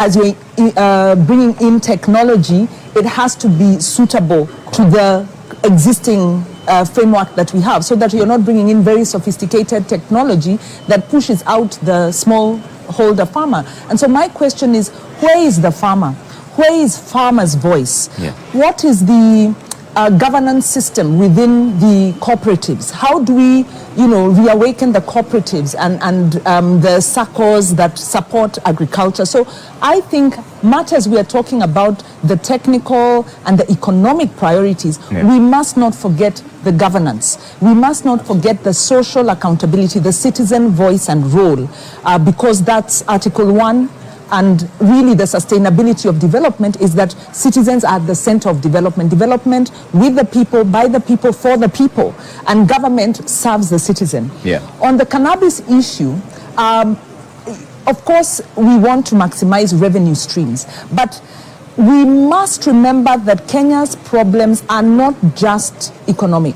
as you're bringing in technology, it has to be suitable to the existing framework that we have, so that you're not bringing in very sophisticated technology that pushes out the smallholder farmer. And so my question is, where is the farmer? Where is farmer's voice? Yeah. What is the governance system within the cooperatives? How do we, reawaken the cooperatives and the SACCOs that support agriculture? So I think much as we are talking about the technical and the economic priorities, we must not forget the governance. We must not forget the social accountability, the citizen voice and role, because that's Article 1. And really the sustainability of development is that citizens are at the center of development. Development with the people, by the people, for the people. And government serves the citizen. Yeah. On the cannabis issue, of course, we want to maximize revenue streams. But we must remember that Kenya's problems are not just economic.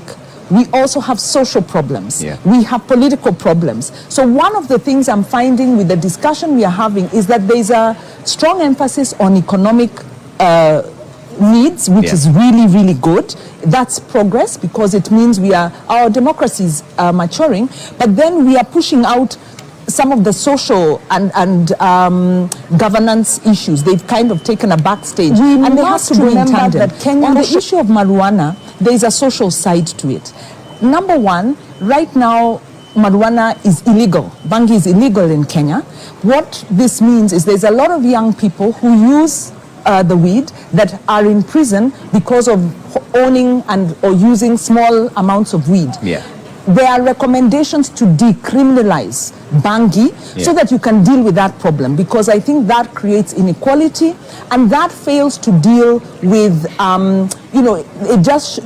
We also have social problems. Yeah. We have political problems. So one of the things I'm finding with the discussion we are having is that there's a strong emphasis on economic needs, which is really, really good. That's progress, because it means our democracies are maturing. But then we are pushing out some of the social and governance issues. They've kind of taken a backstage. And they have to remember that Kenya, on the issue of marijuana, there is a social side to it. Number one, right now, marijuana is illegal. Bangi is illegal in Kenya. What this means is there's a lot of young people who use the weed that are in prison because of owning or using small amounts of weed. Yeah. There are recommendations to decriminalize Bangi so that you can deal with that problem, because I think that creates inequality and that fails to deal with,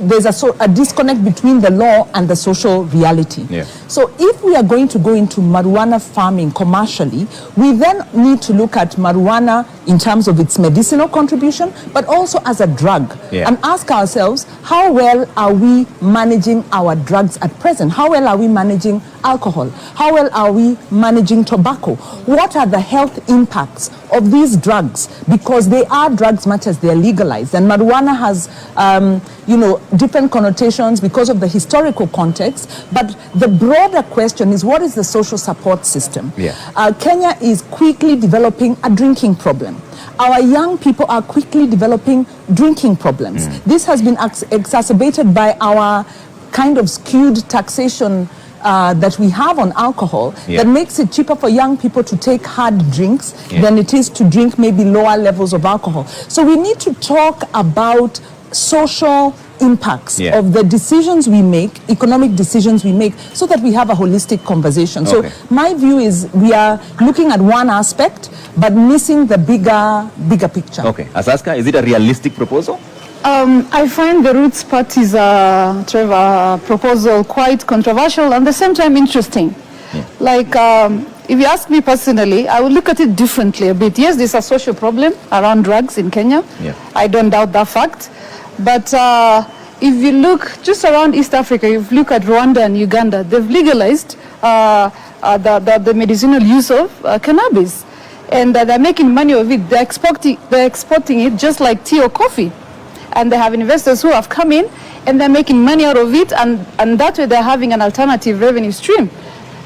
there's a disconnect between the law and the social reality. Yeah. So if we are going to go into marijuana farming commercially, we then need to look at marijuana in terms of its medicinal contribution, but also as a drug, and ask ourselves, how well are we managing our drugs at present? How well are we managing alcohol? How well are we managing tobacco? What are the health impacts of these drugs? Because they are drugs much as they are legalized, and marijuana has different connotations because of the historical context. But the broader question is, what is the social support system? Kenya is quickly developing a drinking problem. Our young people are quickly developing drinking problems. This has been exacerbated by our kind of skewed taxation that we have on alcohol that makes it cheaper for young people to take hard drinks than it is to drink maybe lower levels of alcohol. So we need to talk about social impacts of the decisions we make, economic decisions we make, so that we have a holistic conversation. So my view is we are looking at one aspect but missing the bigger picture. Okay, Asaska, is it a realistic proposal? I find the Roots Party's proposal quite controversial and at the same time interesting. Like, if you ask me personally, I would look at it differently a bit. Yes, there's a social problem around drugs in Kenya. I don't doubt that fact. But if you look just around East Africa, if you look at Rwanda and Uganda, they've legalized the medicinal use of cannabis. And they're making money of it. They're exporting it just like tea or coffee. And they have investors who have come in and they're making money out of it, and that way they're having an alternative revenue stream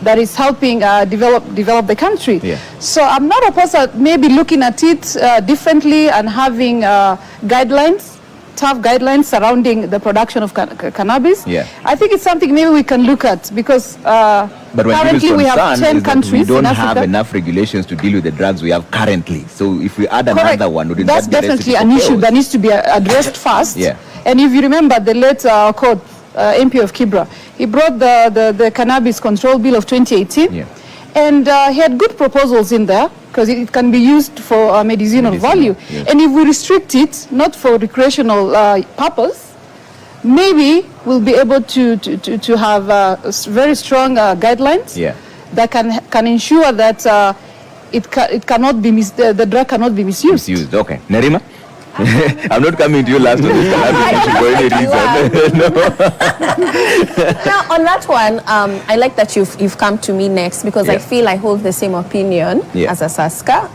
that is helping develop the country. So I'm not opposed to maybe looking at it differently and having tough guidelines surrounding the production of cannabis. I think it's something maybe we can look at, because but currently we have 10 countries we don't in have Africa. enough regulations to deal with the drugs we have currently. So if we add another one, wouldn't that's that definitely an issue that needs to be addressed fast. And if you remember the late MP of Kibra, he brought the Cannabis Control Bill of 2018. And he had good proposals in there, because it can be used for medicinal value. And if we restrict it, not for recreational purpose, maybe we'll be able to have very strong guidelines that can ensure that the drug cannot be misused. Okay. Nerima? I'm not coming to you last on this for any reason. No. Now, on that one, I like that you've come to me next because I feel I hold the same opinion as Asaska.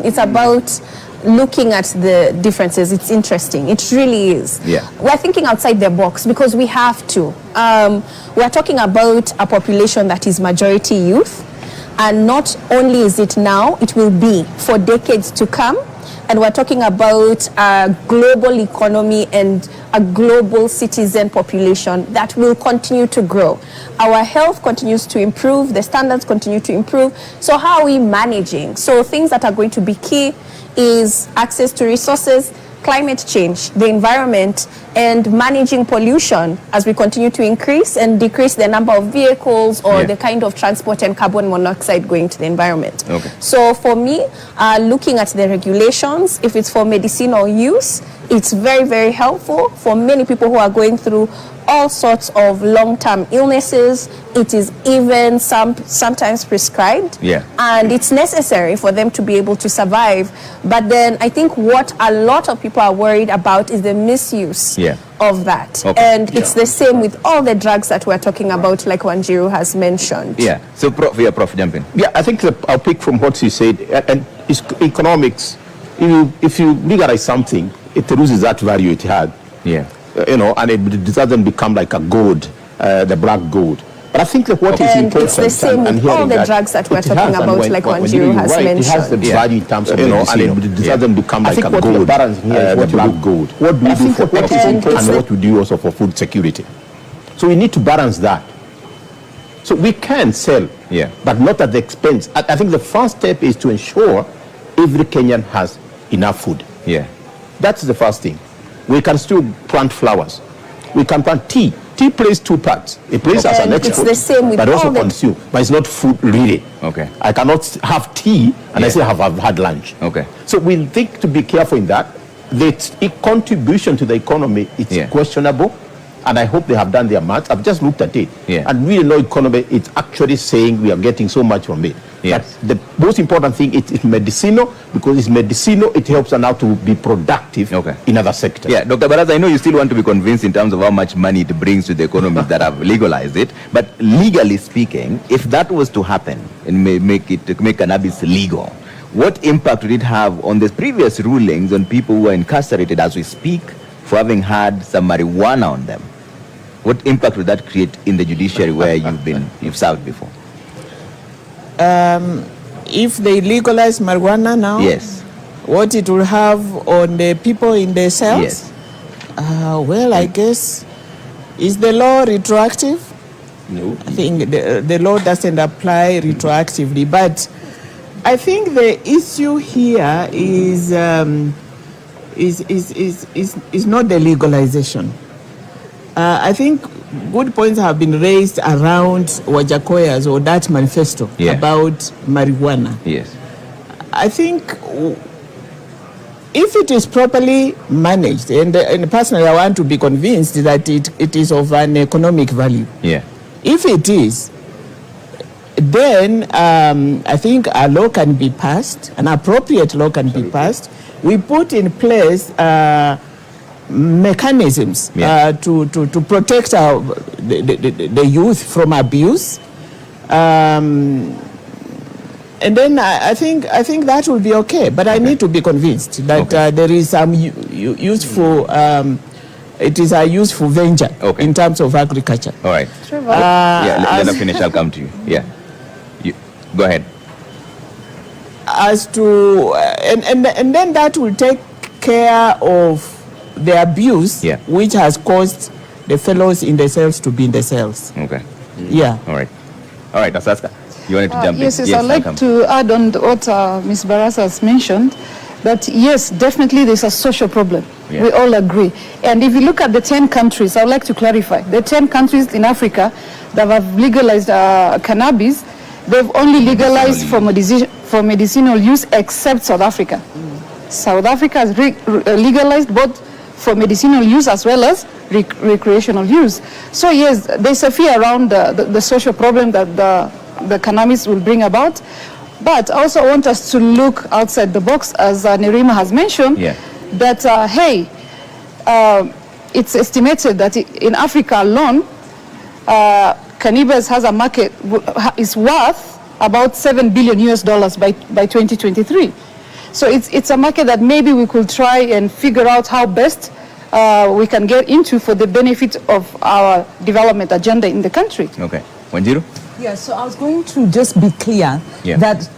It's about looking at the differences. It's interesting. It really is. We're thinking outside the box because we have to. We're talking about a population that is majority youth. And not only is it now, it will be for decades to come. And we're talking about a global economy and a global citizen population that will continue to grow. Our health continues to improve, the standards continue to improve. So how are we managing? So things that are going to be key is access to resources, climate change, the environment, and managing pollution as we continue to increase and decrease the number of vehicles or the kind of transport and carbon monoxide going to the environment. So for me, looking at the regulations, if it's for medicinal use, it's very, very helpful for many people who are going through all sorts of long-term illnesses. It is even sometimes prescribed, and it's necessary for them to be able to survive. But then I think what a lot of people are worried about is the misuse of that. And it's the same with all the drugs that we're talking about, like Wanjiru has mentioned. So Prof, jump in. I think I'll pick from what you said, and it's economics. If you legalize something, it loses that value it had. And it doesn't become like a gold, the black gold. But I think that what is important, it's the same with all the drugs that we're talking about, like Wanjiru has mentioned. It has the value in terms of and it doesn't become like a gold, the black gold. What do we do for health and what we do also for food security? So we need to balance that. So we can sell, but not at the expense. I think the first step is to ensure every Kenyan has enough food. That's the first thing. We can still plant flowers. We can plant tea. Tea plays two parts. It plays as an export, it's the same with but also consume. But it's not food really. I cannot have tea and I say I've had lunch. So we think to be careful in that. The contribution to the economy is questionable, and I hope they have done their maths. I've just looked at it, and really no economy is actually saying we are getting so much from it. But the most important thing is medicinal, because it's medicinal, it helps us now to be productive in other sectors. Dr. Baraza, I know you still want to be convinced in terms of how much money it brings to the economies that have legalized it, but legally speaking, if that was to happen and make cannabis legal, what impact would it have on the previous rulings on people who are incarcerated as we speak for having had some marijuana on them? What impact would that create in the judiciary where you've served before? If they legalize marijuana now, what it will have on the people in the cells? Well, I guess, is the law retroactive? No. I think the law doesn't apply retroactively, but I think the issue here is not the legalization. I think good points have been raised around Wajakoya's or that manifesto about marijuana. I think if it is properly managed, and personally I want to be convinced that it is of an economic value. If it is, then I think a law can be passed, an appropriate law can be passed. We put in place mechanisms to protect the youth from abuse, and then I think that will be okay. But I need to be convinced that there is some useful. It is a useful venture in terms of agriculture. All right. Let us finish. I'll come to you. You go ahead. As to and then that will take care of the abuse which has caused the fellows in the cells to be in the cells. All right, Asaska, you wanted to jump in? Yes, I'd like to add on what Ms. Barasa has mentioned, that yes, definitely there's a social problem. We all agree. And if you look at the 10 countries, I'd like to clarify, the 10 countries in Africa that have legalized cannabis, they've only legalized for medicinal use except South Africa. South Africa has legalized both for medicinal use as well as recreational use. So yes, there's a fear around the social problem that the cannabis will bring about. But I also want us to look outside the box, as Nerima has mentioned. that, hey, it's estimated that in Africa alone, cannabis has a market, is worth about $7 billion by 2023. So it's a market that maybe we could try and figure out how best we can get into for the benefit of our development agenda in the country. Okay. Wanjiru? Yeah, so I was going to just be clear that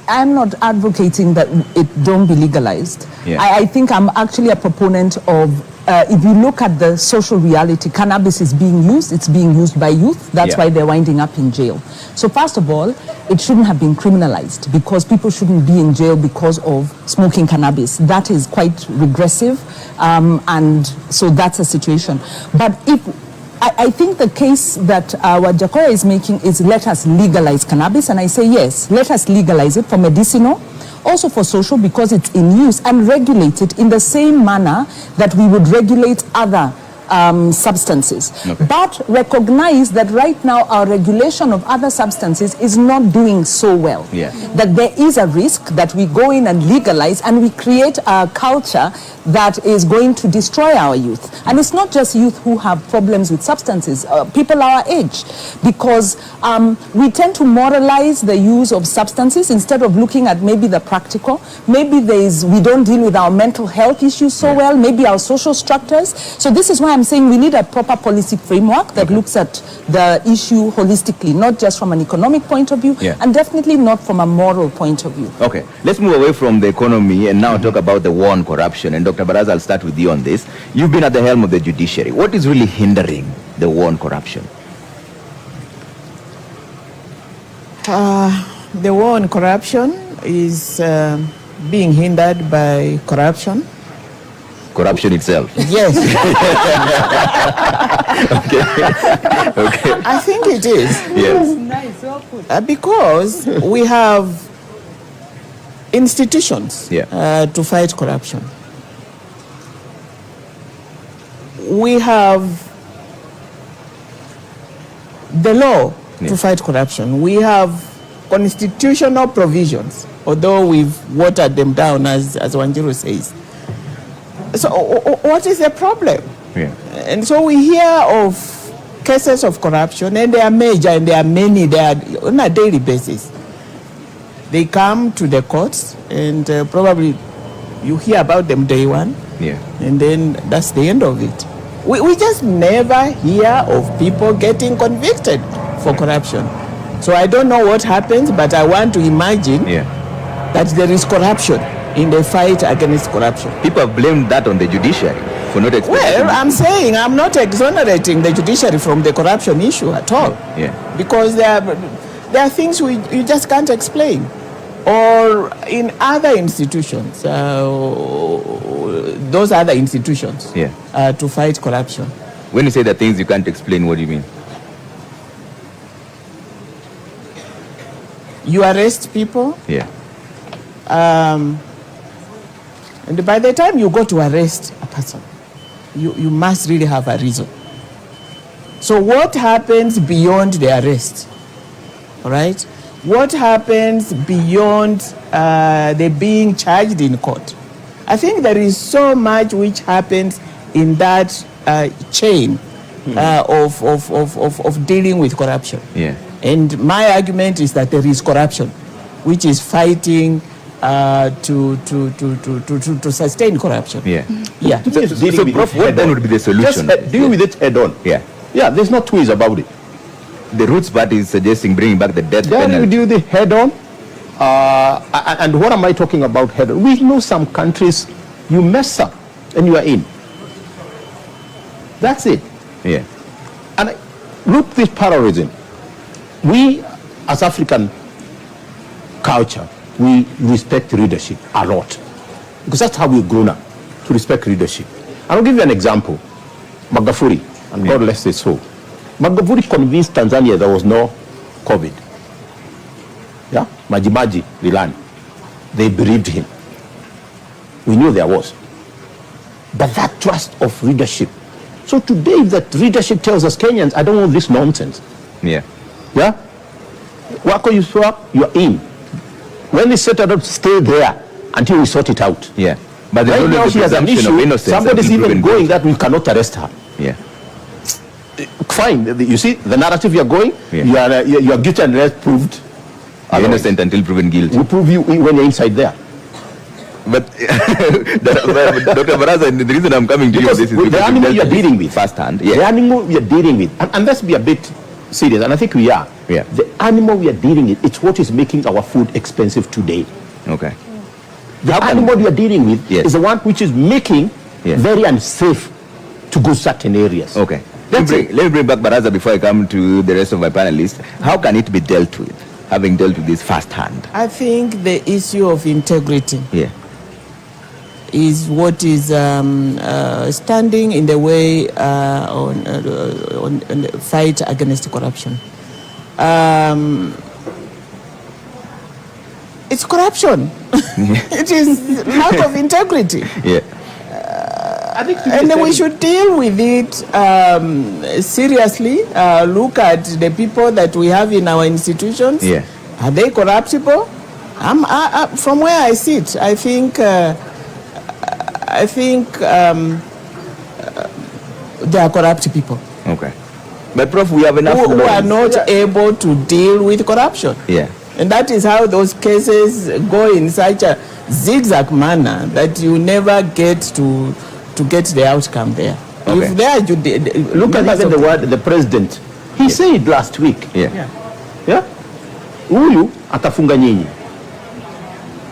I'm not advocating that it don't be legalized. I think I'm actually a proponent of, if you look at the social reality, cannabis is being used, it's being used by youth, that's why they're winding up in jail. So first of all, it shouldn't have been criminalized because people shouldn't be in jail because of smoking cannabis. That is quite regressive, and so that's a situation. But I think the case that what Jacoya is making is let us legalize cannabis, and I say yes, let us legalize it for medicinal, also for social because it's in use, and regulate it in the same manner that we would regulate other substances. But recognize that right now our regulation of other substances is not doing so well. That there is a risk that we go in and legalize and we create a culture that is going to destroy our youth. And it's not just youth who have problems with substances, people our age, because we tend to moralize the use of substances instead of looking at maybe the practical. Maybe we don't deal with our mental health issues so well, maybe our social structures. So this is why I'm saying we need a proper policy framework that looks at the issue holistically, not just from an economic point of view, and definitely not from a moral point of view. Okay, let's move away from the economy and now talk about the war on corruption. And Dr. Baraza, I'll start with you on this. You've been at the helm of the judiciary. What is really hindering the war on corruption? The war on corruption is being hindered by corruption. Corruption itself? Yes. Okay. I think it is. Yes. Because we have institutions to fight corruption. We have the law to fight corruption. We have constitutional provisions, although we've watered them down, as Wanjiru says. So what is the problem? And so we hear of cases of corruption, and they are major, and they are many, they are on a daily basis. They come to the courts, and probably you hear about them day one, and then that's the end of it. We just never hear of people getting convicted for corruption. So I don't know what happens, but I want to imagine that there is corruption in the fight against corruption. People have blamed that on the judiciary for not explaining. Well, I'm saying I'm not exonerating the judiciary from the corruption issue at all. Because there are things you just can't explain. Or in other institutions, those other institutions to fight corruption. When you say the things you can't explain, what do you mean? You arrest people. And by the time you go to arrest a person, you must really have a reason. So what happens beyond the arrest? All right? What happens beyond the being charged in court? I think there is so much which happens in that chain of dealing with corruption. And my argument is that there is corruption, which is fighting to sustain corruption. So Prof, what then would be the solution? Just deal with it head on. There's no two ways about it. The Roots Party is suggesting bringing back the death penalty. You do the head on. And what am I talking about head on? We know some countries, you mess up and you are in. That's it. And look, this parallelism. We, as African culture, we respect leadership a lot. Because that's how we've grown up, to respect leadership. I'll give you an example. Magufuli, and God bless his soul. Magufuli convinced Tanzania there was no COVID. Majimaji, Lilani. They believed him. We knew there was. But that trust of leadership. So today, if that leadership tells us Kenyans, I don't want this nonsense. Wako you swap, you're in. When they set it up, stay there until we sort it out. But right now she has an issue. Somebody's even going that we cannot arrest her. Yeah. Fine. You see the narrative you're going. Yeah. You are guilty and arrest proved. You're innocent until proven guilty. We prove you when you're inside there. But Dr. Baraza, the reason I'm coming to because you this is the animal you're dealing with firsthand. Yeah. The animal we are dealing with, and let's be a bit serious, and I think we are. Yeah. The animal we are dealing with, it's what is making our food expensive today. Okay. The animal we are dealing with is the one which is making very unsafe to go certain areas. Okay. Let me bring back Baraza before I come to the rest of my panelists. How can it be dealt with, having dealt with this firsthand? I think the issue of integrity is what is standing in the way on the fight against corruption. It's corruption. It is lack of integrity. And we should deal with it seriously. Look at the people that we have in our institutions. Are they corruptible? From where I sit, I think they are corrupt people. Okay. But Prof, we have enough who are not able to deal with corruption. And that is how those cases go in such a zigzag manner that you never get to get the outcome there. If there you look at even the word the president. He said last week. Huyu atafunga nyinyi.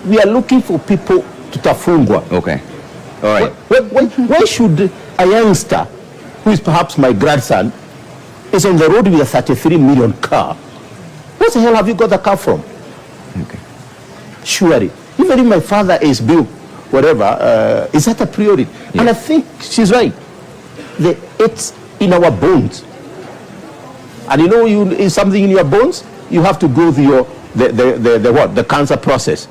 We are looking for people tutafungwa. Okay. All right. Why should a youngster who is perhaps my grandson is on the road with a 33 million car? What the hell have you got the car from? Okay. Surely. Even if my father is built, whatever, is that a priority? And I think she's right. It's in our bones. And you know, is something in your bones, you have to go through the cancer process.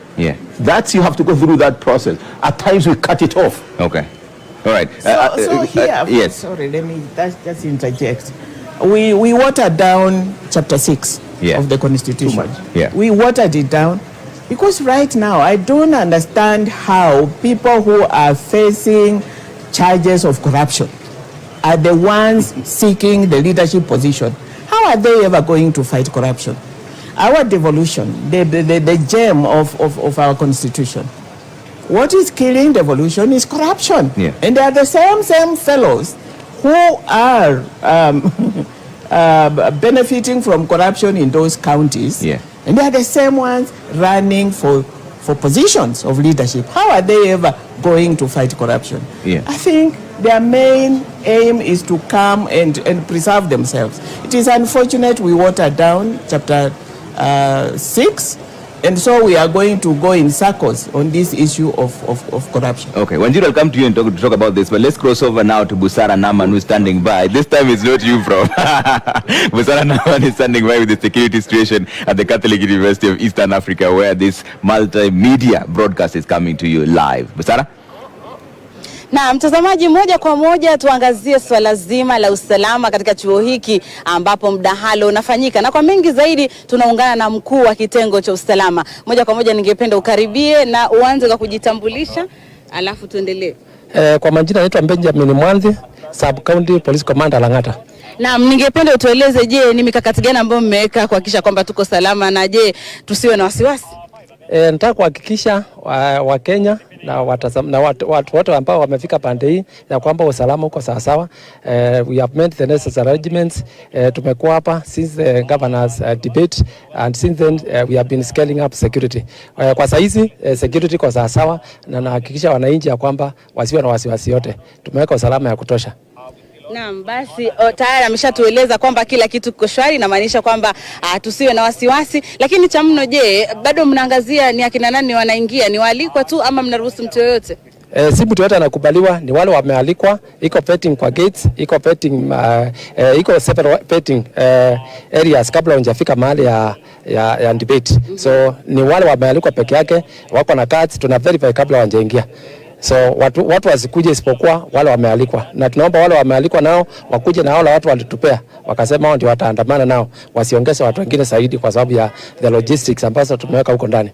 That's, you have to go through that process. At times we cut it off. Okay. All right. So here, sorry, let me just interject. We watered down chapter 6 of the Constitution. We watered it down because right now I don't understand how people who are facing charges of corruption are the ones seeking the leadership position. How are they ever going to fight corruption? Our devolution, the gem of our Constitution, what is killing devolution is corruption. And they are the same fellows who are benefiting from corruption in those counties. And they are the same ones running for positions of leadership. How are they ever going to fight corruption? I think their main aim is to come and preserve themselves. It is unfortunate we watered down chapter 6, and so we are going to go in circles on this issue of corruption. Okay, Wanjiru, I'll come to you and talk about this, but let's cross over now to Busara Naman, who's standing by. This time it's not you, Prof. Busara Naman is standing by with the security situation at the Catholic University of Eastern Africa, where this multimedia broadcast is coming to you live. Busara? Na mtazamaji, moja kwa moja tuangazie swala zima la usalama katika chuo hiki ambapo mdahalo unafanyika, na kwa mengi zaidi tunaungana na mkuu wa kitengo cha usalama. Moja kwa moja ningependa ukaribie na uanze kwa kujitambulisha alafu tuendelee. Kwa majina naitwa Benjamin Mwanzi, Sub County Police Commander Lang'ata. Na ningependa utueleze, je, ni mikakati gani ambayo mmeweka kuhakikisha kwamba tuko salama, na je tusiwe na wasiwasi? Nataka kuhakikisha wa Kenya na watu wote ambao wamefika pande hii ya kwamba usalama uko sawa sawa. We have made the necessary arrangements. Tumekuwa hapa since the governor's debate, and since then we have been scaling up security. Kwa saizi security kwa sawa sawa, na nahakikisha wananchi ya kwamba wasiwe na wasiwasi yote. Tumeweka usalama ya kutosha. Naam, basi tayari ameshatueleza kwamba kila kitu kiko shwari, inamaanisha kwamba tusiwe na wasiwasi. Lakini cha mno, je, bado mnaangazia ni akina nani wanaingia? Ni waalikwa tu ama mnaruhusu mtu yoyote? Si mtu yote anakubaliwa, ni wale wamealikwa. Iko petting kwa gates, iko petting, iko several petting areas kabla hujafika mahali ya debate. So ni wale wamealikwa peke yake, wako na cards, tuna verify kabla hawajaingia. So watu wasikuje isipokuwa wale wamealikwa, na tunaomba wale wamealikwa nao wakuje, na wale watu walitupea wakasema wao ndio wataandamana nao, wasiongeze watu wengine zaidi kwa sababu ya the logistics ambazo tumeweka huko ndani.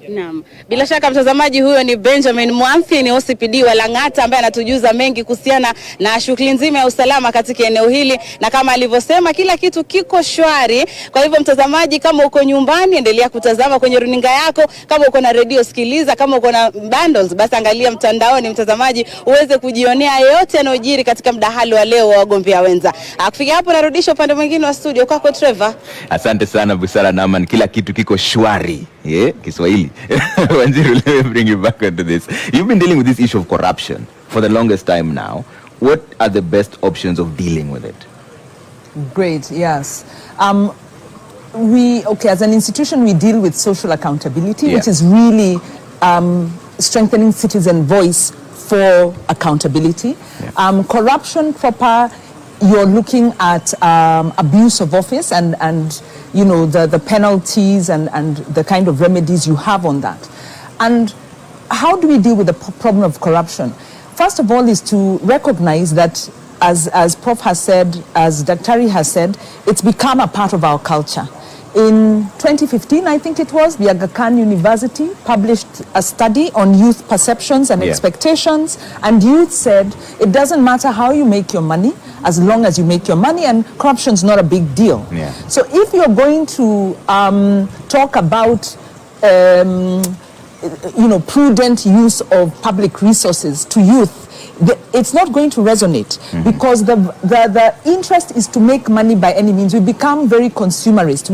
Naam. Bila shaka mtazamaji, huyo ni Benjamin Mwanthi, ni OCPD wa Lang'ata ambaye anatujuza mengi kuhusiana na shughuli nzima ya usalama katika eneo hili, na kama alivyosema kila kitu kiko shwari. Kwa hivyo mtazamaji, kama uko nyumbani endelea kutazama kwenye runinga yako, kama uko na radio sikiliza, kama uko na bundles basi angalia mtandaoni mtazamaji, uweze kujionea yote yanayojiri katika mdahalo wa leo wa wagombea wenza. Kufikia hapo narudisha upande mwingine wa studio kwako Trevor. Asante sana Busara Naman, kila kitu kiko shwari. Kiswahili. Wanjiru, let me bring you back into this. You've been dealing with this issue of corruption for the longest time now. What are the best options of dealing with it? Great, yes. As an institution, we deal with social accountability, which is really strengthening citizen voice for accountability. Corruption proper, you're looking at abuse of office and you know, the penalties and the kind of remedies you have on that. And how do we deal with the problem of corruption? First of all is to recognize that, as Prof has said, as Daktari has said, it's become a part of our culture. In 2015, I think it was, the Aga Khan University published a study on youth perceptions and expectations, and youth said it doesn't matter how you make your money, as long as you make your money, and corruption's not a big deal. So if you're going to talk about prudent use of public resources to youth, it's not going to resonate because the interest is to make money by any means. We become very consumerist.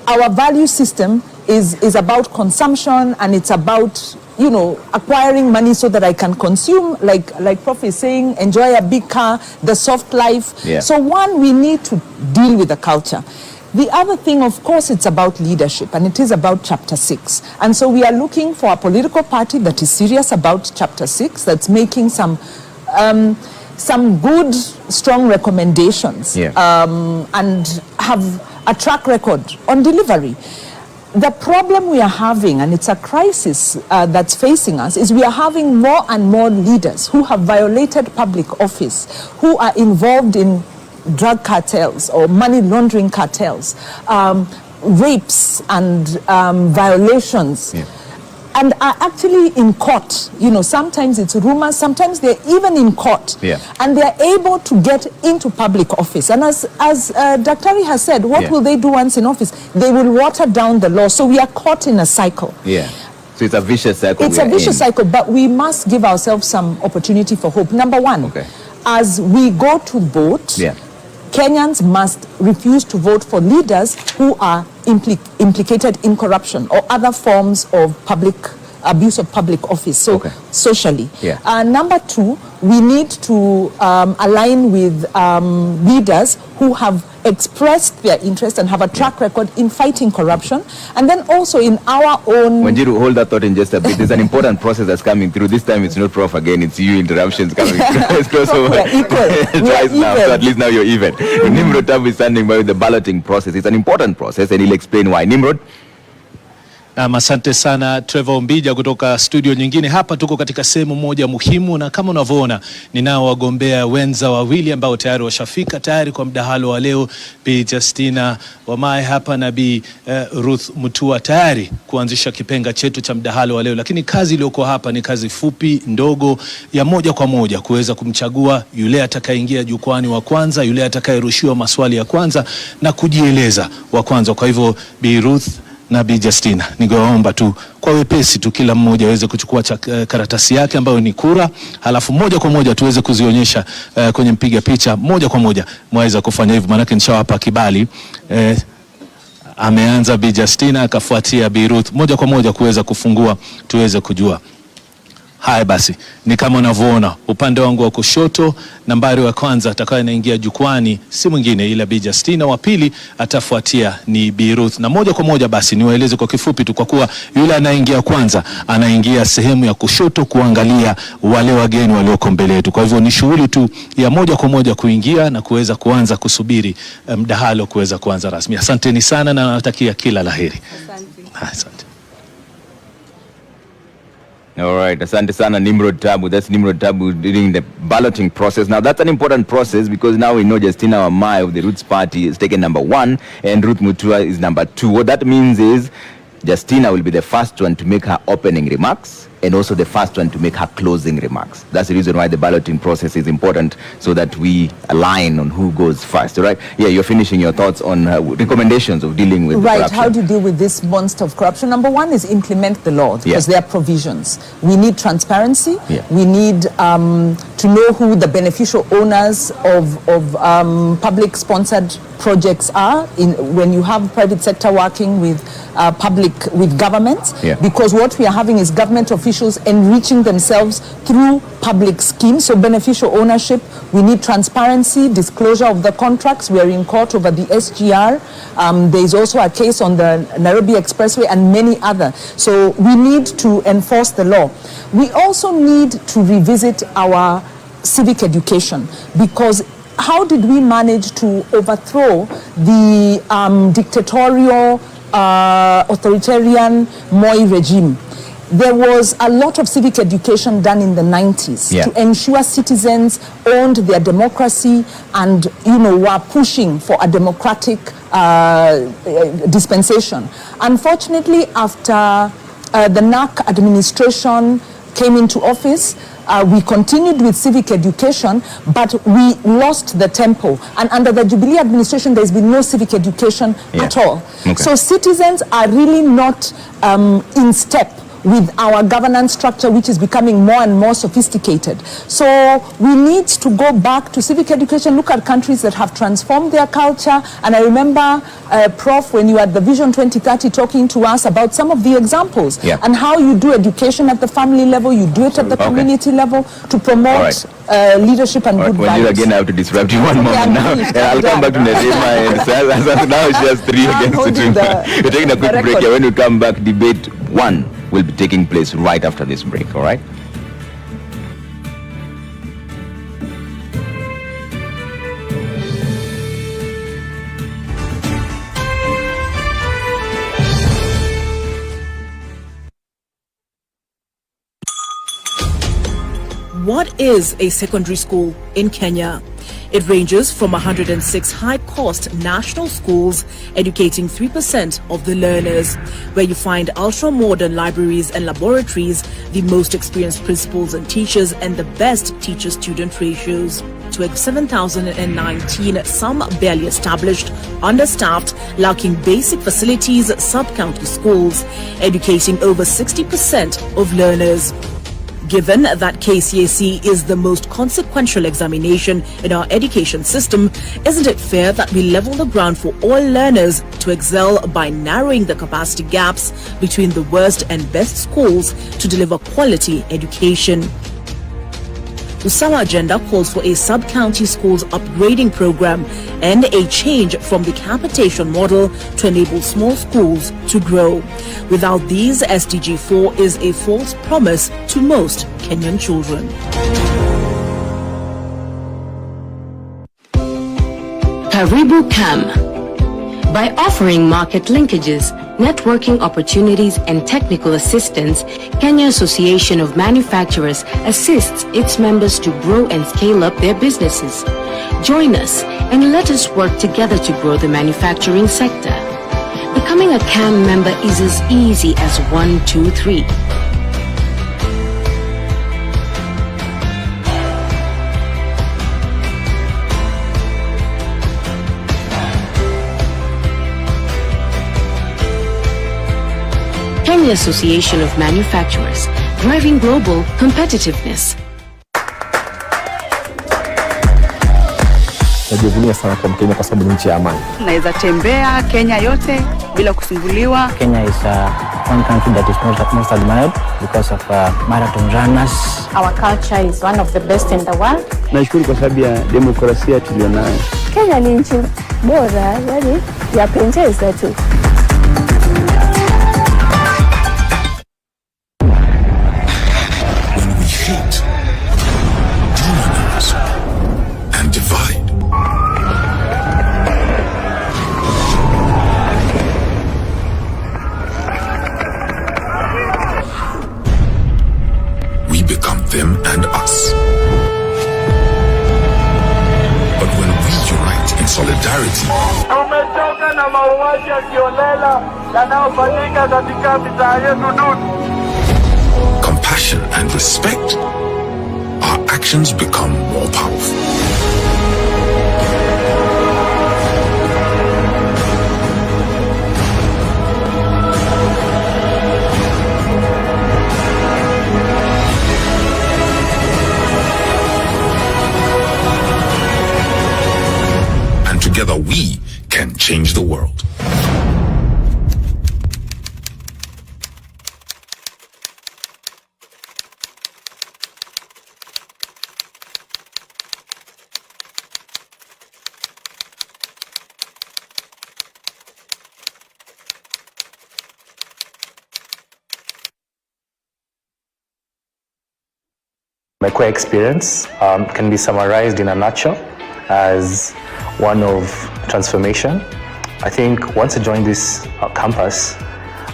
Our value system is about consumption, and it's about acquiring money so that I can consume, like Prof is saying, enjoy a big car, the soft life. So one, we need to deal with the culture. The other thing, of course, it's about leadership, and it is about Chapter 6. And so we are looking for a political party that is serious about Chapter 6, that's making some good, strong recommendations and have a track record on delivery. The problem we are having, and it's a crisis that's facing us, is we are having more and more leaders who have violated public office, who are involved in drug cartels or money laundering cartels, rapes and violations, and are actually in court. Sometimes it's rumors, sometimes they're even in court, and they're able to get into public office. And as Daktari has said, what will they do once in office? They will water down the law. So we are caught in a cycle. So it's a vicious cycle. It's a vicious cycle, but we must give ourselves some opportunity for hope. Number one, as we go to vote, Kenyans must refuse to vote for leaders who are implicated in corruption or other forms of abuse of public office, socially. Number two, we need to align with leaders who have expressed their interest and have a track record in fighting corruption. And then also in our own... Wanjiru, hold that thought in just a bit. There's an important process that's coming through. This time it's not Prof again, it's you, interruptions coming through. We are equal. So at least now you're even. Nimrod Tabu is standing by with the balloting process. It's an important process, and he'll explain why. Nimrod? Asante sana Trevor Mbija kutoka studio nyingine. Hapa tuko katika sehemu moja muhimu, na kama unavyoona ninao wagombea wenza wawili ambao tayari washafika tayari kwa mdahalo wa leo. Bi Justina Wamae hapa na Bi Ruth Mutua tayari kuanzisha kipenga chetu cha mdahalo wa leo. Lakini kazi iliyoko hapa ni kazi fupi ndogo ya moja kwa moja kuweza kumchagua yule atakayeingia jukwani wa kwanza, yule atakayerushiwa maswali ya kwanza na kujieleza wa kwanza. Kwa hivyo Bi Ruth na Bi Justina, ningewaomba tu kwa wepesi tu kila mmoja aweze kuchukua karatasi yake ambayo ni kura, halafu moja kwa moja tuweze kuzionyesha kwenye mpiga picha. Moja kwa moja mwaweza kufanya hivyo, maana nishawapa kibali. Ameanza Bi Justina, akafuatia Bi Ruth. Moja kwa moja kuweza kufungua tuweze kujua. Haya basi, ni kama unavyoona upande wangu wa kushoto, nambari wa kwanza atakaye anaingia jukwani si mwingine ila Bi Justina, wa pili atafuatia ni Bi Ruth. Na moja kwa moja basi niwaeleze kwa kifupi tu, kwa kuwa yule anaingia kwanza anaingia sehemu ya kushoto kuangalia wale wageni walioko mbele yetu. Kwa hivyo ni shughuli tu ya moja kwa moja kuingia na kuweza kuanza kusubiri mdahalo kuweza kuanza rasmi. Asanteni sana na natakia kila laheri. Asante. All right, asante sana Nimrod Tabu. That's Nimrod Tabu during the balloting process. Now that's an important process because now we know Justina Wamae of the Roots Party is taken number 1 and Ruth Mutua is number 2. What that means is Justina will be the first one to make her opening remarks and also the first one to make her closing remarks. That's the reason why the balloting process is important, so that we align on who goes first, right? Yeah, you're finishing your thoughts on recommendations of dealing with corruption. How to deal with this monster of corruption. Number one is implement the law, because there are provisions. We need transparency. We need to know who the beneficial owners of public-sponsored projects are when you have private sector working with governments, because what we are having is government officials enriching themselves through public schemes. So beneficial ownership, we need transparency, disclosure of the contracts. We are in court over the SGR. There is also a case on the Nairobi Expressway and many other. So we need to enforce the law. We also need to revisit our civic education, because how did we manage to overthrow the dictatorial, authoritarian Moi regime? There was a lot of civic education done in the 90s to ensure citizens owned their democracy and, were pushing for a democratic dispensation. Unfortunately, after the NAC administration came into office, we continued with civic education, but we lost the tempo. And under the Jubilee administration, there's been no civic education at all. So citizens are really not in step with our governance structure, which is becoming more and more sophisticated. So we need to go back to civic education, look at countries that have transformed their culture. And I remember, Prof, when you were at the Vision 2030 talking to us about some of the examples and how you do education at the family level, you do it at the community level to promote leadership and good values. Again, I have to disrupt you one moment now. I'll come back to Nedima and now she has 3 against 2. We're taking a quick break here. When we come back, debate 1 will be taking place right after this break, all right? What is a secondary school in Kenya? It ranges from 106 high-cost national schools educating 3% of the learners, where you find ultra-modern libraries and laboratories, the most experienced principals and teachers, and the best teacher-student ratios. To 7,019, some barely established, understaffed, lacking basic facilities, sub-county schools, educating over 60% of learners. Given that KCSE is the most consequential examination in our education system, isn't it fair that we level the ground for all learners to excel by narrowing the capacity gaps between the worst and best schools to deliver quality education? Usama Agenda calls for a sub-county schools upgrading program and a change from the capitation model to enable small schools to grow. Without these, SDG 4 is a false promise to most Kenyan children. Karibu Cam. By offering market linkages, networking opportunities, and technical assistance, Kenya Association of Manufacturers assists its members to grow and scale up their businesses. Join us and let us work together to grow the manufacturing sector. Becoming a CAM member is as easy as 1, 2, 3. Kenya Association of Manufacturers, driving global competitiveness. Najivunia sana kwa Mkenya kwa sababu ni nchi ya amani. Naweza tembea Kenya yote bila kusumbuliwa. Kenya is one country that is most admired because of marathon runners. Our culture is one of the best in the world. Nashukuru kwa sababu ya demokrasia tulionayo. Kenya ni nchi bora, yani yapendeza tu. Hate, demonize, and divide. We become them and us. But when we unite and solidarity. Tumechoka na mauaji ya kiolela yanayofanyika katika mitaa yetu duni. Compassion and respect, our actions become more powerful. And together we can change the world. My queer experience can be summarized in a nutshell as one of transformation. I think once I joined this campus,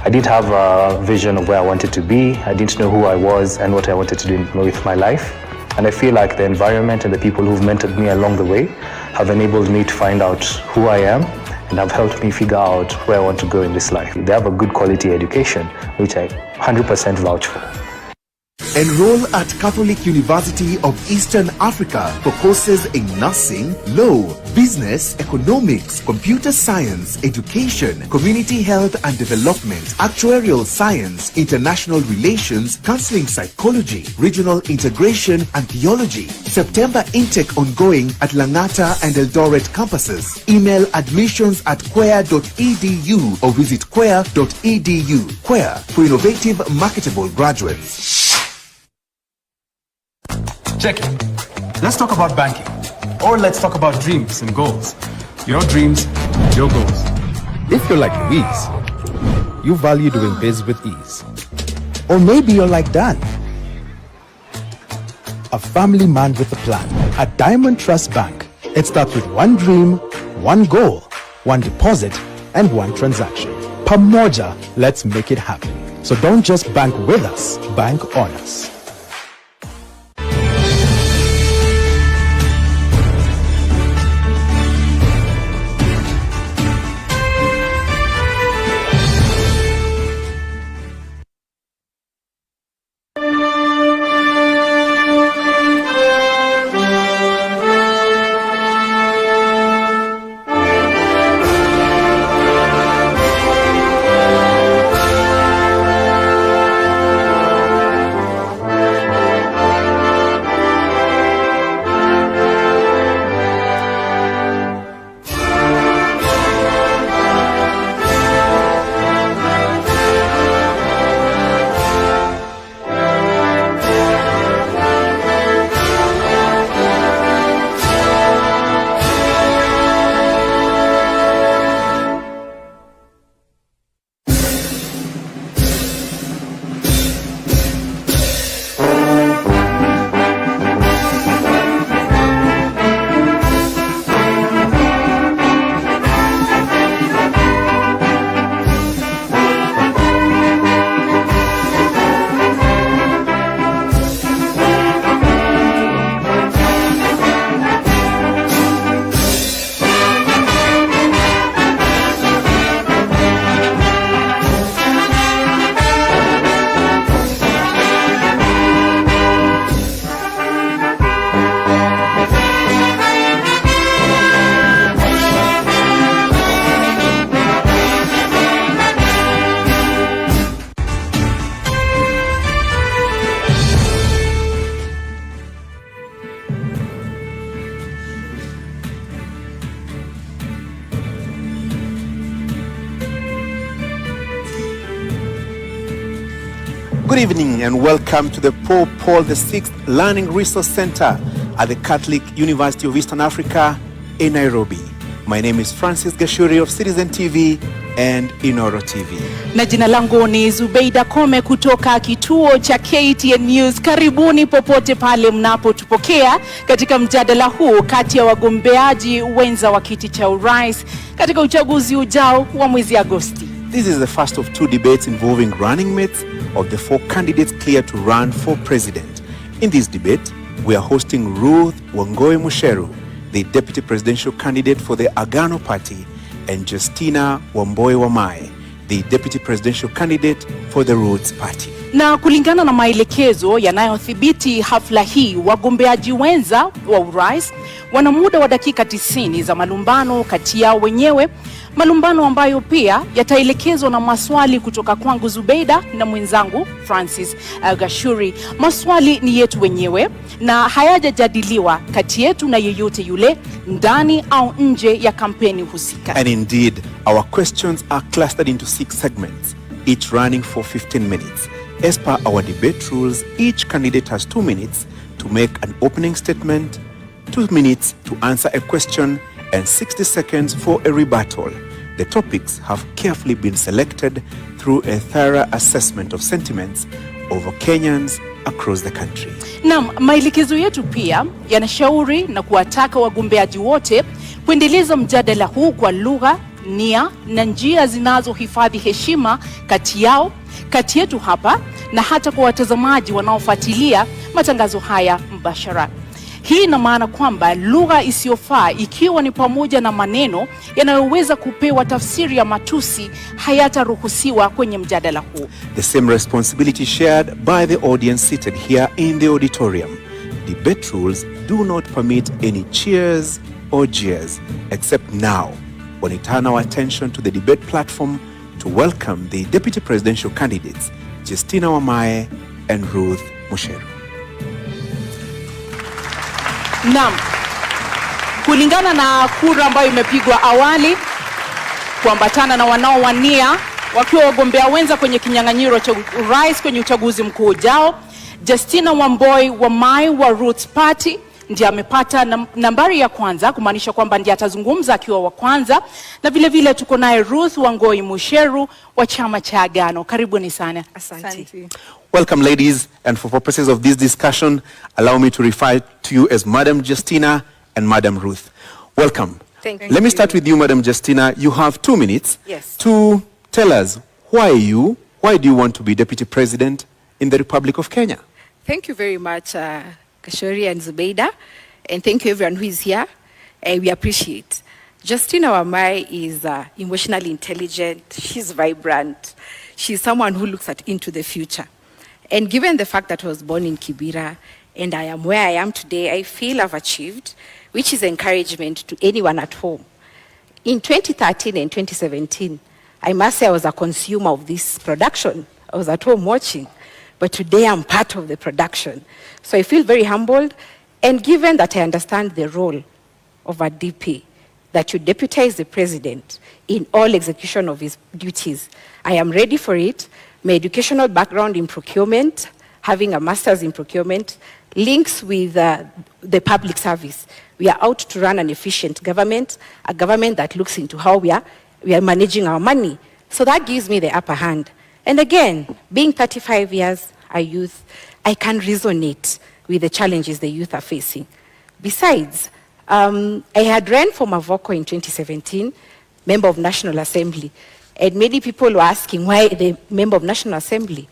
I didn't have a vision of where I wanted to be. I didn't know who I was and what I wanted to do with my life. And I feel like the environment and the people who've mentored me along the way have enabled me to find out who I am and have helped me figure out where I want to go in this life. They have a good quality education, which I 100% vouch for. Enroll at Catholic University of Eastern Africa for courses in nursing, law, business, economics, computer science, education, community health and development, actuarial science, international relations, counseling psychology, regional integration and theology. September intake ongoing at Langata and Eldoret campuses. Email admissions@queer.edu or visit queer.edu. Queer for innovative, marketable graduates. Check it. Let's talk about banking. Or let's talk about dreams and goals. Your dreams, your goals. If you're like Louise, you value doing biz with ease. Or maybe you're like Dan, a family man with a plan. At Diamond Trust Bank, it starts with one dream, one goal, one deposit, and one transaction. Pamoja, let's make it happen. So don't just bank with us, bank on us. Good evening and welcome to the Pope Paul VI Learning Resource Center at the Catholic University of Eastern Africa in Nairobi. My name is Francis Gashuri of Citizen TV and Inoro TV. Na jina langu ni Zubeida Kome kutoka kituo cha KTN News. Karibuni popote pale mnapotupokea katika mjadala huu kati ya wagombeaji wenza wa kiti cha urais katika uchaguzi ujao wa mwezi Agosti. This is the first of two debates involving running mates of the four candidates cleared to run for president. In this debate, we are hosting Ruth Wangoi Musheru, the deputy presidential candidate for the Agano Party, and Justina Wamboi Wamae, the deputy presidential candidate for the Rhodes Party. Na kulingana na maelekezo yanayothibiti hafla hii, wagombeaji wenza wa urais wana muda wa dakika 90 za malumbano kati yao wenyewe, malumbano ambayo pia yataelekezwa na maswali kutoka kwangu Zubeida na mwenzangu Francis Gashuri. Maswali ni yetu wenyewe na hayajajadiliwa kati yetu na yeyote yule ndani au nje ya kampeni husika. And indeed, our questions are clustered into 6 segments, each running for 15 minutes. As per our debate rules, each candidate has 2 minutes to make an opening statement, 2 minutes to answer a question, and 60 seconds for a rebuttal. The topics have carefully been selected through a thorough assessment of sentiments over Kenyans across the country. Naam, maelekezo yetu pia yanashauri na kuwataka wagombeaji wote kuendeleza mjadala huu kwa lugha, nia na njia zinazohifadhi heshima kati yao, kati yetu hapa na hata kwa watazamaji wanaofuatilia matangazo haya mbashara. Hii ina maana kwamba lugha isiyofaa, ikiwa ni pamoja na maneno yanayoweza kupewa tafsiri ya matusi, hayataruhusiwa kwenye mjadala huu. The same responsibility shared by the audience seated here in the auditorium. Debate rules do not permit any cheers or jeers, except now, when we turn our attention to the debate platform to welcome the deputy presidential candidates, Justina Wamae and Ruth Musheru. Naam, kulingana na kura ambayo imepigwa awali kuambatana na wanaowania wakiwa wagombea wenza kwenye kinyang'anyiro cha urais kwenye uchaguzi mkuu ujao, Justina Wamboi Wamae wa Roots Party ndiye amepata nambari ya kwanza, kumaanisha kwamba ndiye atazungumza akiwa wa kwanza, na vile vile tuko naye Ruth Wangoi Musheru wa chama cha Agano. Karibuni sana. Asante. Welcome, ladies, and for purposes of this discussion, allow me to refer to you as Madam Justina and Madam Ruth. Welcome. Thank you. Let me start with you, Madam Justina. You have 2 minutes to tell us why do you want to be Deputy President in the Republic of Kenya? Thank you very much, Kashori and Zubeida, and thank you everyone who is here. We appreciate. Justina Wamae is emotionally intelligent, she's vibrant, she's someone who looks into the future. And given the fact that I was born in Kibera and I am where I am today, I feel I've achieved, which is encouragement to anyone at home. In 2013 and 2017, I must say I was a consumer of this production. I was at home watching, but today I'm part of the production. So I feel very humbled, and given that I understand the role of a DP, that you deputize the president in all execution of his duties, I am ready for it. My educational background in procurement, having a master's in procurement, links with the public service. We are out to run an efficient government, a government that looks into how we are managing our money. So that gives me the upper hand. And again, being 35 years a youth, I can resonate with the challenges the youth are facing. Besides, I had ran for Mavoko in 2017, member of National Assembly. And many people were asking, why the member of National Assembly?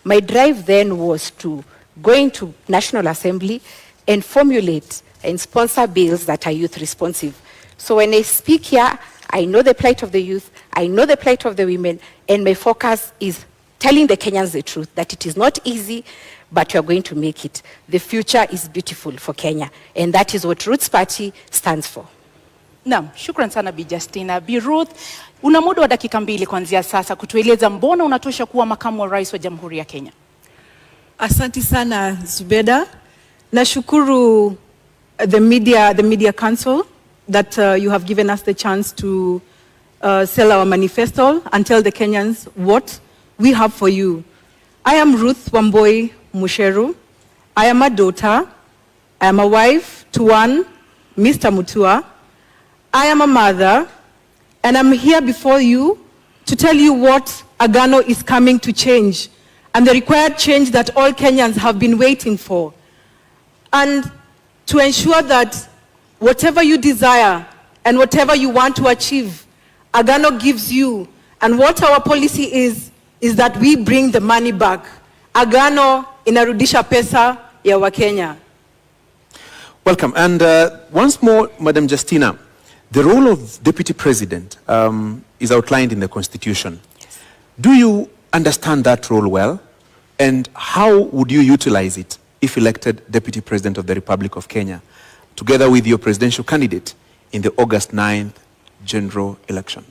My drive then was to go into National Assembly and formulate and sponsor bills that are youth responsive. So when I speak here, I know the plight of the youth, I know the plight of the women, and my focus is telling the Kenyans the truth, that it is not easy, but we are going to make it. The future is beautiful for Kenya, and that is what Roots Party stands for. Naam, shukran sana Bi Justina. Bi Ruth, una muda wa dakika 2 kuanzia sasa kutueleza mbona unatosha kuwa makamu wa rais wa Jamhuri ya Kenya. Asante sana Zubeda. Nashukuru the media council that you have given us the chance to sell our manifesto and tell the Kenyans what we have for you. I am Ruth Wamboi Musheru. I am a daughter. I am a wife to one Mr. Mutua. I am a mother, and I'm here before you to tell you what Agano is coming to change, and the required change that all Kenyans have been waiting for. And to ensure that whatever you desire and whatever you want to achieve, Agano gives you. And what our policy is that we bring the money back. Agano inarudisha pesa ya Wakenya. Welcome. And once more, Madam Justina, the role of Deputy President is outlined in the Constitution. Yes. Do you understand that role well? And how would you utilize it if elected Deputy President of the Republic of Kenya, together with your presidential candidate in the August 9th general election?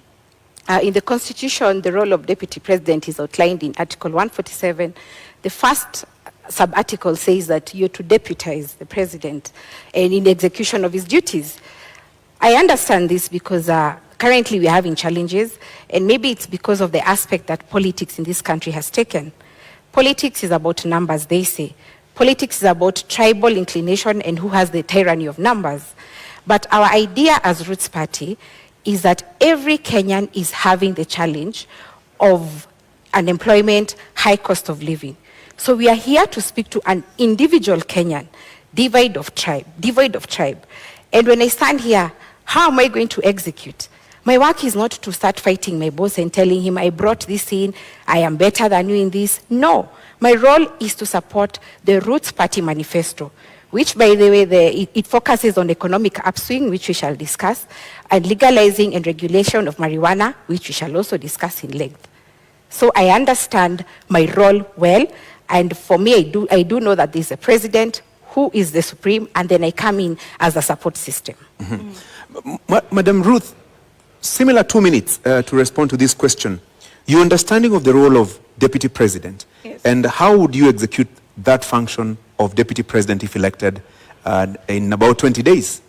In the Constitution, the role of Deputy President is outlined in Article 147. The first sub-article says that you're to deputize the President and in the execution of his duties. I understand this because currently we're having challenges, and maybe it's because of the aspect that politics in this country has taken. Politics is about numbers, they say. Politics is about tribal inclination and who has the tyranny of numbers. But our idea as Roots Party is that every Kenyan is having the challenge of unemployment, high cost of living. So we are here to speak to an individual Kenyan, devoid of tribe. And when I stand here, how am I going to execute? My work is not to start fighting my boss and telling him, I brought this in, I am better than you in this. No, my role is to support the Roots Party manifesto, which, by the way, it focuses on economic upswing, which we shall discuss, and legalizing and regulation of marijuana, which we shall also discuss in length. So I understand my role well, and for me, I do know that there's a president who is the supreme, and then I come in as a support system. Madam Ruth, similar 2 minutes to respond to this question. Your understanding of the role of Deputy President, yes, and how would you execute that function of Deputy President if elected in about 20 days?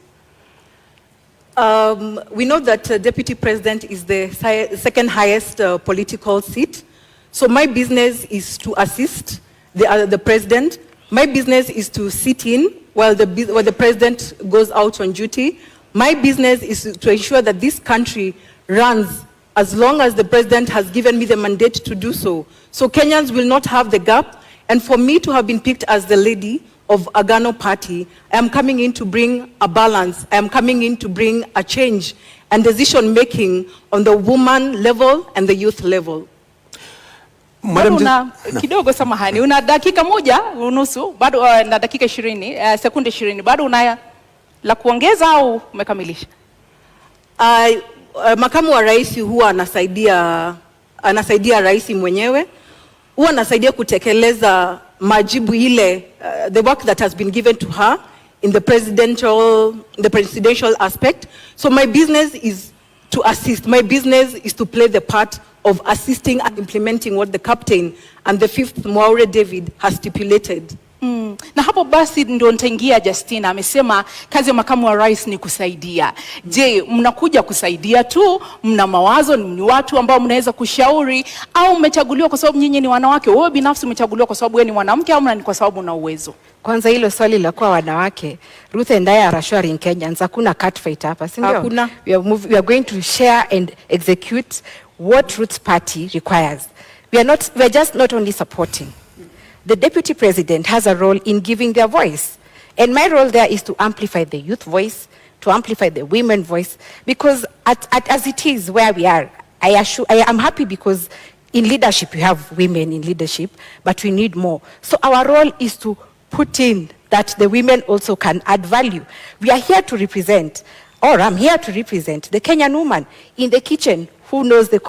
We know that Deputy President is the second highest political seat. So my business is to assist the President. My business is to sit in while the President goes out on duty. My business is to ensure that this country runs as long as the President has given me the mandate to do so. So Kenyans will not have the gap. And for me to have been picked as the lady of Agano Party, I am coming in to bring a balance. I am coming in to bring a change and decision making on the woman level and the youth level. Kidogo samahani, una dakika moja unusu, bado na dakika 20, sekunde 20, bado una la kuongeza au umekamilisha? Makamu wa rais huwa anasaidia rais mwenyewe, huwa anasaidia kutekeleza majibu ile, the work that has been given to her in the presidential aspect. So my business is to assist. My business is to play the part of assisting and implementing what the captain and the 5th Mwaure David has stipulated. Na hapo basi ndio nitaingia. Justina amesema kazi ya makamu wa rais ni kusaidia. Je, mnakuja kusaidia tu? Mna mawazo? Ni watu ambao mnaweza kushauri, au umechaguliwa kwa sababu nyinyi ni wanawake? Wewe binafsi umechaguliwa kwa sababu wewe ni mwanamke, au ni kwa sababu una uwezo? Kwanza hilo swali la kuwa wanawake, Ruth and I are assuring Kenyans, hakuna catfight hapa, si ndio? Hakuna. We are going to share and execute what Roots Party requires. We are just not only supporting. The Deputy President has a role in giving their voice. And my role there is to amplify the youth voice, to amplify the women voice, because as it is where we are, I am happy because in leadership, we have women in leadership, but we need more. So our role is to put in that the women also can add value. We are here to represent, or I'm here to represent the Kenyan woman in the kitchen who knows the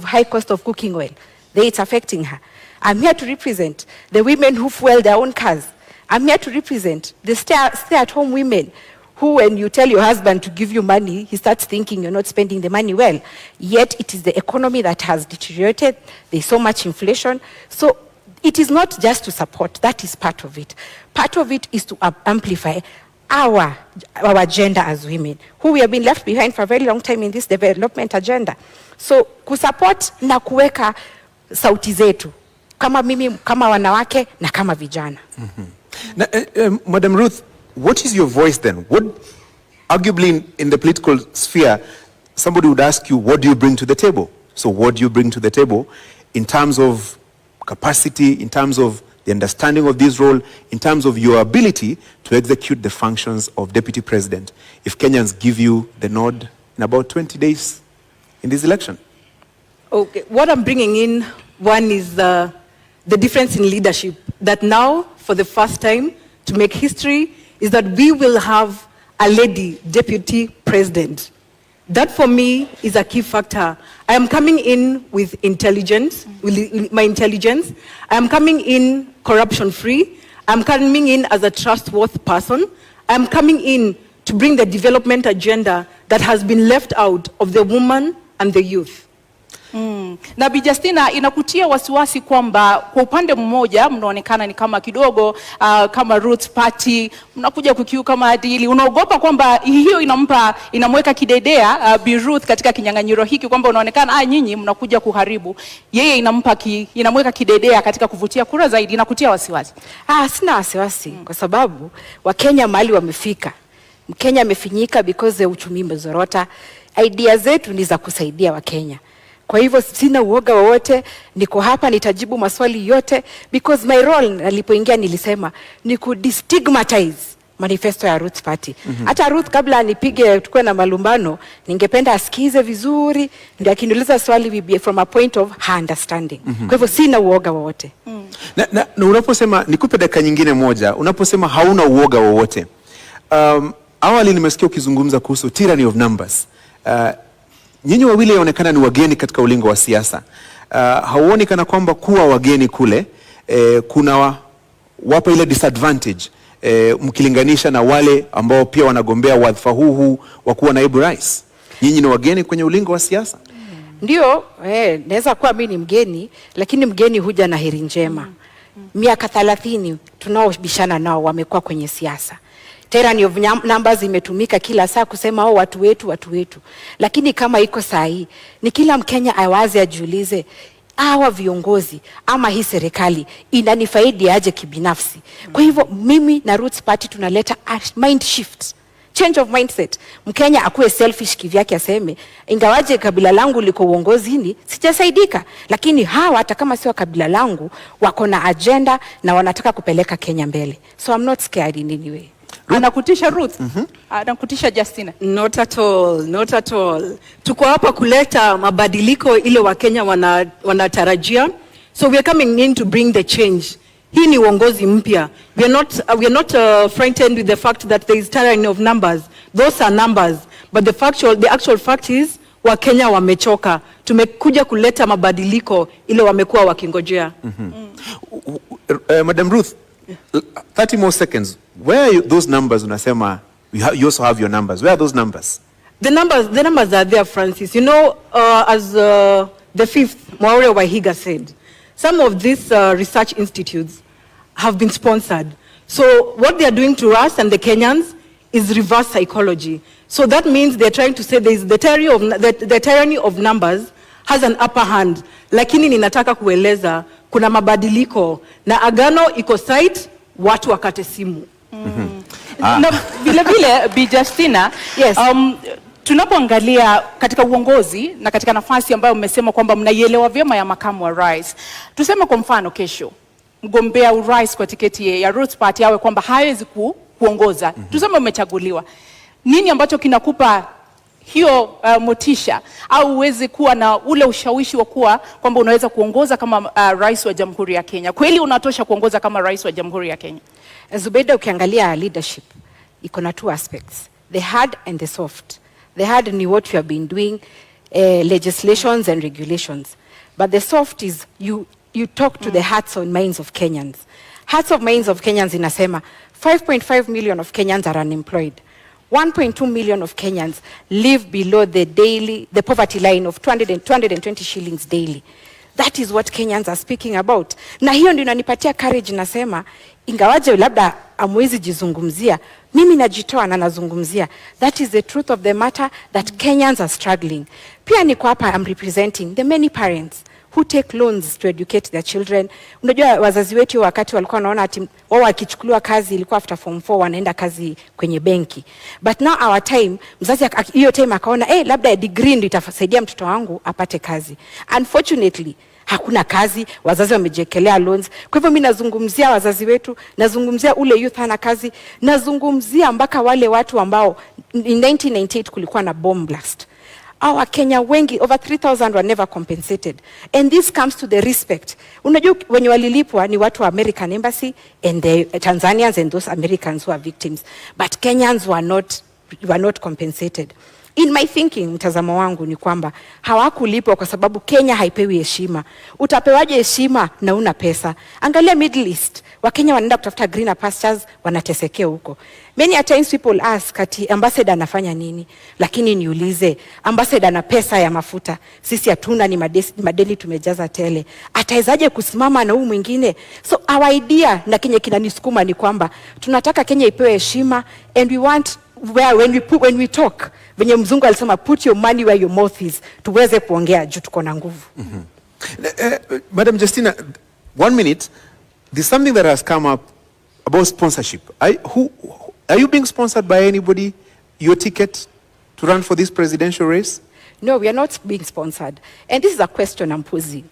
high cost of cooking oil. It's affecting her. I'm here to represent the women who fuel their own cars. I'm here to represent the stay-at-home women who, when you tell your husband to give you money, he starts thinking you're not spending the money well. Yet it is the economy that has deteriorated. There's so much inflation. So it is not just to support. That is part of it. Part of it is to amplify our agenda as women, who we have been left behind for a very long time in this development agenda. So kusupport na kuweka sauti zetu kama mimi, kama wanawake na kama vijana. Madam Ruth, what is your voice then? What, arguably in the political sphere, somebody would ask you, what do you bring to the table? So what do you bring to the table in terms of capacity, in terms of the understanding of this role, in terms of your ability to execute the functions of Deputy President, if Kenyans give you the nod in about 20 days in this election? Okay, what I'm bringing in, one is the difference in leadership, that now, for the first time, to make history is that we will have a lady deputy president. That for me is a key factor. I am coming in with intelligence, with my intelligence. I am coming in corruption free. I'm coming in as a trustworthy person. I'm coming in to bring the development agenda that has been left out of the woman and the youth. Na Bi Justina, inakutia wasiwasi kwamba kwa upande mmoja mnaonekana ni kama kidogo kama Roots Party mnakuja kukiuka maadili. Unaogopa kwamba hiyo inamweka kidedea Bi Ruth katika kinyang'anyiro hiki, kwamba unaonekana nyinyi mnakuja kuharibu, yeye inamweka kidedea katika kuvutia kura zaidi? Inakutia wasiwasi? Sina wasiwasi kwa sababu Wakenya mahali wamefika. Mkenya amefinyika because uchumi umezorota. Idea zetu ni za kusaidia Wakenya. Kwa hivyo sina uoga wowote, niko hapa nitajibu maswali yote, because my role nilipoingia nilisema ni ku destigmatize manifesto ya Roots Party. Hata Ruth kabla anipige tukue na malumbano, ningependa asikize vizuri, ndio akiniuliza swali we be from a point of her understanding. Kwa hivyo sina uoga wowote. Na unaposema, nikupe dakika nyingine moja, unaposema hauna uoga wowote, awali nimesikia ukizungumza kuhusu tyranny of numbers. Nyinyi wawili yaonekana ni wageni katika ulingo wa siasa. Hauoni kana kwamba kuwa wageni kule kuna wapa ile disadvantage mkilinganisha na wale ambao pia wanagombea wadhifa huu wa kuwa naibu rais? Nyinyi ni wageni kwenye ulingo wa siasa. Ndio, naweza kuwa mimi ni mgeni, lakini mgeni huja na heri njema. Miaka 30 tunaobishana nao wamekuwa kwenye siasa. Tyranny of numbers imetumika kila saa kusema watu wetu. Lakini kama iko sahi, ni kila Mkenya awaze ajiulize, hawa viongozi ama hii serikali inanifaidi aje kibinafsi? Kwa hivyo mimi na Roots Party tunaleta mind shift, change of mindset. Mkenya akuwe selfish kivyake, aseme ingawaje kabila langu liko uongozini sijasaidika, lakini hawa hata kama sio kabila langu wako na agenda na wanataka kupeleka Kenya mbele. So I'm not scared in any way. Anakutisha Ruth? Anakutisha Justina? Not at all, not at all. Tuko hapa kuleta mabadiliko ile Wakenya wanatarajia. So we are coming in to bring the change. Hii ni uongozi mpya. We are not frightened with the fact that there is tyranny of numbers. Those are numbers. But the actual fact is Wakenya wamechoka. Tumekuja kuleta mabadiliko ile wamekuwa wakingojea. Madam Ruth, 30 more seconds. Where are those numbers? Unasema you also have your numbers. Where are those numbers? The numbers are there, Francis. You know, as the fifth Mwaure Wahiga said, some of these research institutes have been sponsored. So what they are doing to us and the Kenyans is reverse psychology. So that means they're trying to say the tyranny of numbers has an upper hand. Lakini ninataka kueleza kuna mabadiliko na agano iko site, watu wakate simu. Na vile Bi Justina, yes. Tunapoangalia katika uongozi na katika nafasi ambayo mmesema kwamba mnaielewa vyema ya makamu wa rais, tuseme kwa mfano kesho mgombea urais kwa tiketi ya Roots Party awe kwamba hawezi kuongoza, tuseme umechaguliwa, nini ambacho kinakupa hiyo motisha au uweze kuwa na ule ushawishi wa kuwa kwamba unaweza kuongoza kama rais wa Jamhuri ya Kenya? Kweli unatosha kuongoza kama rais wa Jamhuri ya Kenya? Zubeida, ukiangalia leadership iko na two aspects, the hard and the soft. The hard ni what you have been doing, legislations and regulations, but the soft is you talk to the hearts and minds of Kenyans. Hearts of minds of Kenyans inasema 5.5 million of Kenyans are unemployed. 1.2 million of Kenyans live below the poverty line of 220 shillings daily. That is what Kenyans are speaking about. Na hiyo ndio inanipatia courage, nasema ingawaje labda amwezi jizungumzia, mimi najitoa na nazungumzia. That is the truth of the matter, that Kenyans are struggling. Pia niko hapa, I'm representing the many parents who take loans to educate their children. Unajua wazazi wetu wakati walikuwa wanaona ati wao akichukuliwa kazi ilikuwa after form 4 wanaenda kazi kwenye benki. But now our time, mzazi hiyo time akaona labda degree ndio itasaidia mtoto wangu apate kazi. Unfortunately, hakuna kazi, wazazi wamejekelea loans. Kwa hivyo mimi nazungumzia wazazi wetu, nazungumzia ule youth hana kazi, nazungumzia mpaka wale watu ambao in 1998 kulikuwa na bomb blast. Our Kenya wengi, over 3,000 were never compensated. And this comes to the respect. Unajua wenye walilipwa ni watu wa American Embassy and the Tanzanians and those Americans who are victims. But Kenyans were not compensated. In my thinking, mtazamo wangu ni kwamba hawakulipwa kwa sababu Kenya haipewi heshima. Utapewaje heshima na una pesa? Angalia Middle East. Wakenya wanaenda kutafuta greener pastures, wanatesekea huko. Many a times people ask ati ambassador anafanya nini? Lakini niulize, ambassador na pesa ya mafuta, sisi hatuna, ni madeni tumejaza tele. Atawezaje kusimama na huyu mwingine? So our idea na Kenya kinanisukuma ni kwamba tunataka Kenya ipewe heshima, and we want when we talk, venye mzungu alisema put your money where your mouth is, tuweze kuongea juu tuko na nguvu. Madam Justina, 1 minute. There's something that has come up about sponsorship. Are you being sponsored by anybody? Your ticket to run for this presidential race? No, we are not being sponsored. And this is a question I'm posing.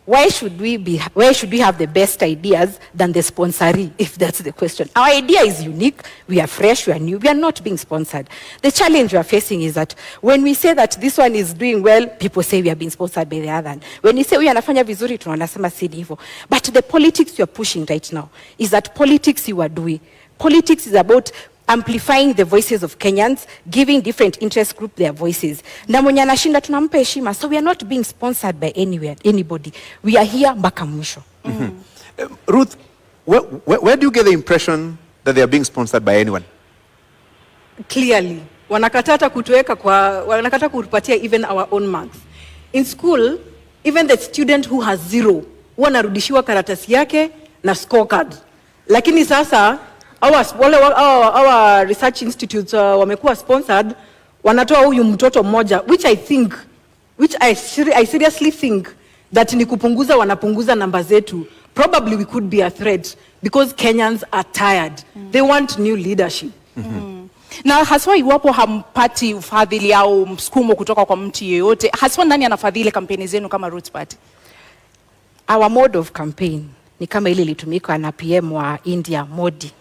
Where should we have the best ideas than the sponsoree, if that's the question? Our idea is unique, we are fresh, we are new, we are not being sponsored. The challenge we are facing is that when we say that this one is doing well, people say we are being sponsored by the other. When we say we anafanya vizuri, tunasema si hivyo. But the politics you are pushing right now is that politics you are doing. Politics is about amplifying the voices of Kenyans, giving different interest groups their voices. Na mwenye anashinda tunampa heshima. So we are not being sponsored by anybody. We are here mpaka mwisho. Ruth, where do you get the impression that they are being sponsored by anyone? Clearly, wanakatata kutupatia even our own marks. In school, even the student who has 0, wanarudishiwa karatasi yake na scorecard. Lakini sasa our research institutes wamekuwa sponsored, wanatoa huyu mtoto mmoja, which I seriously think that ni kupunguza, wanapunguza namba zetu. Probably we could be a threat because Kenyans are tired. They want new leadership. Na haswa iwapo hampati ufadhili au msukumo kutoka kwa mtu yeyote, haswa nani anafadhili kampeni zenu kama Roots Party? Our mode of campaign ni kama ile ilitumika na PM wa India, Modi.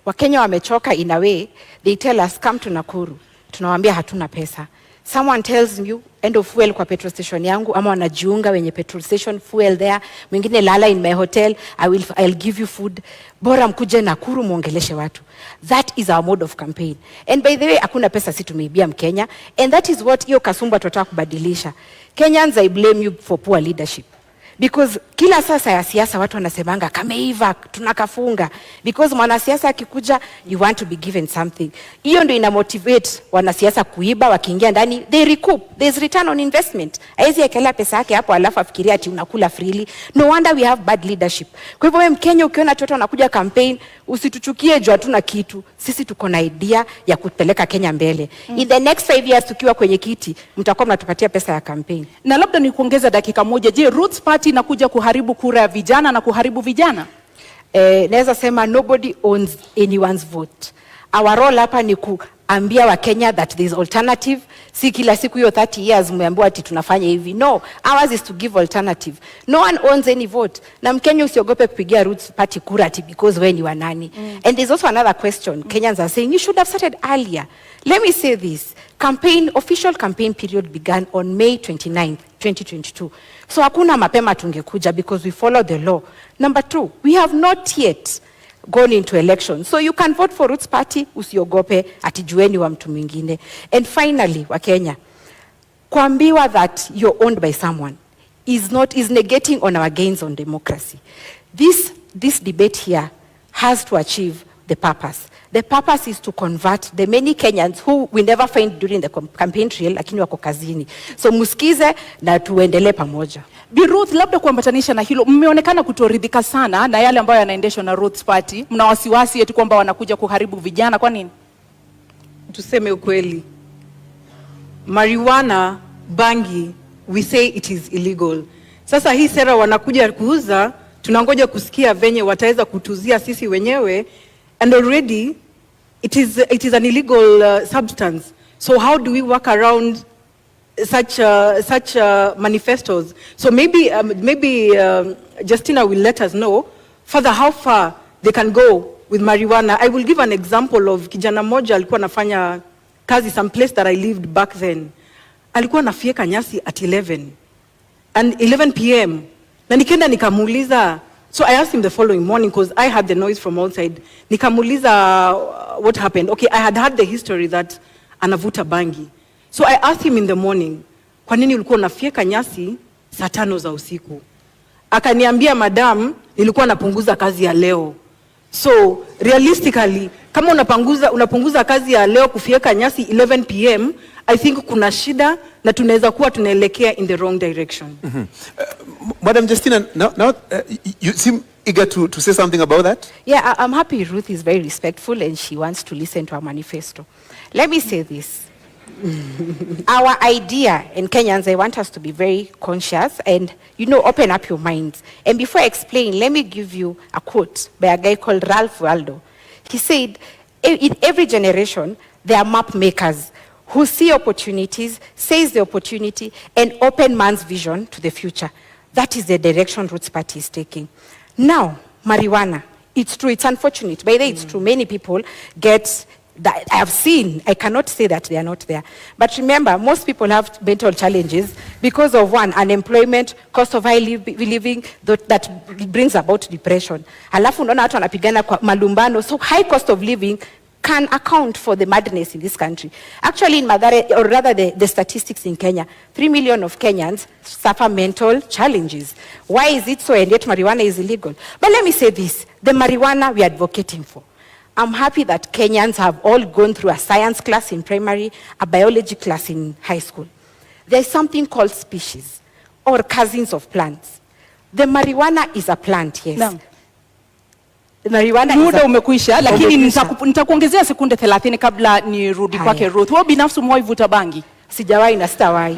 Wakenya wamechoka in a way, they tell us come to Nakuru. Tunawaambia hatuna pesa. Someone tells you end of fuel kwa petrol station yangu, ama wanajiunga wenye petrol station, fuel there. Mwingine lala in my hotel, I'll give you food. Bora mkuje Nakuru muongeleshe watu. That is our mode of campaign. And by the way, hakuna pesa si tumeibia Mkenya. And that is what hiyo kasumba tunataka kubadilisha. Kenyans, I blame you for poor leadership. Because kila sasa ya siasa watu wanasemanga kameiva tunakafunga, because mwanasiasa akikuja you want to be given something. Hiyo ndio ina motivate wanasiasa kuiba, wakiingia ndani they recoup, there's return on investment. Haizi ekelea pesa yake hapo alafu afikiria ati unakula freely. No wonder we have bad leadership. Kwa hivyo wewe Mkenya ukiona watu wanakuja campaign, usituchukie juu hatuna kitu. Sisi tuko na idea ya kupeleka Kenya mbele. In the next 5 years tukiwa kwenye kiti, mtakuwa mnatupatia pesa ya campaign. Na labda ni kuongeza dakika moja, je, Roots Party inakuja kuharibu kura ya vijana na kuharibu vijana? Naweza sema nobody owns anyone's vote. Our role hapa ni kuambia wa Kenya that there is alternative. Si kila siku hiyo 30 years mmeambiwa ati tunafanya hivi. No, ours is to give alternative. No one owns any vote. Na Mkenya usiogope kupigia Roots Party kura ati because wewe ni wa nani. And there's also another question. Kenyans are saying you should have started earlier. Let me say this. Official campaign period began on May 29th, 2022. So hakuna mapema tungekuja because we follow the law. Number 2, we have not yet gone into election. So you can vote for Roots Party, usiogope ati jueni wa mtu mwingine. And finally, wa Kenya, kuambiwa that you're owned by someone is negating on our gains on democracy. This debate here has to achieve the purpose. The purpose is to convert the many Kenyans who we never find during the campaign trail, lakini wako kazini. So musikize na tuendelee pamoja. Bi Ruth, labda kuambatanisha na hilo, mmeonekana kutoridhika sana na yale ambayo yanaendeshwa na Roots Party. Mna wasiwasi eti kwamba wanakuja kuharibu vijana, kwa nini? Tuseme ukweli. Marijuana, bangi, we say it is illegal. Sasa hii sera wanakuja kuuza, tunangoja kusikia venye wataweza kutuzia sisi wenyewe. And already, it is an illegal substance. So how do we work around such manifestos? So maybe Justina will let us know further how far they can go with marijuana. I will give an example of kijana moja alikuwa anafanya kazi some place that I lived back then. alikuwa anafieka nyasi at 11 p.m. na nikenda nikamuuliza, so I asked him the following morning because I had the noise from outside. Nikamuuliza what happened. Okay, I had heard the history that anavuta bangi. So I asked him in the morning, kwa nini ulikuwa unafieka nyasi saa 5 za usiku? Akaniambia, madam, nilikuwa napunguza kazi ya leo. So realistically, kama unapunguza kazi ya leo kufieka nyasi 11 p.m, I think kuna shida na tunaweza kuwa tunaelekea in the wrong direction. Madam Justina, now you seem eager to say something about that. Yeah, I'm happy Ruth is very respectful and she wants to listen to our manifesto. Let me say this. Our idea in Kenyans, I want us to be very conscious and, open up your minds. And before I explain, let me give you a quote by a guy called Ralph Waldo. He said, in every generation, there are map makers who see opportunities, seize the opportunity, and open man's vision to the future. That is the direction Roots Party is taking. Now, marijuana, it's true, it's unfortunate. By the way, it's true, many people get that I have seen. I cannot say that they are not there. But remember, most people have mental challenges because of one, unemployment, cost of high living, that brings about depression. Alafu unaona watu wanapigana kwa malumbano, so high cost of living can account for the madness in this country. Actually, in Mathare, or rather the statistics in Kenya, 3 million of Kenyans suffer mental challenges. Why is it so? And yet marijuana is illegal. But let me say this, the marijuana we are advocating for. I'm happy that Kenyans have all gone through a science class in primary, a biology class in high school. There's something called species or cousins of plants. The marijuana is a plant, yes. No. Muda umekwisha, lakini nitakuongezea sekunde 30 kabla nirudi kwake Ruth. Wewe binafsi umewahi vuta bangi? Sijawahi na sitawahi.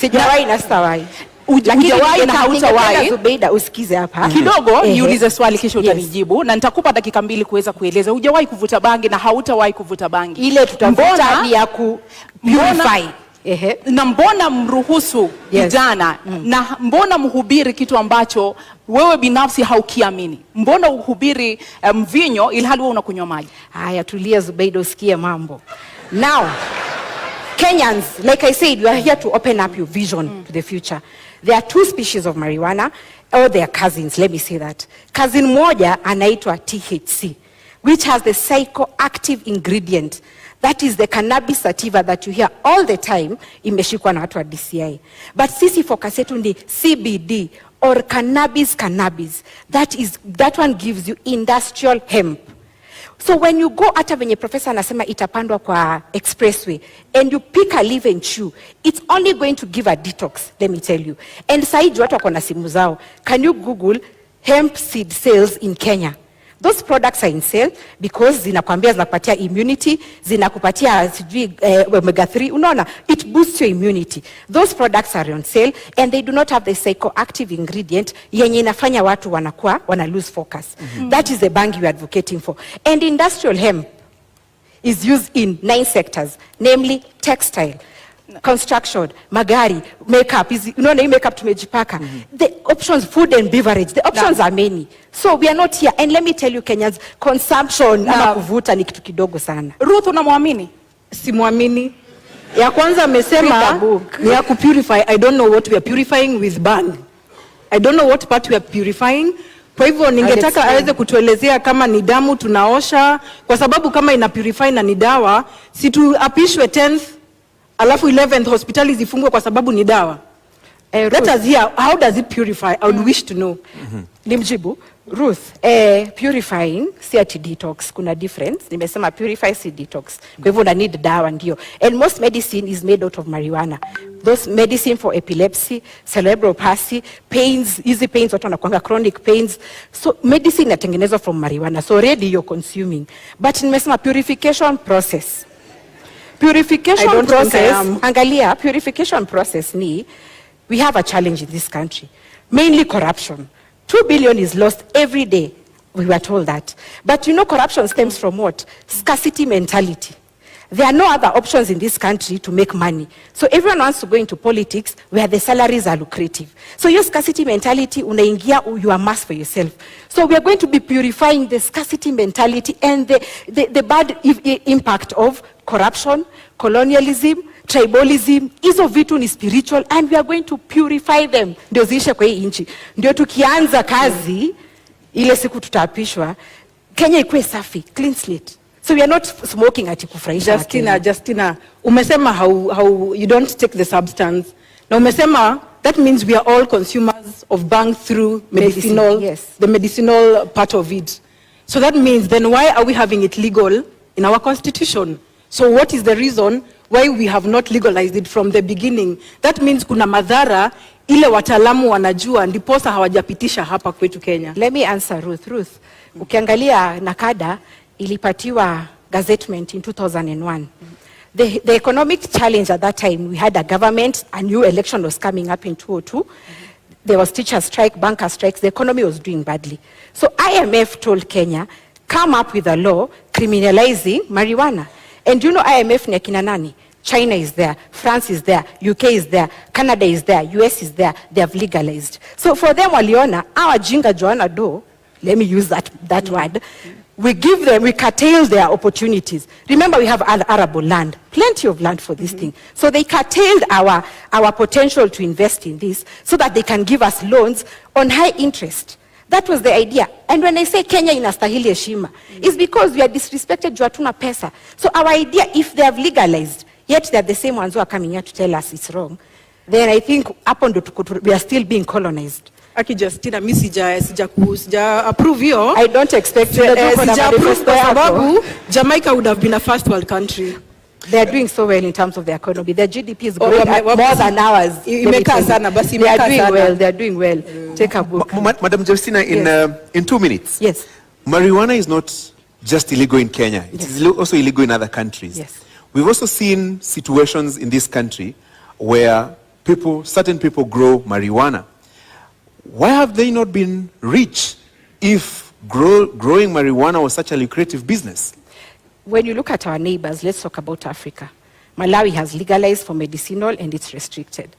Sijawahi na sitawahi. Hujawahi na hautawahi. Zubeida, usikize hapa kidogo, niulize swali kisha utanijibu, na nitakupa dakika 2 kuweza kueleza. Hujawahi kuvuta bangi na hautawahi kuvuta bangi. Ile tutavuta ni ya ku purify. Na mbona mruhusu vijana na mbona mhubiri kitu ambacho wewe binafsi haukiamini? Mbona uhubiri mvinyo ilhali wewe unakunywa maji? Haya, tulia Zubeida, usikie mambo. Now, Kenyans, like I said, we are here to open up your vision to the future. There are 2 species of marijuana, or they are cousins, let me say that. Cousin moja anaitwa THC, which has the psychoactive ingredient. That is the cannabis sativa that you hear all the time, imeshikwa na watu wa DCI. But sisi focus yetu ni CBD, or cannabis. That one gives you industrial hemp. So when you go, hata venye professor anasema itapandwa kwa expressway, and you pick a leaf and chew, it's only going to give a detox, let me tell you. And saiji watu wako na simu zao. Can you Google hemp seed sales in Kenya? Those products are in sale because zinakwambia zinakupatia immunity, zinakupatia omega 3, unaona, it boosts your immunity. Those products are on sale and they do not have the psychoactive ingredient yenye inafanya watu wana lose focus. That is the bangi we are advocating for. And industrial hemp is used in 9 sectors, namely textile, construction, magari, makeup, unaona makeup tumejipaka. The options, food and beverage, the options are many. So we are not here. And let me tell you Kenyans, consumption ama kuvuta ni kitu kidogo sana. Ruth, unamwamini? Simwamini. Ya kwanza amesema ni ya kupurify. I don't know what we are purifying with bang. I don't know what part we are purifying. Kwa hivyo ningetaka aweze kutuelezea kama ni damu tunaosha, kwa sababu kama ina purify na ni dawa, si tuapishwe 10th alafu 11th hospitali zifungwe kwa sababu ni dawa. Let us hear, how does it purify? I would wish to know. Nimjibu Ruth, purifying si ati detox, kuna difference. Nimesema purify si detox. Kwa hivyo una need dawa ndio. And most medicine is made out of marijuana. Those medicine for epilepsy, cerebral palsy, pains, easy pains, watu wanakuanga chronic pains. So medicine inatengenezwa from marijuana. So already you're consuming. But nimesema purification process. Purification process, angalia, purification process ni, we have a challenge in this country. Mainly corruption. 2 billion is lost every day. We were told that. But corruption stems from what? Scarcity mentality. There are no other options in this country to make money. So everyone wants to go into politics where the salaries are lucrative. So your scarcity mentality, unaingia, you are mass for yourself. So we are going to be purifying the scarcity mentality and the bad impact of corruption, colonialism, tribalism, hizo vitu ni spiritual and we are going to purify them ndio ziishe kwa hii nchi. Ndio tukianza kazi ile siku tutaapishwa Kenya ikuwe safi, clean slate. So we are not smoking ati kufurahisha. Justina, umesema how you don't take the substance. Na umesema that means we are all consumers of bank through medicinal, yes, the medicinal part of it. So that means then why are we having it legal in our constitution? So what is the reason why we have not legalized it from the beginning? That means kuna madhara ile wataalamu wanajua ndiposa hawajapitisha hapa kwetu Kenya. Let me answer Ruth. Ukiangalia NACADA ilipatiwa gazettement in 2001. The economic challenge at that time, we had a government, a new election was coming up in 2002. There was teacher strike, banker strikes, the economy was doing badly. So IMF told Kenya, come up with a law criminalizing marijuana. And you know IMF ni akina nani? China is there, France is there, UK is there, Canada is there, US is there, they have legalized. So for them waliona, our jinga Joanna do, let me use that word, we curtail their opportunities. Remember, we have arable land, plenty of land for this thing. So they curtailed our potential to invest in this so that they can give us loans on high interest. That was the idea. And when I say Kenya inastahili heshima, it's because we are disrespected juu hatuna pesa. So our idea, if they have legalized, yet they are the same ones who are coming here to tell us it's wrong, then I think we are still being colonized. Aki Justina, mimi sija approve hiyo. I don't expect you to approve kwa sababu Jamaica would have been a first world country. They are doing so well in terms of their economy. Their GDP is growing more than ours. They are doing well. Take a book. Madam Justina, in 2 minutes. Yes. Marijuana is not just illegal in Kenya. It is also illegal in other countries. Yes. We've also seen situations in this country where certain people grow marijuana. Why have they not been rich if growing marijuana was such a lucrative business? When you look at our neighbors, let's talk about Africa. Malawi has legalized for medicinal and it's restricted.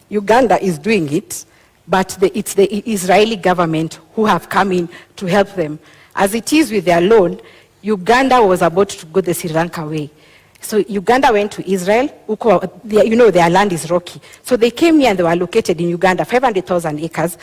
Uganda is doing it, but it's the Israeli government who have come in to help them. As it is with their loan, Uganda was about to go the Sri Lanka way. So Uganda went to Israel, their land is rocky. So they came here and they were located in Uganda, 500,000 acres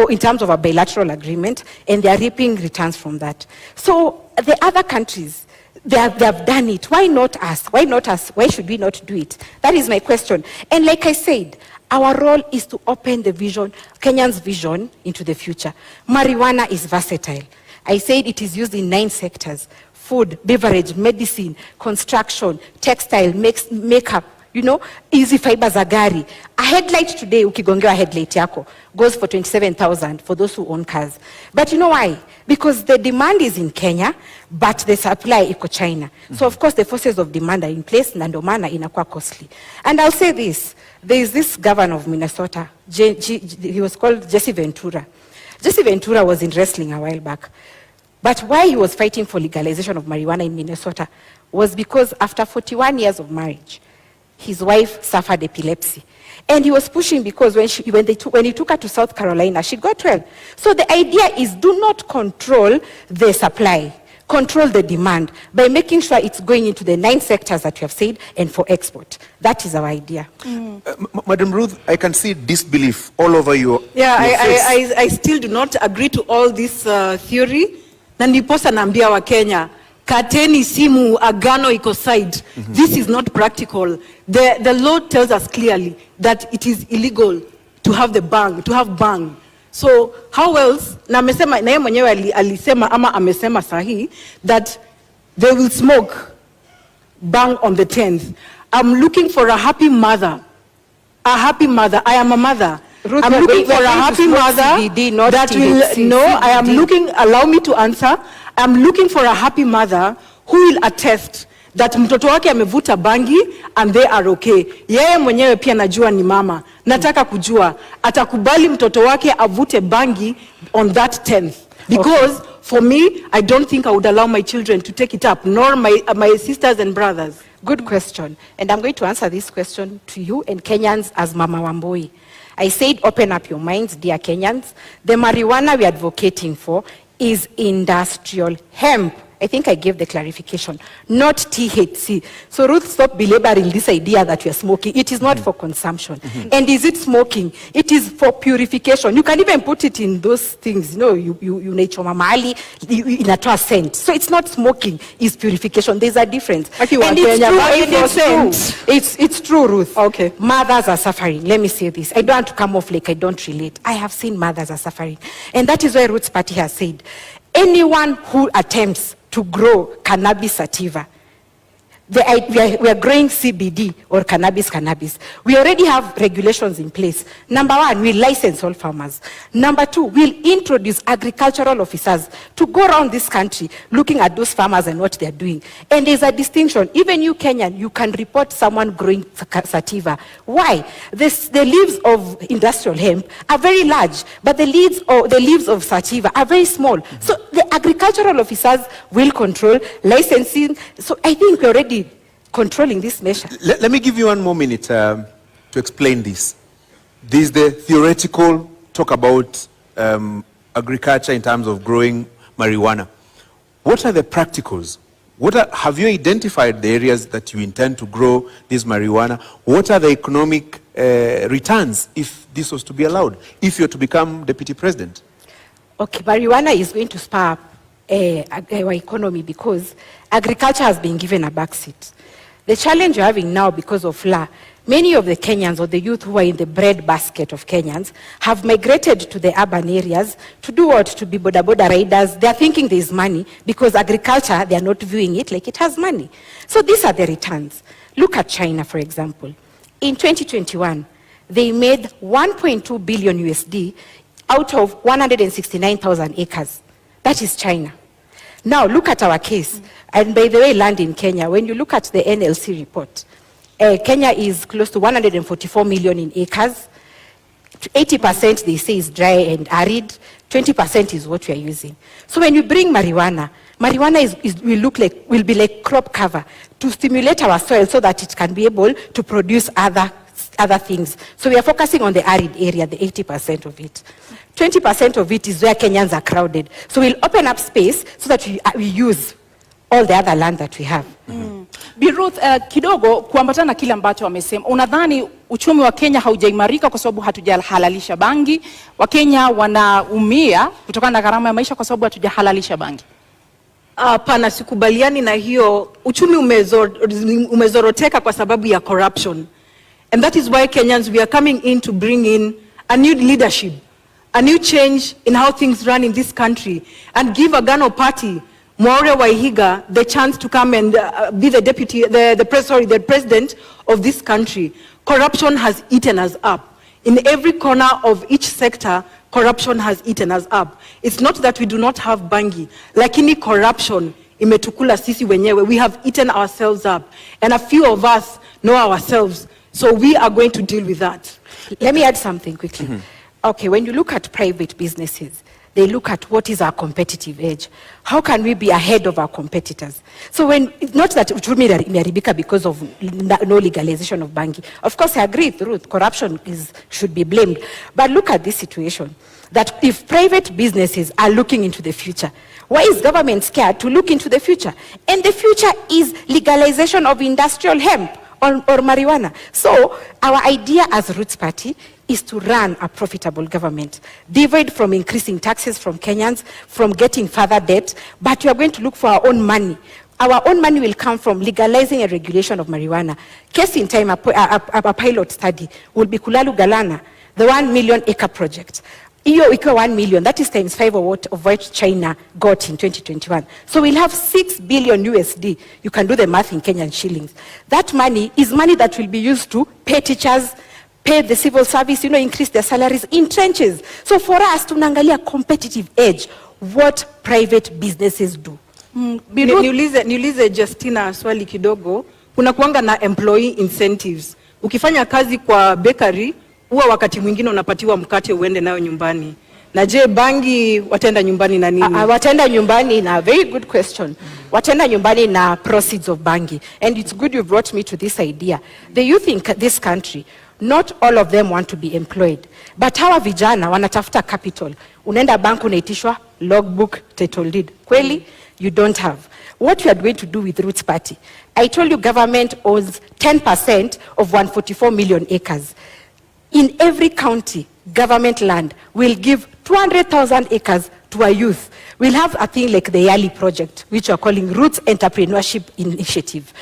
in terms of a bilateral agreement, and they are reaping returns from that. So the other countries, they have done it. Why not us? Why not us? Why should we not do it? That is my question. And like I said, our role is to open the vision, Kenyan's vision into the future. Marijuana is versatile. I said it is used in 9 sectors. Food, beverage, medicine, construction, textile, makeup, easy fiber za gari. A headlight today, ukigongewa headlight yako, goes for 27,000 for those who own cars. But you know why? Because the demand is in Kenya, but the supply iko China. So of course the forces of demand are in place, na ndo maana inakuwa costly. And I'll say this, there is this governor of Minnesota, he was called Jesse Ventura. Jesse Ventura was in wrestling a while back. But why he was fighting for legalization of marijuana in Minnesota was because after 41 years of marriage, his wife suffered epilepsy. And he was pushing because when he took her to South Carolina, she got well. So the idea is do not control the supply, control the demand by making sure it's going into the 9 sectors that you have said and for export. That is our idea. Madam Ruth, I can see disbelief all over your face. I still do not agree to all this theory. Na ndiposa naambia wa Kenya, kateni simu, agano iko side. This is not practical. The law tells us clearly that it is illegal to have bang. So how else, na amesema, na yeye mwenyewe alisema ama amesema sahi, that they will smoke bang on the 10th. I'm looking for a happy mother. I am a mother. Ruth, I'm looking for a happy mother CBD, that will, no, I am looking, allow me to answer. I'm looking for a happy mother who will attest that mtoto wake amevuta bangi and they are okay. Yeye mwenyewe pia najua ni mama. Nataka kujua, atakubali mtoto wake avute bangi on that 10th. Because for me, I don't think I would allow my children to take it up, nor my sisters and brothers. Good question. And I'm going to answer this question to you and Kenyans as Mama Wambui. I said open up your minds, dear Kenyans. The marijuana we are advocating for is industrial hemp I think I gave the clarification, not THC. So Ruth, stop belaboring this idea that you are smoking. It is not for consumption. And is it smoking? It is for purification. You can even put it in those things, you know, you nachoma mahali, inatoa scent. So it's not smoking, it's purification. There's a difference. Okay, and it's true, Ruth. Okay. Mothers are suffering. Let me say this. I don't want to come off like I don't relate. I have seen mothers are suffering. And that is why Ruth's party has said, anyone who attempts to grow cannabis sativa, we are growing CBD or cannabis. We already have regulations in place. Number one, we license all farmers. Number two, we'll introduce agricultural officers to go around this country looking at those farmers and what they're doing. And there's a distinction. Even you, Kenyan, you can report someone growing sativa. Why? The leaves of industrial hemp are very large, but the leaves of sativa are very small. So the agricultural officers will control licensing. So I think we're already controlling this measure. Let me give you 1 more minute to explain this. This is the theoretical talk about agriculture in terms of growing marijuana. What are the practicals? Have you identified the areas that you intend to grow this marijuana? What are the economic returns if this was to be allowed, if you're to become deputy president? Okay, marijuana is going to spur up our economy because agriculture has been given a backseat. The challenge you're having now because of FLA, many of the Kenyans or the youth who are in the bread basket of Kenyans have migrated to the urban areas to do what? To be boda riders. They're thinking there's money because agriculture, they're not viewing it like it has money. So these are the returns. Look at China, for example. In 2021, they made 1.2 billion USD out of 169,000 acres. That is China. Now look at our case. And by the way, land in Kenya, when you look at the NLC report, Kenya is close to 144 million in acres. 80% they say is dry and arid. 20% is what we are using. So when you bring marijuana will be like crop cover to stimulate our soil so that it can be able to produce other things. So we are focusing on the arid area, the 80% of it. 20% of it is where Kenyans are crowded. So we'll open up space so that we use all the other land that we have. Bi Ruth, kidogo kuambatana na kile ambacho wamesema, unadhani uchumi wa Kenya haujaimarika kwa sababu hatujahalalisha bangi? Wakenya wanaumia kutokana na gharama ya maisha kwa sababu hatujahalalisha bangi? Hapana, sikubaliani na hiyo. Uchumi umezoroteka kwa sababu ya corruption. And that is why Kenyans, we are coming in to bring in a new leadership, a new change in how things run in this country, and give a Agano Party, Mwaure Wahiga, the chance to come and be the president of this country. Corruption has eaten us up. In every corner of each sector, corruption has eaten us up. It's not that we do not have bangi, lakini corruption imetukula sisi wenyewe. We have eaten ourselves up, and a few of us know ourselves. So we are going to deal with that. Let me add something quickly. Okay, when you look at private businesses, they look at what is our competitive edge. How can we be ahead of our competitors? So it's not that uchumi imeharibika because of no legalization of banking. Of course, I agree with Ruth, corruption should be blamed. But look at this situation, that if private businesses are looking into the future, why is government scared to look into the future? And the future is legalization of industrial hemp or marijuana. So our idea as Roots Party is to run a profitable government, devoid from increasing taxes from Kenyans, from getting further debt, but we are going to look for our own money. Our own money will come from legalizing a regulation of marijuana. Case in time, a pilot study will be Kulalu Galana, the 1 million acre project. Iyo iko 1 million, that is times 5 of what China got in 2021. So we'll have 6 billion USD. You can do the math in Kenyan shillings. That money is money that will be used to pay teachers, pay the civil service, increase their salaries in trenches. So for us, tunaangalia competitive edge, what private businesses do. Niulize Justina swali kidogo. Kuna kuanga na employee incentives. Ukifanya kazi kwa bakery, huwa wakati mwingine unapatiwa mkate uende nayo nyumbani. Na je, bangi wataenda nyumbani na nini? Wataenda nyumbani na, very good question. Wataenda nyumbani na proceeds of bangi. And it's good you brought me to this idea. The youth in this country, not all of them want to be employed. But hawa vijana wanatafuta capital. Unaenda bank unaitishwa logbook, title deed. Kweli? You don't have. What you are going to do with Roots Party? I told you government owns 10% of 144 million acres. In every county, government land will give 200,000 acres to our youth. We'll have a thing like the YALI project, which we are calling Roots Entrepreneurship Initiative.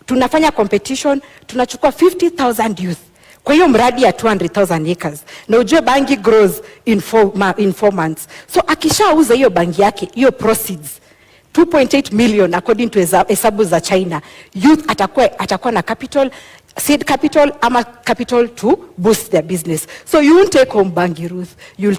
Tunafanya competition, tunachukua 50,000 youth. Kwa hiyo mradi ya 200,000 acres. Na ujue bangi grows in 4 months. So akishauza hiyo bangi yake, hiyo proceeds, 2.8 million according to hesabu za China, youth atakuwa na capital, seed capital ama capital to boost their business. So you won't take home bangi, Ruth. You'll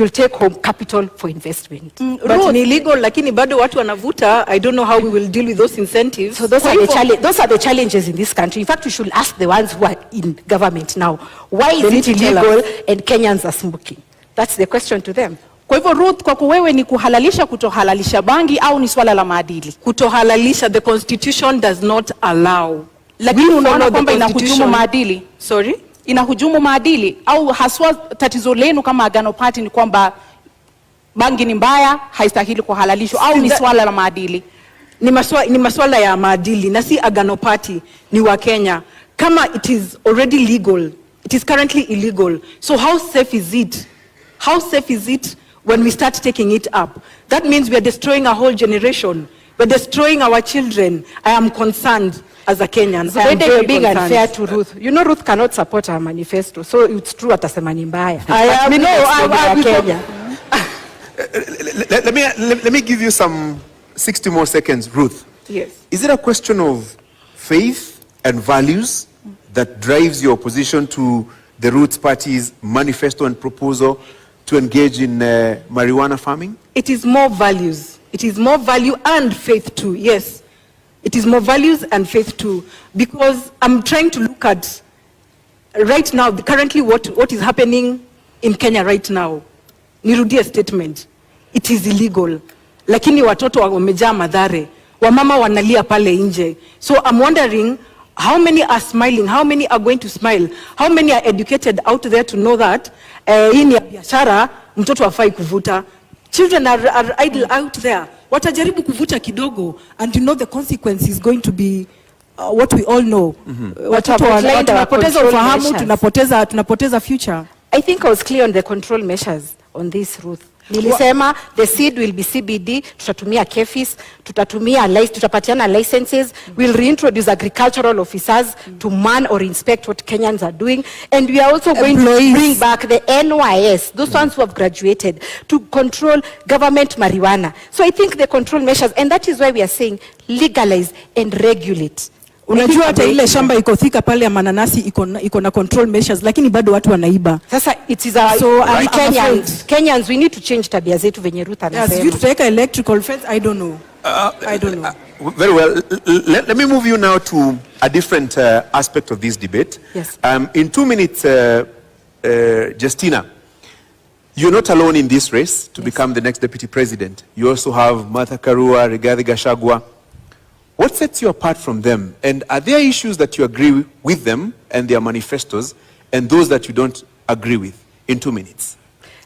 take home capital for investment. But ni illegal, lakini bado watu wanavuta. I don't know how we will deal with those incentives. So those are the challenges in this country. In fact, we should ask the ones who are in government now. Why is it illegal and Kenyans are smoking? That's the question to them. Kwa hivyo Ruth, kwako wewe ni kuhalalisha kutohalalisha bangi au ni swala la maadili? Kutohalalisha, the constitution does not allow. Lakini unaona kwamba inahujumu maadili? Sorry? Inahujumu maadili au haswa tatizo lenu kama Agano Party ni kwamba bangi ni mbaya, haistahili kuhalalishwa au ni swala la maadili? Ni maswala ya maadili na si Agano Party, ni wa Kenya. Kama it is already legal, it is currently illegal. So how safe is it? How safe is it when we start taking it up? That means we are destroying a whole generation. We're destroying our children. I am concerned as a Kenyan. So you're being unfair to Ruth. You know Ruth cannot support her manifesto. So it's true atasema ni mbaya. Let me give you some 60 more seconds, Ruth. Yes. Is it a question of faith and values that drives your opposition to the Roots Party's manifesto and proposal to engage in marijuana farming? It is more values. It is more value and faith too, yes. It is more values and faith too. Because I'm trying to look at, right now, currently what is happening in Kenya right now. Nirudie statement. It is illegal. Lakini watoto wamejaa madhare. Wamama wanalia pale nje. So I'm wondering, how many are smiling? How many are going to smile? How many are educated out there to know that hii ni biashara, mtoto hafai kuvuta? Children are idle out there. Watajaribu kuvuta kidogo, and you know the consequence is going to be what we all know. Watoto tunapoteza ufahamu, tunapoteza future. I think I was clear on the control measures on this, Ruth. Nilisema the seed will be CBD, tutatumia KEFIS, tutapatiana licenses, we'll reintroduce agricultural officers to man or inspect what Kenyans are doing, and we are also going to bring back the NYS, those ones who have graduated, to control government marijuana. So I think the control measures, and that is why we are saying legalize and regulate. Unajua hata ile shamba iko thika pale ya mananasi iko na control measures, lakini bado watu wanaiba. Sasa it is a Kenyans we need to change tabia zetu venye Ruth anasema. Yes, tutaweka electrical fence, I don't know. Very well. Let me move you now to a different aspect of this debate. Yes. In 2 minutes, Justina, you're not alone in this race to become the next deputy president. You also have Martha Karua, Rigathi Gachagua. What sets you apart from them? And are there issues that you agree with them and their manifestos, and those that you don't agree with? In 2 minutes.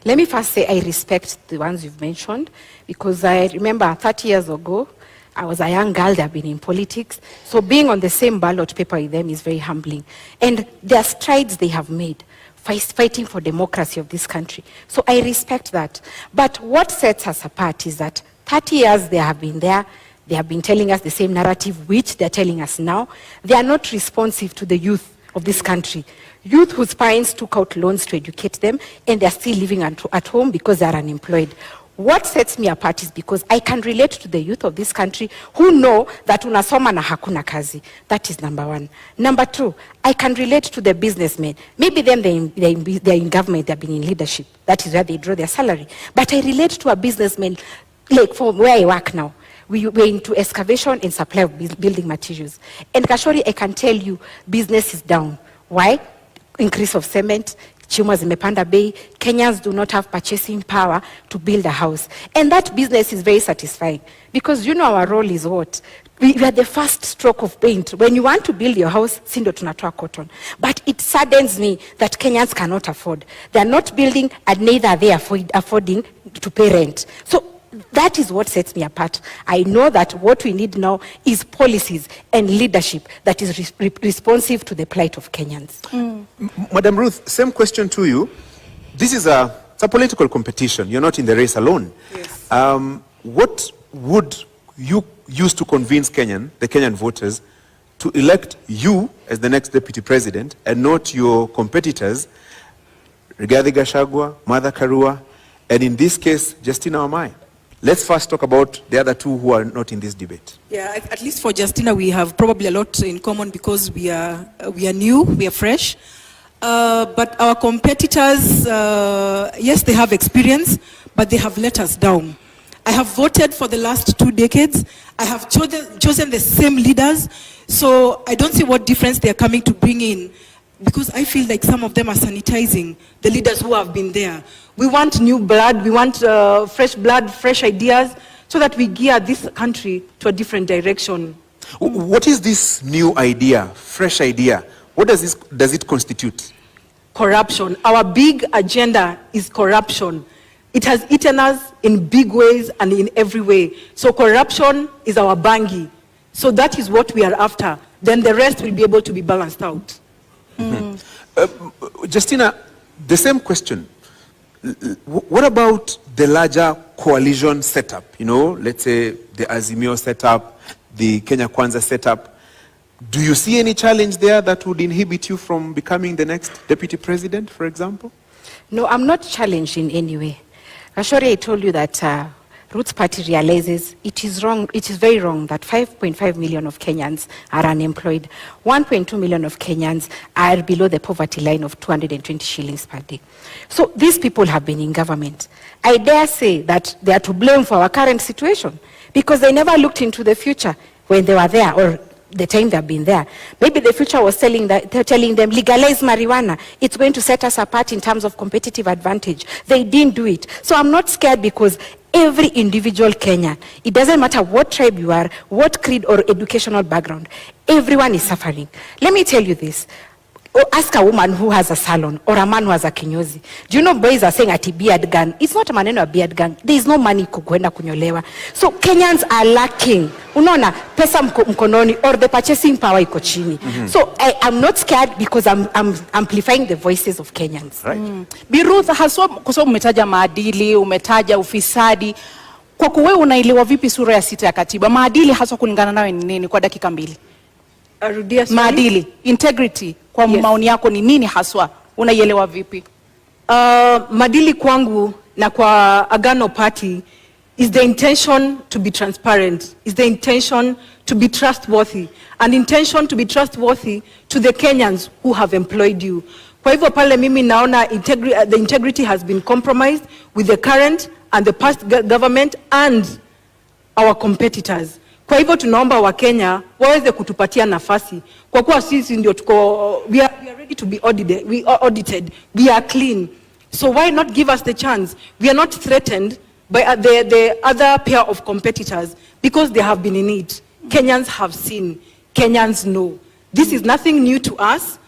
Let me first say I respect the ones you've mentioned, because I remember 30 years ago, I was a young girl, they've been in politics. So being on the same ballot paper with them is very humbling. And there are strides they have made, fighting for democracy of this country. So I respect that. But what sets us apart is that 30 years they have been there. They have been telling us the same narrative which they're telling us now. They are not responsive to the youth of this country. Youth whose parents took out loans to educate them, and they're still living at home because they're unemployed. What sets me apart is because I can relate to the youth of this country who know that unasoma na hakuna kazi. That is number one. Number two, I can relate to the businessmen. Maybe them they're in government, they've been in leadership. That is where they draw their salary. But I relate to a businessman, like from where I work now. We're into excavation and supply of building materials. And Kashori, I can tell you, business is down. Why? Increase of cement, chuma zimepanda bei, Kenyans do not have purchasing power to build a house. And that business is very satisfying. Because you know our role is what? We are the first stroke of paint. When you want to build your house, sindo tunatoa cotton. But it saddens me that Kenyans cannot afford. They are not building, and neither are they affording to pay rent. So that is what sets me apart. I know that what we need now is policies and leadership that is responsive to the plight of Kenyans. Madam Ruth, same question to you. This is it's a political competition. You're not in the race alone. Yes. What would you use to convince the Kenyan voters, to elect you as the next deputy president and not your competitors, Rigathi Gachagua, Martha Karua, and in this case, Justina Wamai? Let's first talk about the other two who are not in this debate. Yeah, at least for Justina, we have probably a lot in common because we are new, we are fresh. But our competitors, yes, they have experience, but they have let us down. I have voted for the last 2 decades. I have chosen the same leaders. So I don't see what difference they are coming to bring in, because I feel like some of them are sanitizing the leaders who have been there. We want new blood, we want fresh blood, fresh ideas, so that we gear this country to a different direction. What is this new idea, fresh idea? What does it constitute? Corruption. Our big agenda is corruption. It has eaten us in big ways and in every way. So corruption is our bangi. So that is what we are after. Then the rest will be able to be balanced out. Justina, the same question. What about the larger coalition setup? You know, let's say the Azimio setup, the Kenya Kwanza setup. Do you see any challenge there that would inhibit you from becoming the next deputy president, for example? No, I'm not challenged in any way. Ashori, I told you that Roots Party realizes it is wrong, it is very wrong that 5.5 million of Kenyans are unemployed. 1.2 million of Kenyans are below the poverty line of 220 shillings per day. So these people have been in government. I dare say that they are to blame for our current situation because they never looked into the future when they were there, or the time they've been there. Maybe the future was telling them, legalize marijuana. It's going to set us apart in terms of competitive advantage. They didn't do it. So I'm not scared, because every individual Kenyan, it doesn't matter what tribe you are, what creed or educational background, everyone is suffering. Let me tell you this. Ask a woman who has a salon or a man who has a kinyozi. Do you know boys are saying ati beard gun? It's not a maneno a beard gun. There is no money kukwenda kunyolewa. So Kenyans are lacking. Unaona pesa mkononi, or the purchasing power iko chini. So I'm not scared because I'm amplifying the voices of Kenyans. Right. Bi Ruth, haswa kwa sababu umetaja maadili, umetaja ufisadi. Kwa kuwe unaelewa vipi sura ya 6 ya katiba? Maadili haswa kulingana nawe ni nini kwa dakika 2? Maadili, integrity, kwa maoni yako ni nini haswa? Unaielewa vipi? Maadili kwangu na kwa Agano Party is the intention to be transparent, is the intention to be trustworthy, an intention to be trustworthy to the Kenyans who have employed you. Kwa hivyo pale mimi naona the integrity has been compromised with the current and the past government and our competitors. Kwa hivyo tunaomba Wakenya waweze kutupatia nafasi, kwa kuwa sisi ndio we are ready to be audited, we are clean. So why not give us the chance? We are not threatened by the other pair of competitors because they have been in it. Kenyans have seen, Kenyans know. This is nothing new to us.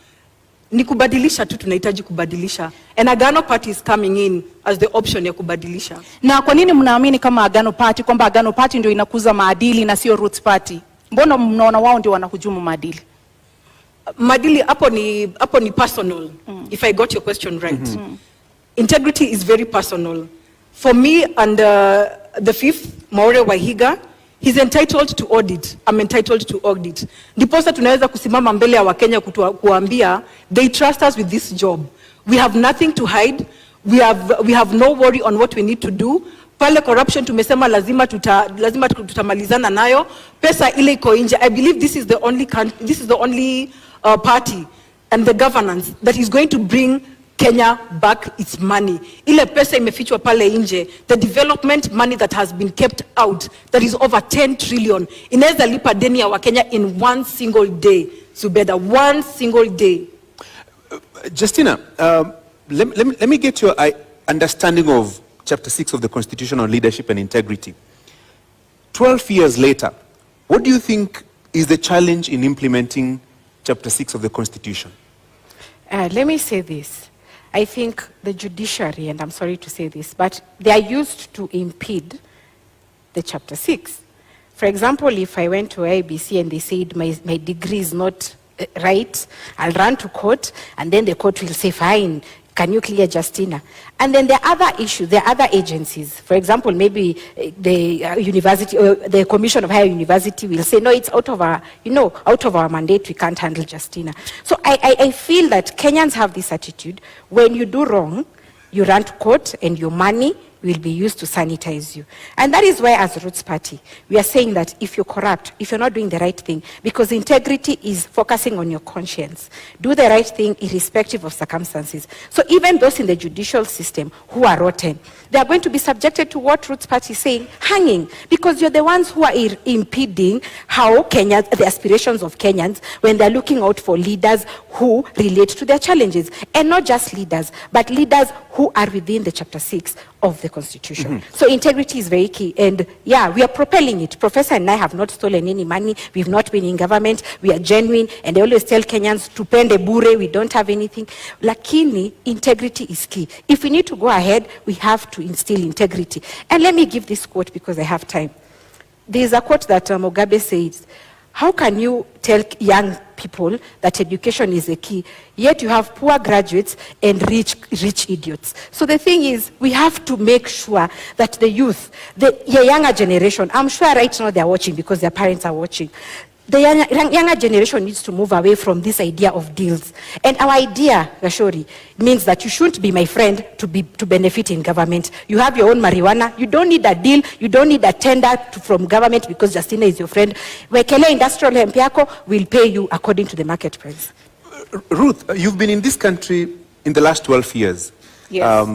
Ni kubadilisha tu, tunahitaji kubadilisha. And Agano Party is coming in as the option ya kubadilisha. Na kwa nini mnaamini kama Agano Party kwamba Agano Party ndio inakuza maadili na sio Roots Party? Mbona mnaona wao ndio wanahujumu maadili? Maadili hapo ni personal. If I got your question right. Integrity is very personal. For me and the fifth, Maure Wahiga, he's entitled to audit. I'm entitled to audit. Ndiposa tunaweza kusimama mbele ya Wakenya kuambia they trust us with this job. We have nothing to hide. We have no worry on what we need to do. Pale corruption tumesema lazima tutamalizana nayo. Pesa ile iko nje. I believe this is the only party and the governance that is going to bring Kenya back its money. Ile pesa imefichwa pale nje. The development money that has been kept out, that is over 10 trillion. Inaweza lipa deni ya Wakenya in one single day. Zubeda, one single day. Justina, let me get your understanding of Chapter 6 of the Constitution on Leadership and Integrity. 12 years later, what do you think is the challenge in implementing Chapter 6 of the Constitution? Let me say this. I think the judiciary, and I'm sorry to say this, but they are used to impede the Chapter 6. For example, if I went to IBC and they said my degree is not right, I'll run to court, and then the court will say, fine, can you clear Justina? And then there are other issues, there are other agencies. For example, maybe the university, or the Commission of Higher University will say, no, it's out of our mandate, we can't handle Justina. So I feel that Kenyans have this attitude: when you do wrong, you run to court and your money will be used to sanitize you. And that is why, as Roots Party, we are saying that if you're corrupt, if you're not doing the right thing, because integrity is focusing on your conscience, do the right thing irrespective of circumstances. So even those in the judicial system who are rotten, they are going to be subjected to what Roots Party is saying, hanging, because you're the ones who are impeding how Kenyans, the aspirations of Kenyans, when they're looking out for leaders who relate to their challenges. And not just leaders, but leaders who are within the Chapter 6 of the Constitution. So integrity is very key. And yeah, we are propelling it. Professor and I have not stolen any money. We've not been in government. We are genuine. And I always tell Kenyans, tupende bure, we don't have anything. Lakini, integrity is key. If we need to go ahead, we have to instill integrity. And let me give this quote because I have time. There is a quote that Mugabe says, how can you tell young people that education is a key, yet you have poor graduates and rich idiots? So the thing is, we have to make sure that the youth, the younger generation, I'm sure right now they're watching because their parents are watching. The younger generation needs to move away from this idea of deals. And our idea, Gashori, means that you shouldn't be my friend to benefit in government. You have your own marijuana. You don't need a deal. You don't need a tender from government because Justina is your friend. Wekele Industrial Hemp yako will pay you according to the market price. Ruth, you've been in this country in the last 12 years. Yes.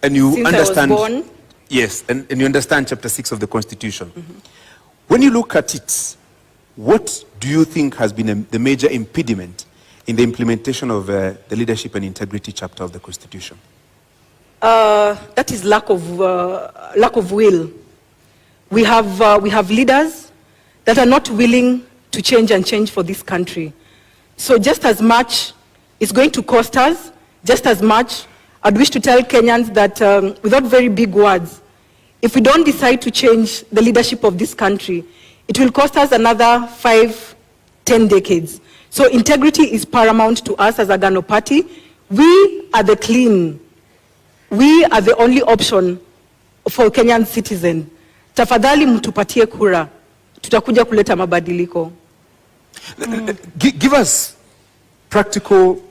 And you Since understand. I was born. Yes, and you understand Chapter 6 of the Constitution. When you look at it, what do you think has been the major impediment in the implementation of the leadership and integrity chapter of the Constitution? That is lack of will. We have leaders that are not willing to change for this country. So just as much it's going to cost us, just as much I'd wish to tell Kenyans that without very big words, if we don't decide to change the leadership of this country, it will cost us another 5-10 decades. So integrity is paramount to us as a Agano Party. We are the clean. We are the only option for Kenyan citizens. Tafadhali mtupatie kura. Tutakuja kuleta mabadiliko. Give us practical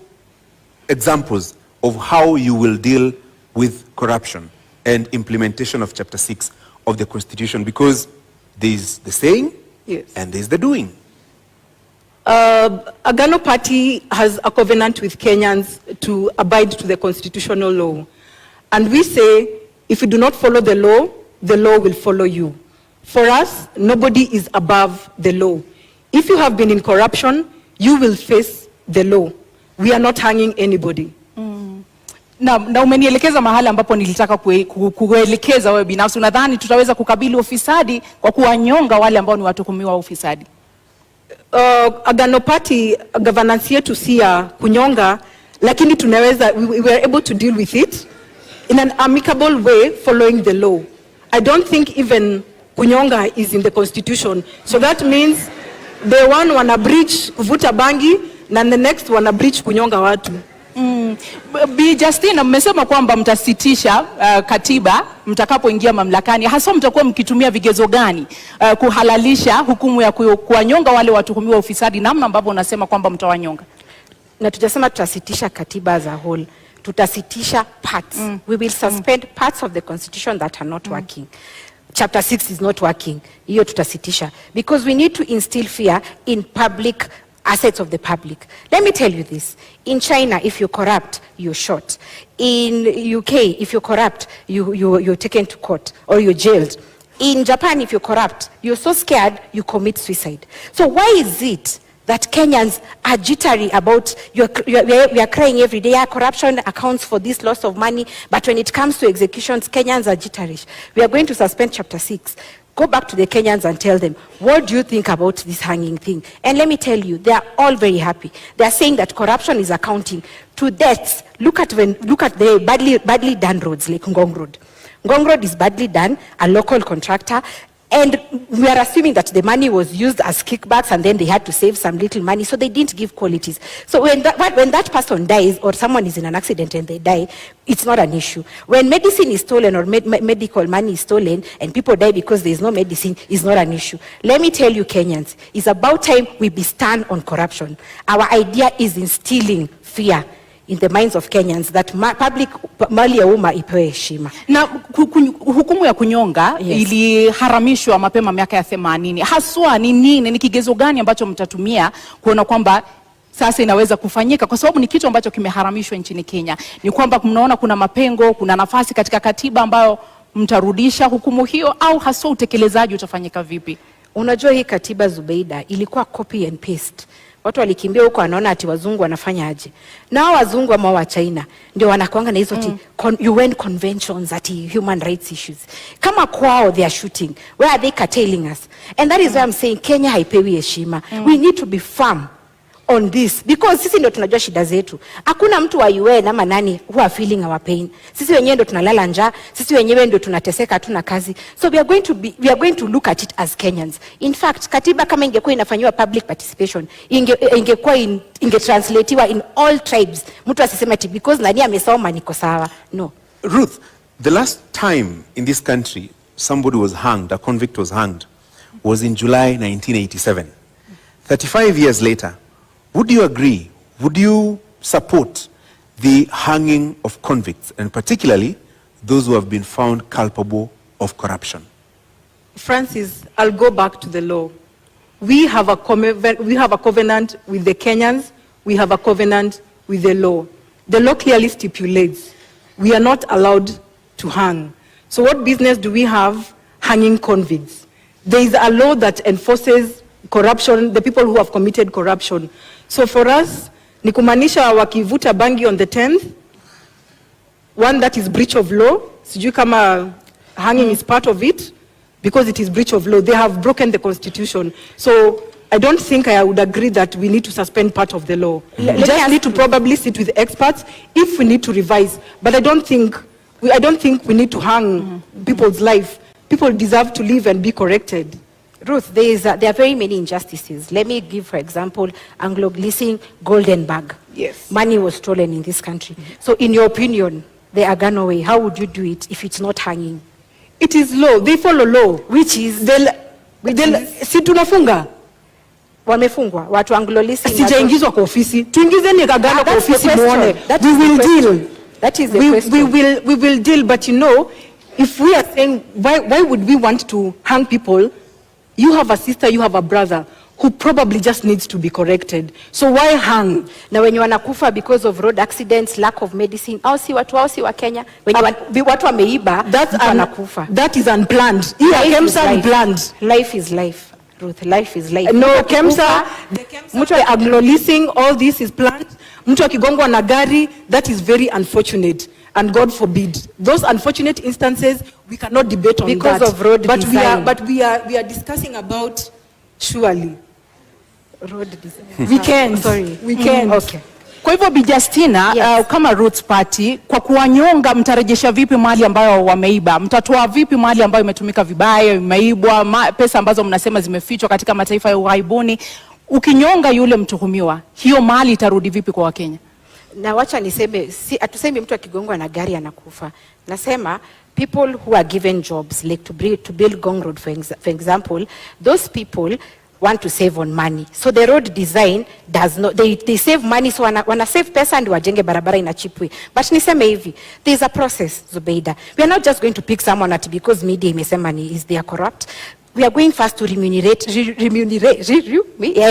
examples of how you will deal with corruption and implementation of Chapter 6 of the Constitution, because there's the saying, yes, and there's the doing. Agano Party has a covenant with Kenyans to abide to the constitutional law. And we say, if you do not follow the law will follow you. For us, nobody is above the law. If you have been in corruption, you will face the law. We are not hanging anybody. Na umenielekeza mahali ambapo nilitaka kuelekeza wewe binafsi. Unadhani tutaweza kukabili ufisadi kwa kuwanyonga wale ambao ni watuhumiwa wa ufisadi? Agano Party governance yetu si ya kunyonga, lakini tunaweza, we were able to deal with it in an amicable way following the law. I don't think even kunyonga is in the Constitution. So that means the one wana breach kuvuta bangi na the next wana breach kunyonga watu. Bi Justina, mmesema kwamba mtasitisha katiba mtakapoingia mamlakani. Hasa mtakuwa mkitumia vigezo gani kuhalalisha hukumu ya kuwanyonga wale watuhumiwa ufisadi, namna ambavyo unasema kwamba mtawanyonga? Na tutasema tutasitisha katiba as a whole. Tutasitisha parts. We will suspend parts of the Constitution that are not working. Chapter 6 is not working. Hiyo tutasitisha. Because we need to instill fear in public assets of the public. Let me tell you this. In China, if you're corrupt, you're shot. In UK, if you're corrupt, you're taken to court or you're jailed. In Japan, if you're corrupt, you're so scared, you commit suicide. So why is it that Kenyans are jittery about, we are crying every day, corruption accounts for this loss of money, but when it comes to executions, Kenyans are jittery. We are going to suspend Chapter 6. Go back to the Kenyans and tell them, what do you think about this hanging thing? And let me tell you, they are all very happy. They are saying that corruption is accounting to deaths. Look at the badly done roads like Ngong Road. Ngong Road is badly done, a local contractor, and we are assuming that the money was used as kickbacks and then they had to save some little money, so they didn't give qualities. So when that person dies or someone is in an accident and they die, it's not an issue. When medicine is stolen or medical money is stolen and people die because there is no medicine, it's not an issue. Let me tell you, Kenyans, it's about time we be stand on corruption. Our idea is instilling fear in the minds of Kenyans that public mali ya umma ipewe heshima. Na hukumu ya kunyonga iliharamishwa mapema miaka ya 80. Haswa ni nini, ni kigezo gani ambacho mtatumia kuona kwamba sasa inaweza kufanyika, kwa sababu ni kitu ambacho kimeharamishwa nchini Kenya? Ni kwamba mnaona kuna mapengo, kuna nafasi katika katiba ambayo mtarudisha hukumu hiyo, au haswa utekelezaji utafanyika vipi? Unajua hii katiba, Zubeida, ilikuwa copy and paste. Watu walikimbia huko wanaona ati wazungu wanafanya aje. Na wazungu ama wa China ndio wanakuanga na hizo UN conventions ati human rights issues. Kama kwao they are shooting, where are they curtailing us? And that is why I'm saying Kenya haipewi heshima. We need to be firm on this because sisi ndio tunajua shida zetu. Hakuna mtu wa UN ama nani who are feeling our pain. Sisi wenyewe ndio tunalala njaa, sisi wenyewe ndio tunateseka, hatuna kazi. So we are going to look at it as Kenyans. In fact, katiba kama ingekuwa inafanywa public participation, ingekuwa ingetranslatiwa in all tribes. Mtu asiseme ati because nani amesoma niko sawa. No. Ruth, the last time in this country somebody was hanged, a convict was hanged, was in July 1987. 35 years later, would you agree, would you support the hanging of convicts, and particularly those who have been found culpable of corruption? Francis, I'll go back to the law. We have a covenant with the Kenyans. We have a covenant with the law. The law clearly stipulates we are not allowed to hang. So what business do we have hanging convicts? There is a law that enforces corruption, the people who have committed corruption. So for us, ni kumaanisha wakivuta bangi on the 10th, one, that is breach of law. Sijui kama hanging is part of it, because it is breach of law. They have broken the constitution. So I don't think I would agree that we need to suspend part of the law. We just need to probably sit with experts if we need to revise. But I don't think we need to hang people's life. People deserve to live and be corrected. Ruth, there are very many injustices. Let me give, for example, Anglo-Gleason Golden Bag. Yes. Money was stolen in this country. So in your opinion, the Agano way, how would you do it if it's not hanging? It is law. They follow law. Which is si tunafunga. Wamefungwa. Watu Anglo-Gleason. Sijaingizwa kwa ofisi. Tuingizeni Agano kwa ofisi muone. We will deal. That is the question. We will deal, but you know, if we are saying, why would we want to hang people? You have a sister, you have a brother who probably just needs to be corrected. So why hang? Na wenye wanakufa because of road accidents, lack of medicine, au si wa Kenya, wenye watu wameiba, wanakufa. That is unplanned. KEMSA unplanned. Life is life. Ruth, life is life. No, KEMSA, mtu Anglo-Leasing, all this is planned. Mtu akigongwa na gari, that is very unfortunate. And God forbid, those unfortunate instances, we cannot debate on because that. Of road design. But we are discussing about surely. Road design. We can. Sorry. We can. Okay. Kwa hivyo Bi Justina, yes. Kama Roots Party, kwa kuwanyonga mtarejesha vipi mali ambayo wameiba? Mtatoa vipi mali ambayo imetumika vibaya, imeibwa, pesa ambazo mnasema zimefichwa katika mataifa ya ughaibuni? Ukinyonga yule mtuhumiwa, hiyo mali itarudi vipi kwa Wakenya? Na wacha niseme, atusemi mtu akigongwa na gari anakufa. Nasema people who are given jobs, like to build Ngong Road, for example, those people want to save on money. So the road design does not, they save money, so wana save pesa and wajenge barabara in a cheap way. But niseme hivi, there is a process, Zubeida. We are not just going to pick someone at because media imesema is they are corrupt. We are going first to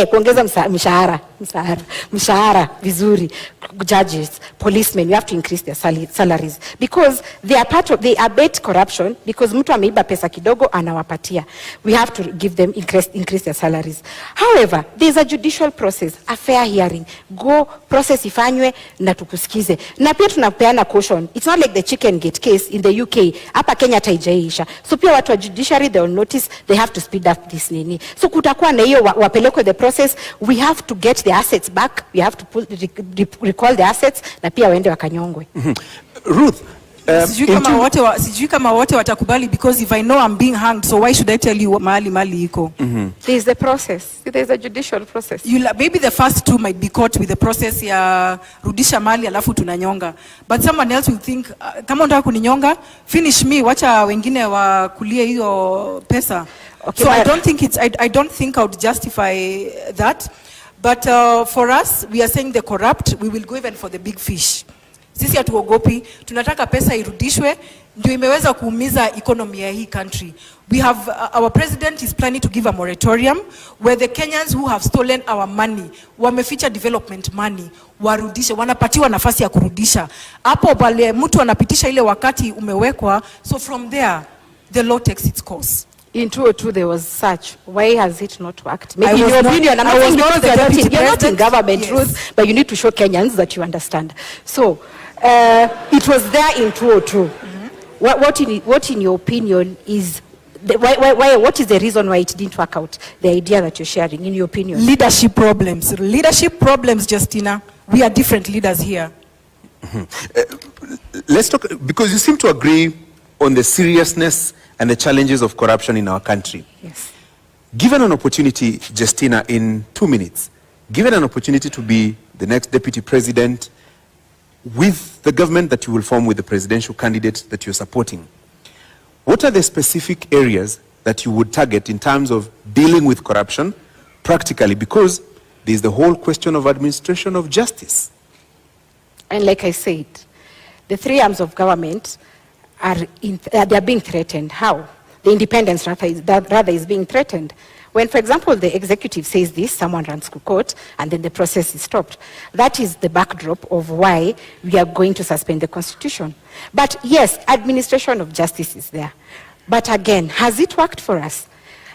kuongeza mshahara vizuri, judges, policemen, you have to increase their salaries because they are bait corruption, because mtu ameiba pesa kidogo anawapatia. We have to give them increase their salaries. However, there is a judicial process, a fair hearing. Go process ifanywe na tukusikize. Na pia tunapeana caution. It's not like the chicken gate case in the UK. Hapa Kenya taijaisha. So pia watu wa judiciary, they will notice they have to speed up this nini. So kutakuwa na hiyo wapelekwe the process. We have to get the assets back. We have to recall the assets na pia waende wakanyongwe. Ruth, Sijui kama wote watakubali, because if I know I'm being hanged, so why should I tell you mali iko? There's the process. There's a judicial process. Maybe the first two might be caught with the process ya rudisha mali alafu tunanyonga. But someone else will think, kama unataka kuninyonga, finish me, wacha wengine wakulie hiyo pesa. Okay, so I don't think I would justify that. But for us, we are saying the corrupt, we will go even for the big fish. Sisi hatuogopi, tunataka pesa irudishwe, ndio imeweza kuumiza economy ya hii country. We have, our president is planning to give a moratorium where the Kenyans who have stolen our money, wameficha development money, warudishe, wanapatiwa nafasi ya kurudisha. Hapo pale mtu anapitisha ile wakati umewekwa, so from there, the law takes its course. In 2002 there was such. Why has it not worked? Maybe in your opinion, I'm not saying because you're not in government, Ruth, but you need to show Kenyans that you understand. So, it was there in 2002. What in your opinion is, what is the reason why it didn't work out? The idea that you're sharing, in your opinion? Leadership problems. Leadership problems, Justina. We are different leaders here. Let's talk, because you seem to agree on the seriousness and the challenges of corruption in our country. Yes. Given an opportunity, Justina, in 2 minutes, given an opportunity to be the next deputy president with the government that you will form with the presidential candidate that you're supporting, what are the specific areas that you would target in terms of dealing with corruption practically? Because there's the whole question of administration of justice. And like I said, the three arms of government they are being threatened. How? The independence rather is being threatened. When, for example, the executive says this, someone runs to court, and then the process is stopped. That is the backdrop of why we are going to suspend the Constitution. But yes, administration of justice is there. But again, has it worked for us?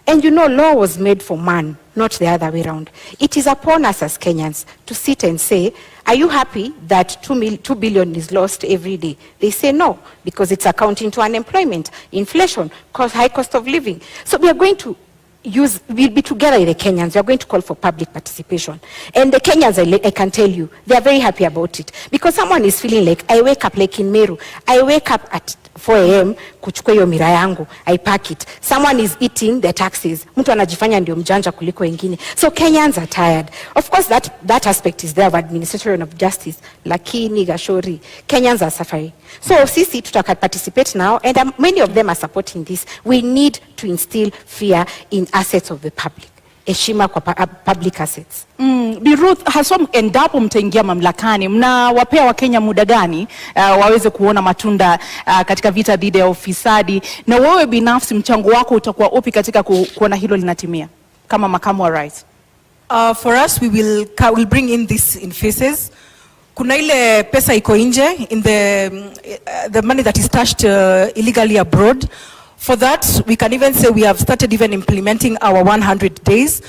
And you know, law was made for man, not the other way around. It is upon us as Kenyans to sit and say, are you happy that 2 billion is lost every day? They say no, because it's accounting to unemployment, inflation, high cost of living. So we are going to we'll be together with the Kenyans. We are going to call for public participation. And the Kenyans, I can tell you, they are very happy about it. Because someone is feeling like, I wake up like in Meru, I wake up at 4 a.m. kuchukua hiyo mira yangu, I pack it. Someone is eating the taxes. Mtu anajifanya ndio mjanja kuliko wengine. So Kenyans are tired. Of course, that aspect is there of administration of justice. Lakini Gashori, Kenyans are suffering. So sisi tutaka participate now, and many of them are supporting this. We need to instill fear in assets of the public. Heshima kwa public assets. Bi Ruth, haswa endapo mtaingia mamlakani, mnawapea Wakenya muda gani waweze kuona matunda katika vita dhidi ya ufisadi, na wewe binafsi mchango wako utakuwa upi katika kuona hilo linatimia kama makamu wa rais? For us, we will bring in this in phases. Kuna ile pesa iko nje, in the money that is stashed illegally abroad. For that, we can even say we have started even implementing our 100 days.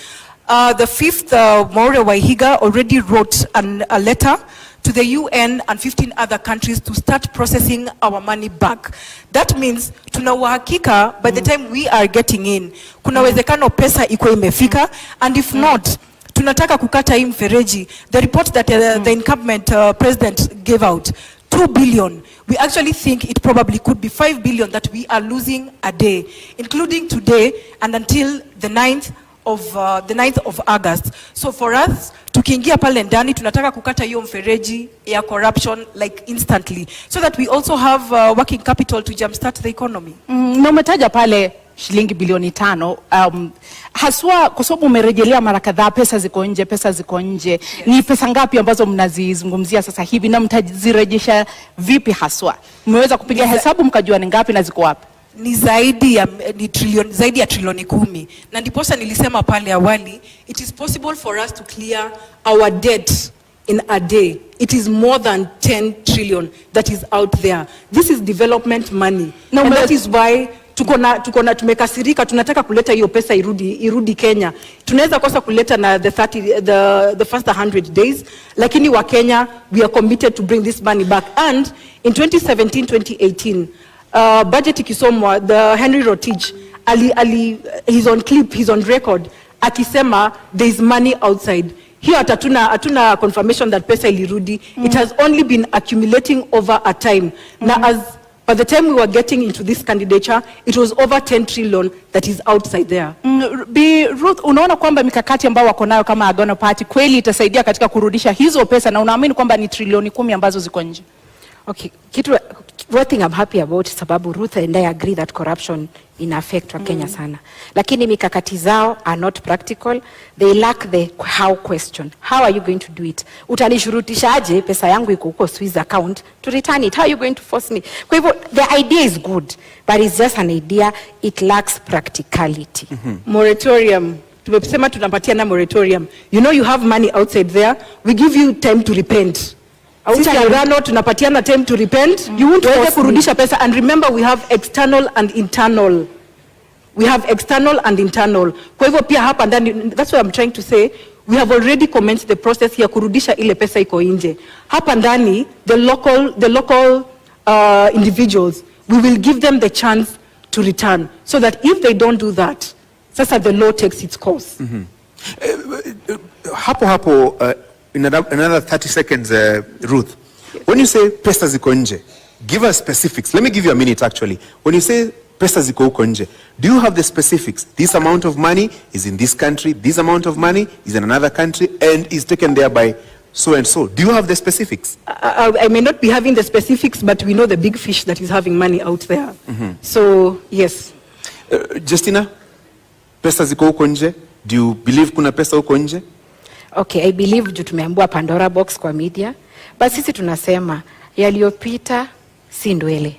The fifth, Maureen Wahiga already wrote a letter to the UN and 15 other countries to start processing our money back. That means tuna uhakika by the time we are getting in, kuna uwezekano pesa iko imefika, and if not, tunataka kukata hii mfereji. The report that the incumbent president gave out, 2 billion. We actually think it probably could be 5 billion that we are losing a day, including today and until the 9th of August. So for us, tukiingia pale ndani, tunataka kukata hiyo mfereji ya corruption like instantly, so that we also have working capital to jumpstart the economy. Na umetaja pale shilingi bilioni 5, haswa kwa sababu umerejelea mara kadhaa pesa ziko nje. Yes. Ni pesa ngapi ambazo mnazizungumzia sasa hivi na mtazirejesha vipi haswa? Mmeweza kupiga hesabu mkajua ni ngapi na ziko wapi? Ni zaidi ya trilioni 10. Na ndiposa nilisema pale awali, it is possible for us to clear our debt in a day. It is more than 10 trillion that is out there. This is development money. And that is why tumekasirika, tunataka kuleta hiyo pesa irudi Kenya. Tunaweza kosa kuleta na the first 100 days, lakini wa Kenya, we are committed to bring this money back. And in 2017-2018, budget ikisomwa, the Henry Rotich, he's on clip, he's on record, akisema there is money outside. Here hatuna confirmation that pesa ilirudi. It has only been accumulating over a time. Na By the time we were getting into this candidature, it was over 10 trillion that is outside there. Bi Ruth, unaona kwamba mikakati ambayo wako nayo kama Agano Party kweli itasaidia katika kurudisha hizo pesa, na unaamini kwamba ni trilioni 10 ambazo ziko nje? Okay, one thing I'm happy about sababu Ruth and I agree that corruption in affect wa Kenya sana. Lakini mikakati zao are not practical. They lack the how question. How are you going to do it? Utanishurutishaje pesa yangu iko huko Swiss account to return it? How are you going to force me? Kwa hivyo the idea is good, but it's just an idea. It lacks practicality. Moratorium. Tumesema tunapatia na moratorium. You know you have money outside there. We give you time to repent. Sisi Agano tunapatiana time to repent. You won't force kurudisha pesa, and remember we have external and internal. We have external and internal. Kwa hivyo pia hapa ndani, that's what I'm trying to say. We have already commenced the process ya kurudisha ile pesa iko nje. Hapa ndani, the local individuals, we will give them the chance to return, so that if they don't do that, sasa the law takes its course. Hapo in another 30 seconds, Ruth. Yes. When you say pesa ziko nje, give us specifics. Let me give you a minute actually. When you say pesa ziko huko nje, do you have the specifics? This amount of money is in this country, this amount of money is in another country, and is taken there by so and so. Do you have the specifics? I may not be having the specifics, but we know the big fish that is having money out there. So, yes. Justina, pesa ziko huko nje? Do you believe kuna pesa huko nje? Okay, I believe juu tumeambua Pandora box kwa media, but sisi tunasema yaliyopita si ndwele.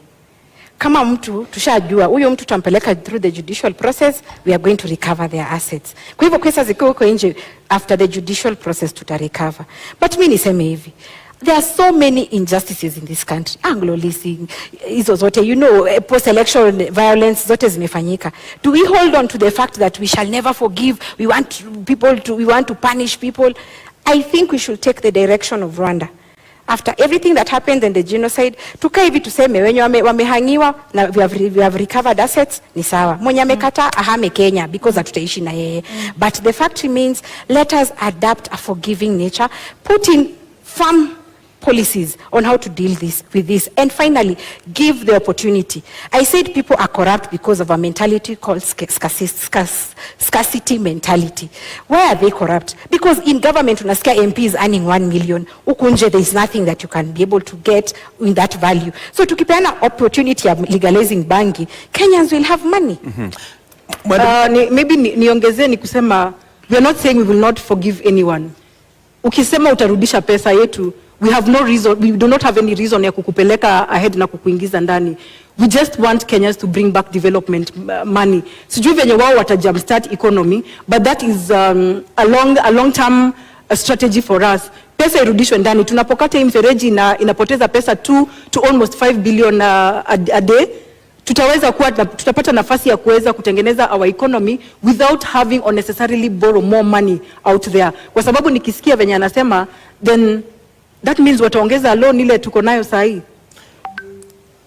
Kama mtu tushajua huyo mtu tutampeleka through the judicial process, we are going to recover their assets. Kwa hivyo pesa ziko huko nje, after the judicial process tutarecover. But mimi niseme hivi, there are so many injustices in this country. Anglo leasing, hizo zote, you know, post-election violence zote zimefanyika. Do we hold on to the fact that we shall never forgive? We want to punish people. I think we should take the direction of Rwanda. After everything that happened in the genocide, tukae hivi tuseme wenye wamehangiwa na we have recovered assets ni sawa. Mwenye amekata ahame Kenya because hatutaishi na yeye. But the fact remains, let us adapt a forgiving nature, put in firm policies on how to deal with this, and finally give the opportunity. I said people are corrupt because of a mentality called scarcity mentality. Why are they corrupt? Because in government unasikia MP is earning 1 million, huku nje there is nothing that you can be able to get in that value. So tukipeana opportunity of legalizing banking, Kenyans will have money. Maybe niongezee ni kusema, we are not saying we will not forgive anyone. Ukisema utarudisha pesa yetu, we have no reason, we do not have any reason ya kukupeleka ahead na kukuingiza ndani. We just want Kenyans to bring back development money. Sijui venye wao wata jumpstart economy, but that is a long term strategy for us. Pesa irudishwe ndani. Tunapokata hii mfereji inapoteza pesa 2 to almost 5 billion a day. Tutapata nafasi ya kuweza kutengeneza our economy without having unnecessarily borrow more money out there. Kwa sababu nikisikia venye anasema, then that means wataongeza loan ile tuko nayo sahi.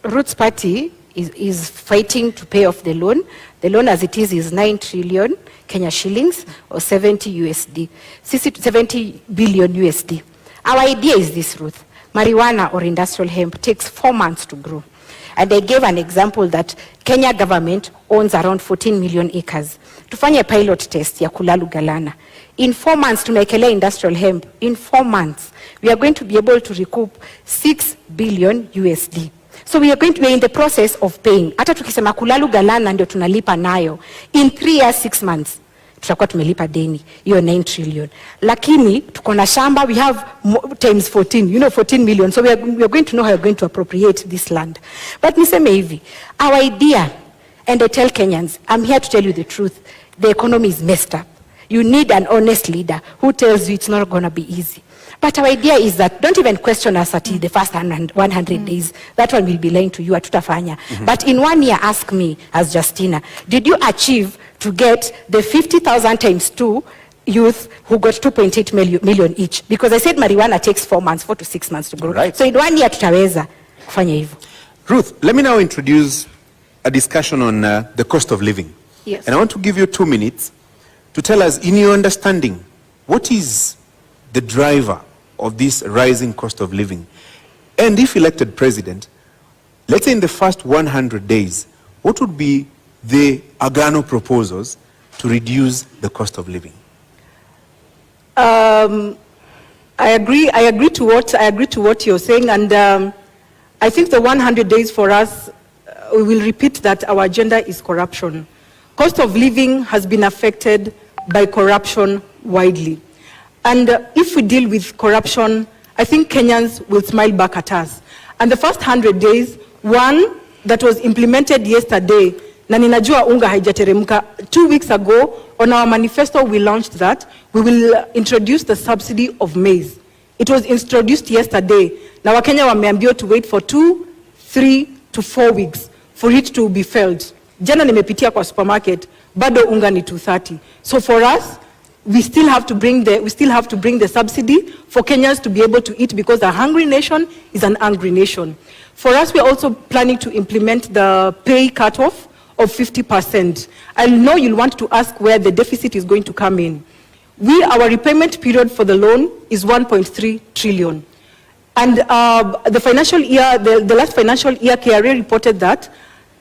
Roots Party is fighting to pay off the loan. The loan as it is 9 trillion Kenya shillings or 70 USD. 70 billion USD. Our idea is this, Ruth. Marijuana or industrial hemp takes 4 months to grow. And I gave an example that Kenya government owns around 14 million acres. Tufanye pilot test ya Kulalu Galana. In 4 months, tumekelea industrial hemp. In 4 months, we are going to be able to recoup 6 billion USD. So we are going to be in the process of paying. Hata tukisema Kulalu Galana ndio tunalipa nayo. In 3 years, 6 months, tutakuwa tumelipa deni. Hiyo 9 trillion. Lakini, tuko na shamba, we have times 14, 14 million. So we are going to know how we are going to appropriate this land. But niseme hivi, our idea, and I tell Kenyans, I'm here to tell you the truth, the economy is messed up. You need an honest leader who tells you it's not going to be easy. But our idea is that don't even question us at the first 100 days. That one will be lying to you, atutafanya. But in 1 year, ask me as Justina, did you achieve to get the 50,000 times 2 youth who got 2.8 million each? Because I said marijuana takes 4 to 6 months to grow. Right. So in 1 year, tutaweza kufanya hivyo. Ruth, let me now introduce a discussion on the cost of living. Yes. And I want to give you 2 minutes to tell us, in your understanding, what is the driver of this rising cost of living? And if elected president, let's say in the first 100 days, what would be the Agano proposals to reduce the cost of living? I agree to what you're saying, and I think the 100 days for us, we will repeat that our agenda is corruption. Cost of living has been affected by corruption widely. And if we deal with corruption, I think Kenyans will smile back at us. And the first 100 days, one that was implemented yesterday, na ninajua unga haijateremka, 2 weeks ago, on our manifesto we launched that. We will introduce the subsidy of maize. It was introduced yesterday. Na Wakenya wameambiwa to wait for 2, 3 to 4 weeks for it to be felt. Jana nimepitia kwa supermarket, bado unga ni 230. So for us, we still have to bring the subsidy for Kenyans to be able to eat, because a hungry nation is an angry nation. For us, we are also planning to implement the pay cutoff of 50%. I know you'll want to ask where the deficit is going to come in. Our repayment period for the loan is 1.3 trillion. And the financial year, the last financial year, KRA reported that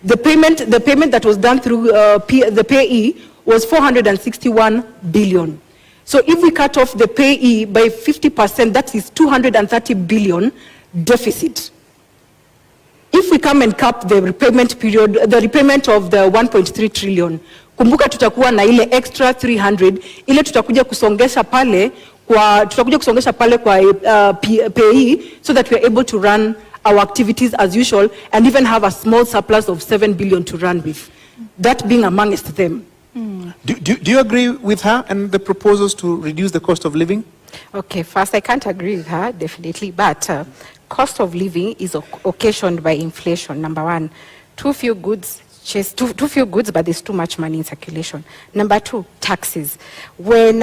the payment that was done through the payee was 461 billion. So if we cut off the payee by 50%, that is 230 billion deficit. If we come and cap the repayment period, the repayment of the 1.3 trillion, kumbuka tutakuwa na ile extra 300, ile tutakuja kusongesha pale kwa payee, so that we are able to run our activities as usual and even have a small surplus of 7 billion to run with. That being amongst them. Do you agree with her and the proposals to reduce the cost of living? Okay, first, I can't agree with her, definitely, but cost of living is occasioned by inflation, number one. Too few goods, but there's too much money in circulation. Number two, taxes. When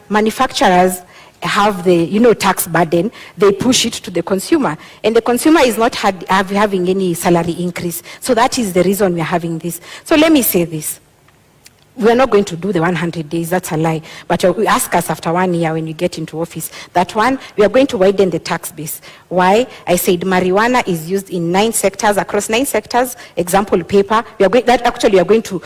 manufacturers have the tax burden, they push it to the consumer, and the consumer is not having any salary increase. So that is the reason we're having this. So let me say this. We're not going to do the 100 days, that's a lie. But you ask us after 1 year when you get into office. That one, we are going to widen the tax base. Why? I said marijuana is used in 9 sectors, across 9 sectors. Example, paper. We are going to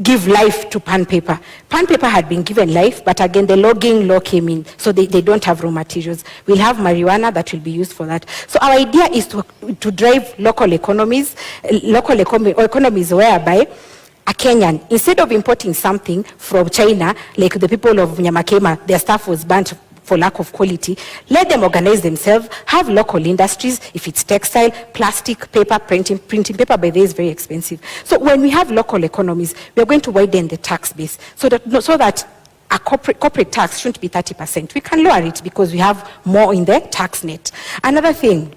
give life to pan paper. Pan paper had been given life, but again, the logging law came in, so they don't have raw materials. We'll have marijuana that will be used for that. So our idea is to drive local economies whereby a Kenyan, instead of importing something from China, like the people of Nyamakema, their stuff was burnt for lack of quality, let them organize themselves, have local industries. If it's textile, plastic, paper, printing paper by the way is very expensive. So when we have local economies, we are going to widen the tax base so that a corporate tax shouldn't be 30%. We can lower it because we have more in the tax net. Another thing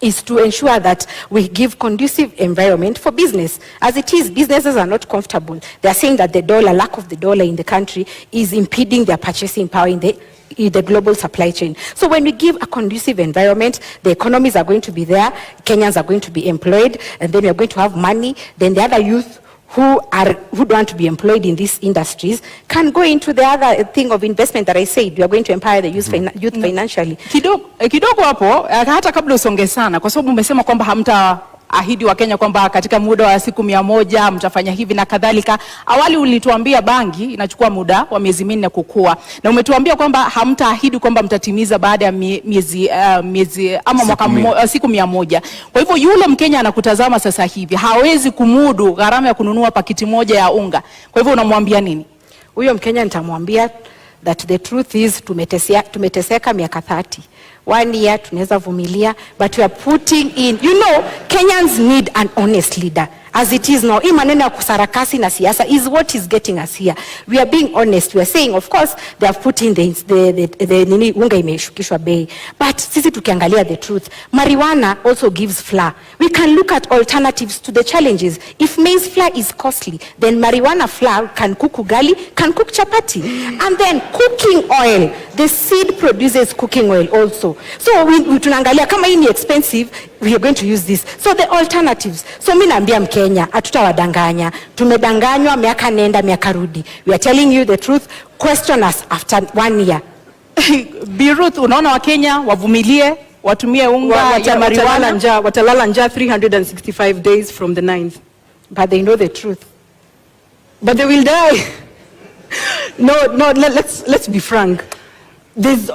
is to ensure that we give conducive environment for business. As it is, businesses are not comfortable. They are saying that lack of the dollar in the country is impeding their purchasing power in the global supply chain. So when we give a conducive environment, the economies are going to be there, Kenyans are going to be employed, and then we are going to have money. Then the other youth who want to be employed in these industries can go into the other thing of investment that I said. We are going to empower the youth financially. Kidogo hapo, hata kabla usonge sana, kwa sababu umesema kwamba hamtaahidi wa Kenya kwamba katika muda wa siku 100 mtafanya hivi na kadhalika. Awali ulituambia bangi inachukua muda wa miezi 4 kukua, na umetuambia kwamba hamtaahidi kwamba mtatimiza baada ya miezi ama siku 100. Kwa hivyo yule Mkenya anakutazama sasa hivi hawezi kumudu gharama ya kununua pakiti moja ya unga. Kwa hivyo unamwambia nini? Huyo Mkenya nitamwambia that the truth is tumeteseka miaka 30. 1 year tunaweza vumilia, but we are putting in, Kenyans need an honest leader. As it is now, hii maneno ya kusarakasi na siasa is what is getting us here. We are being honest. We are saying, of course, they have put in the unga imeshukishwa bei. But sisi tukiangalia the truth, marijuana also gives flour. We can look at alternatives to the challenges. If maize flour is costly, then marijuana flour can cook ugali, can cook chapati. And then cooking oil, the seed produces cooking oil also. So we tunaangalia kama hii ni expensive, we are going to use this. So the alternatives. So mimi naambia Mkenya, hatutawadanganya. Tumedanganywa miaka nenda miaka rudi. We are telling you the truth. Question us after 1 year. Bi Ruth, unaona Wakenya wavumilie watumie unga ya marijuana, watalala njaa 365 days from the 9th. But they know the truth. But they will die. No, let's be frank.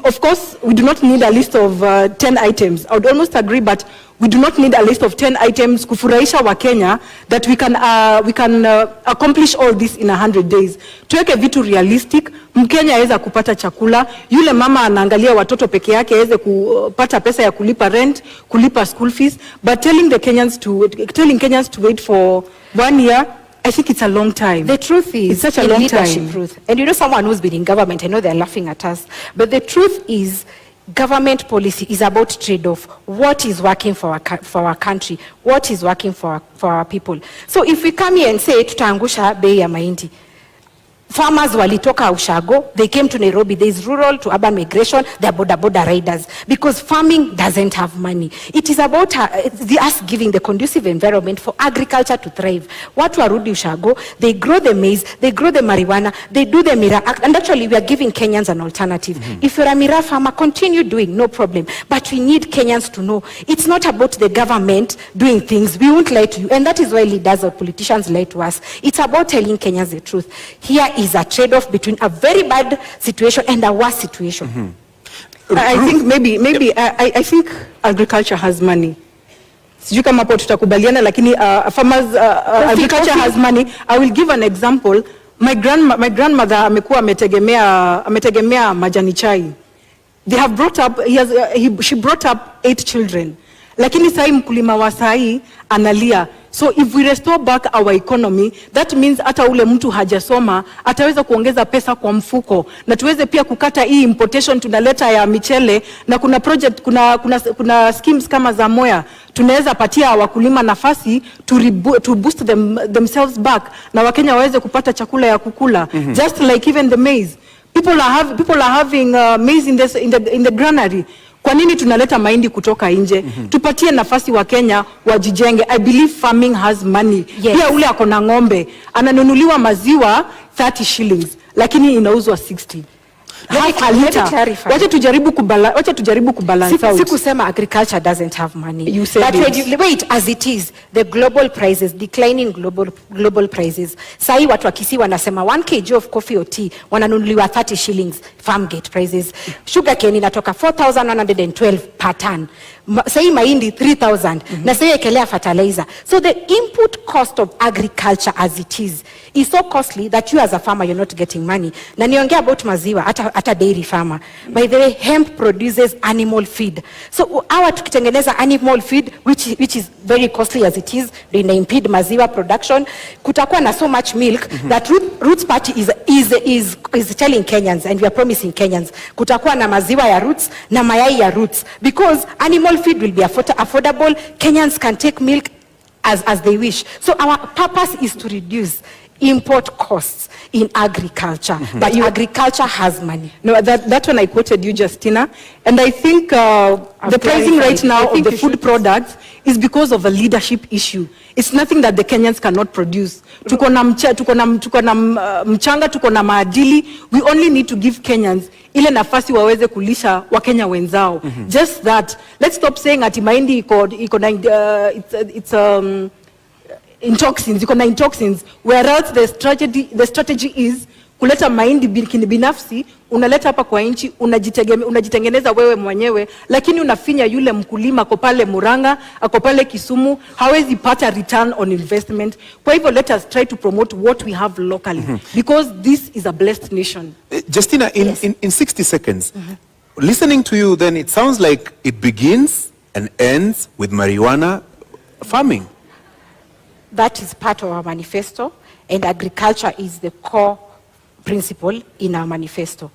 Of course, we do not need a list of 10 items. I would almost agree, but we do not need a list of 10 items kufurahisha wa Kenya that we can accomplish all this in 100 days. Tuweke vitu realistic. Mkenya aweza kupata chakula. Yule mama anaangalia watoto peke yake aweze kupata pesa ya kulipa rent, kulipa school fees. But telling Kenyans to wait for 1 year, I think it's a long time. The truth is, it's such a long time. Truth. And you know, someone who's been in government, I know they're laughing at us, but the truth is, government policy is about trade-off. What is working for our country? What is working for our people? So if we come here and say, tutaangusha bei ya mahindi, farmers walitoka Ushago, they came to Nairobi. There is rural to urban migration. They are border riders because farming doesn't have money. It is about us giving the conducive environment for agriculture to thrive. Watu warudi Ushago, they grow the maize, they grow the marijuana, they do the Mira. And actually, we are giving Kenyans an alternative. If you're a Mira farmer, continue doing, no problem. But we need Kenyans to know it's not about the government doing things. We won't lie to you. And that is why leaders or politicians lie to us. It's about telling Kenyans the truth. Here is a trade-off between a very bad situation and a worse situation. I think I think agriculture has money. Sijui kama hapo tutakubaliana, lakini agriculture has money. I will give an example. My grandmother amekuwa ametegemea majani chai. They have brought up she brought up 8 children. Lakini sahi mkulima wa sahi analia. So if we restore back our economy, that means hata ule mtu hajasoma ataweza kuongeza pesa kwa mfuko, na tuweze pia kukata hii importation tunaleta ya michele, na kuna project kuna schemes kama za Moya tunaweza patia wakulima nafasi to boost themselves back, na Wakenya waweze kupata chakula ya kukula. Just like even the maize, people are having maize in the granary. Kwa nini tunaleta mahindi kutoka nje? Tupatie nafasi wa Kenya wajijenge. I believe farming has money. Yes. Pia ule akona ng'ombe ananunuliwa maziwa 30 shillings lakini inauzwa 60. Wacha tujaribu kubalance out. Sikusema agriculture doesn't have money. You said but when you wait, as it is, the global prices, declining global prices. Sahi watu wa Kisii wanasema 1 kg of coffee or tea wananunuliwa 30 shillings farm gate prices. Sugar cane inatoka 4,112 per ton. Sahi mahindi 3,000. Na sahi ekelea fertilizer. So the input cost of agriculture as it is so costly that you as a farmer you're not getting money. Na niongea about maziwa ata dairy farmer. By the way, hemp produces animal feed. So our tukitengeneza animal feed which is very costly as it is, ina impede maziwa production. Kutakuwa na so much milk that Roots Party is telling Kenyans, and we are promising Kenyans, kutakuwa na maziwa ya Roots na mayai ya Roots, because animal feed will be affordable. Kenyans can take milk as they wish. So our purpose is to reduce import costs in agriculture, but agriculture has money. No, that one I quoted you, Justina, and I think the pricing right now of the food products is because of a leadership issue. It's nothing that the Kenyans cannot produce. Tuko na mchanga, tuko na maadili. We only need to give Kenyans ile nafasi waweze kulisha Wakenya wenzao. Just that. Let's stop saying ati mahindi it's intoxins, whereas the strategy is kuleta mahindi binafsi, unaleta hapa kwa nchi, unajitengeneza wewe mwenyewe, lakini unafinya yule mkulima ako pale Murang'a, ako pale Kisumu, hawezi pata return on investment. Kwa hivyo let us try to promote what we have locally, because this is a blessed nation. Justina, in 60 seconds, listening to you, then it sounds like it begins and ends with marijuana farming. That is part of our manifesto, and agriculture is the core principle in our manifesto.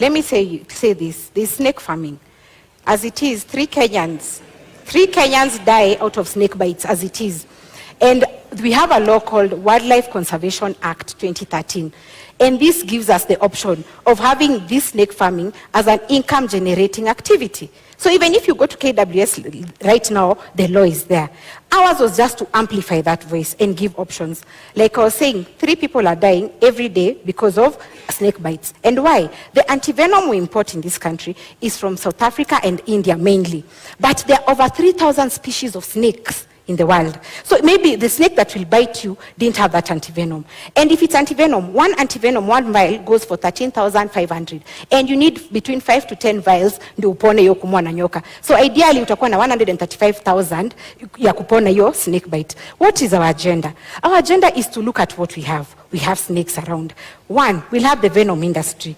Let me say this, there's snake farming. As it is, 3 Kenyans die out of snake bites as it is. And we have a law called Wildlife Conservation Act 2013. And this gives us the option of having this snake farming as an income generating activity. So even if you go to KWS right now, the law is there. Ours was just to amplify that voice and give options. Like I was saying, 3 people are dying every day because of snake bites. And why? The antivenom we import in this country is from South Africa and India mainly. But there are over 3,000 species of snakes in the world. So maybe the snake that will bite you didn't have that antivenom. And if it's antivenom, one vial goes for 13,500. And you need between 5 to 10 vials ndio upone hiyo kumwa na nyoka. So ideally utakuwa na 135,000 ya kupona hiyo snake bite. What is our agenda? Our agenda is to look at what we have. We have snakes around. One, we'll have the venom industry.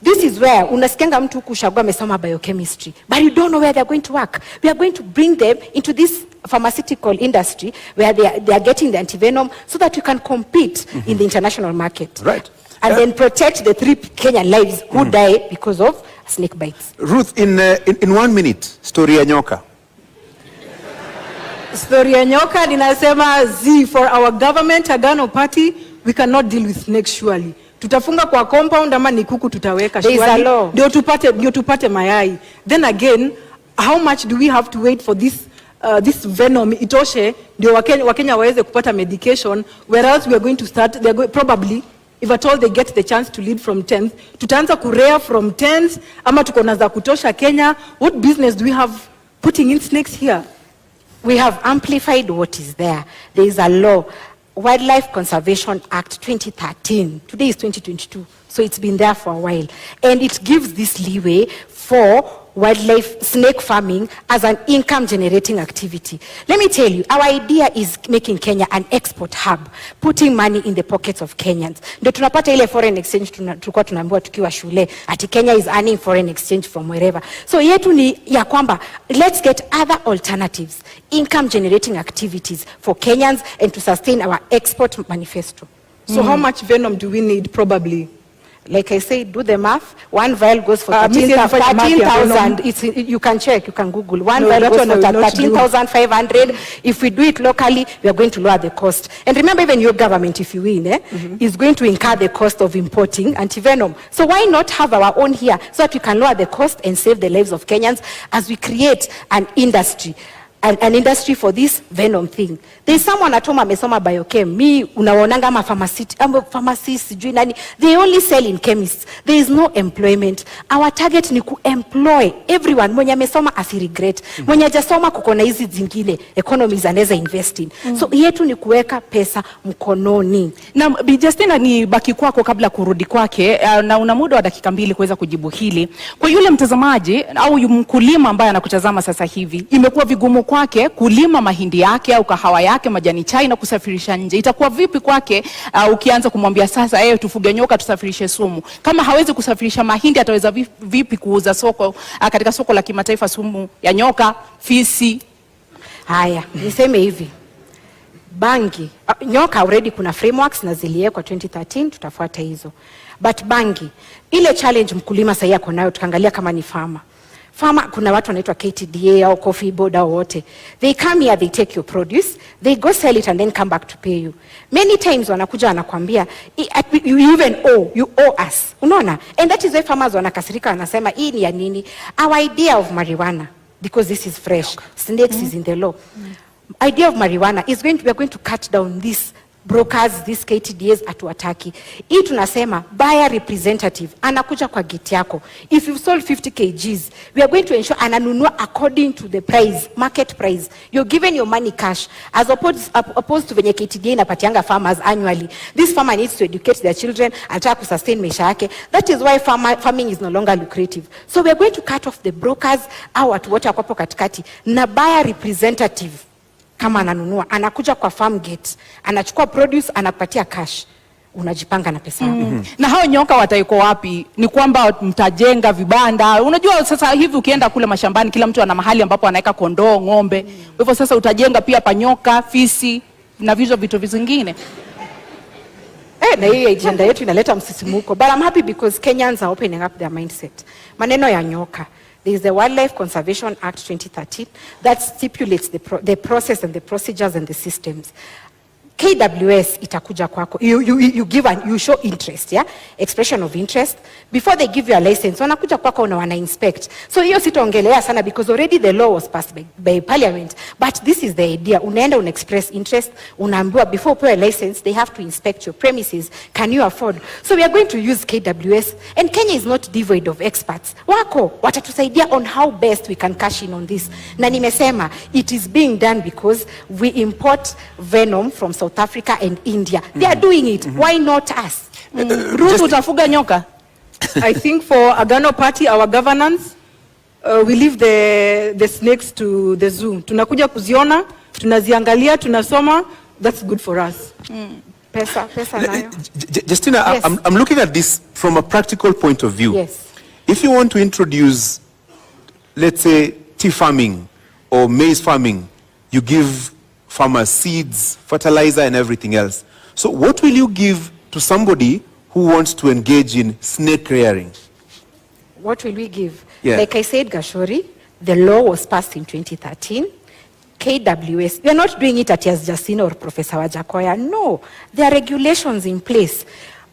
This is where unasikianga mtu kushagua amesoma biochemistry, but you don't know where they're going to work. We are going to bring them into this pharmaceutical industry where they are getting the antivenom so that you can compete in the international market. Right. And then protect the 3 Kenyan lives who die because of snake bites. Ruth, in 1 minute, story ya nyoka. Story ya nyoka ninasema for our government, Agano Party, we cannot deal with snakes surely. Tutafunga kwa compound ama ni kuku tutaweka surely. Ndio tupate mayai. Then again, how much do we have to wait for this venom itoshe ndio Wakenya waweze kupata medication, whereas we are going to start probably, if at all they get the chance to lead from 10th, tutaanza kurea from 10th ama tuko na za kutosha Kenya. What business do we have putting in snakes here? We have amplified what is there. There is a law, Wildlife Conservation Act 2013. Today is 2022, so it's been there for a while. And it gives this leeway for wildlife snake farming as an income generating activity. Let me tell you, our idea is making Kenya an export hub, putting money in the pockets of Kenyans. Ndio tunapata ile foreign exchange tulikuwa tunaambiwa tukiwa shule, ati Kenya is earning foreign exchange from wherever. So yetu ni ya kwamba let's get other alternatives, income generating activities for Kenyans and to sustain our export manifesto. So how much venom do we need probably? Like I said, do the math. 1 vial goes for 13,000. You can check, you can Google. 1 vial goes for 13,500. If we do it locally, we are going to lower the cost. And remember, even your government, if you win, is going to incur the cost of importing antivenom. So why not have our own here so that we can lower the cost and save the lives of Kenyans as we create an industry? An industry for this venom thing. There's someone at home amesoma biochem. Me unaonanga ama pharmacist sijui nani. They only sell in chemists. There is no employment. Our target ni kuemploy everyone. Mwenye amesoma asiregret. Mwenye hajasoma kuko na hizi zingine economies anaweza invest in. So yetu ni kuweka pesa mkononi. Na Bi Justina, ni baki kwako kabla kurudi kwake, na una muda wa dakika 2 kuweza kujibu hili. Kwa yule mtazamaji au mkulima ambaye anakutazama sasa hivi, imekuwa vigumu kwake kulima mahindi yake au kahawa yake, majani chai na kusafirisha nje. Itakuwa vipi kwake ukianza kumwambia sasa tufuge nyoka tusafirishe sumu? Kama hawezi kusafirisha mahindi, ataweza vipi kuuza katika soko la kimataifa sumu ya nyoka, fisi? Haya, niseme hivi. Bangi, nyoka already kuna frameworks na ziliwekwa 2013, tutafuata hizo. But bangi, ile challenge mkulima sasa yako nayo, tukaangalia kama ni farmer, kuna watu wanaitwa KTDA au coffee board au wote. They come here, they take your produce, they go sell it and then come back to pay you. Many times wanakuja wanakuambia, you even you owe us. Unaona? And that is why farmers wanakasirika, wanasema hii ni ya nini? Our idea of marijuana, because this is fresh, snakes is in the law. Idea of marijuana is we are going to cut down this brokers, these KTDAs atuataki. Hii tunasema buyer representative anakuja kwa gate yako. If you've sold 50 kgs, we are going to ensure ananunua according to the price, market price. You're given your money cash as opposed to venye KTDA inapatianga farmers annually. This farmer needs to educate their children, anataka kusustain maisha yake. That is why farming is no longer lucrative. So we are going to cut off the brokers au watu wote wako katikati na buyer representative. Kama ananunua, anakuja kwa farm gate, anachukua produce, anakupatia cash, unajipanga na pesa yako. Na hao nyoka wataiko wapi? Ni kwamba mtajenga vibanda. Unajua sasa hivi ukienda kule mashambani, kila mtu ana mahali ambapo anaweka kondoo, ng'ombe. Kwa hivyo sasa utajenga pia panyoka, fisi na vitu vingine. Na hii agenda yetu inaleta msisimuko. But I'm happy because Kenyans are opening up their mindset. Maneno ya nyoka. There is the Wildlife Conservation Act 2013 that stipulates the process and the procedures and the systems. KWS itakuja kwako. You give and you show interest, yeah? Expression of interest. Before they give you a license, wanakuja kwako na wana inspect. So hiyo sitaongelea sana because already the law was passed by parliament. But this is the idea. Unaenda express interest, unaambiwa before upewe license, they have to inspect your premises. Can you afford? So we are going to use KWS, and Kenya is not devoid of experts. Wako watatusaidia on how best we can cash in on this. Na nimesema it is being done because we import venom from South Africa and India. They are doing it. Why not us? Ruth, utafuga nyoka? I think for Agano Party, our governance, we leave the snakes to the zoo. Tunakuja kuziona, tunaziangalia, tunasoma. That's good for us. Pesa nayo. Justina, yes. I'm looking at this from a practical point of view. Yes. If you want to introduce, let's say, tea farming or maize farming, you give farmers seeds, fertilizer, and everything else. So what will you give to somebody who wants to engage in snake rearing? What will we give? Yeah. Like I said, Gashori, the law was passed in 2013. KWS, we are not doing it at Yas Justina or Professor Wajakoya. No, there are regulations in place.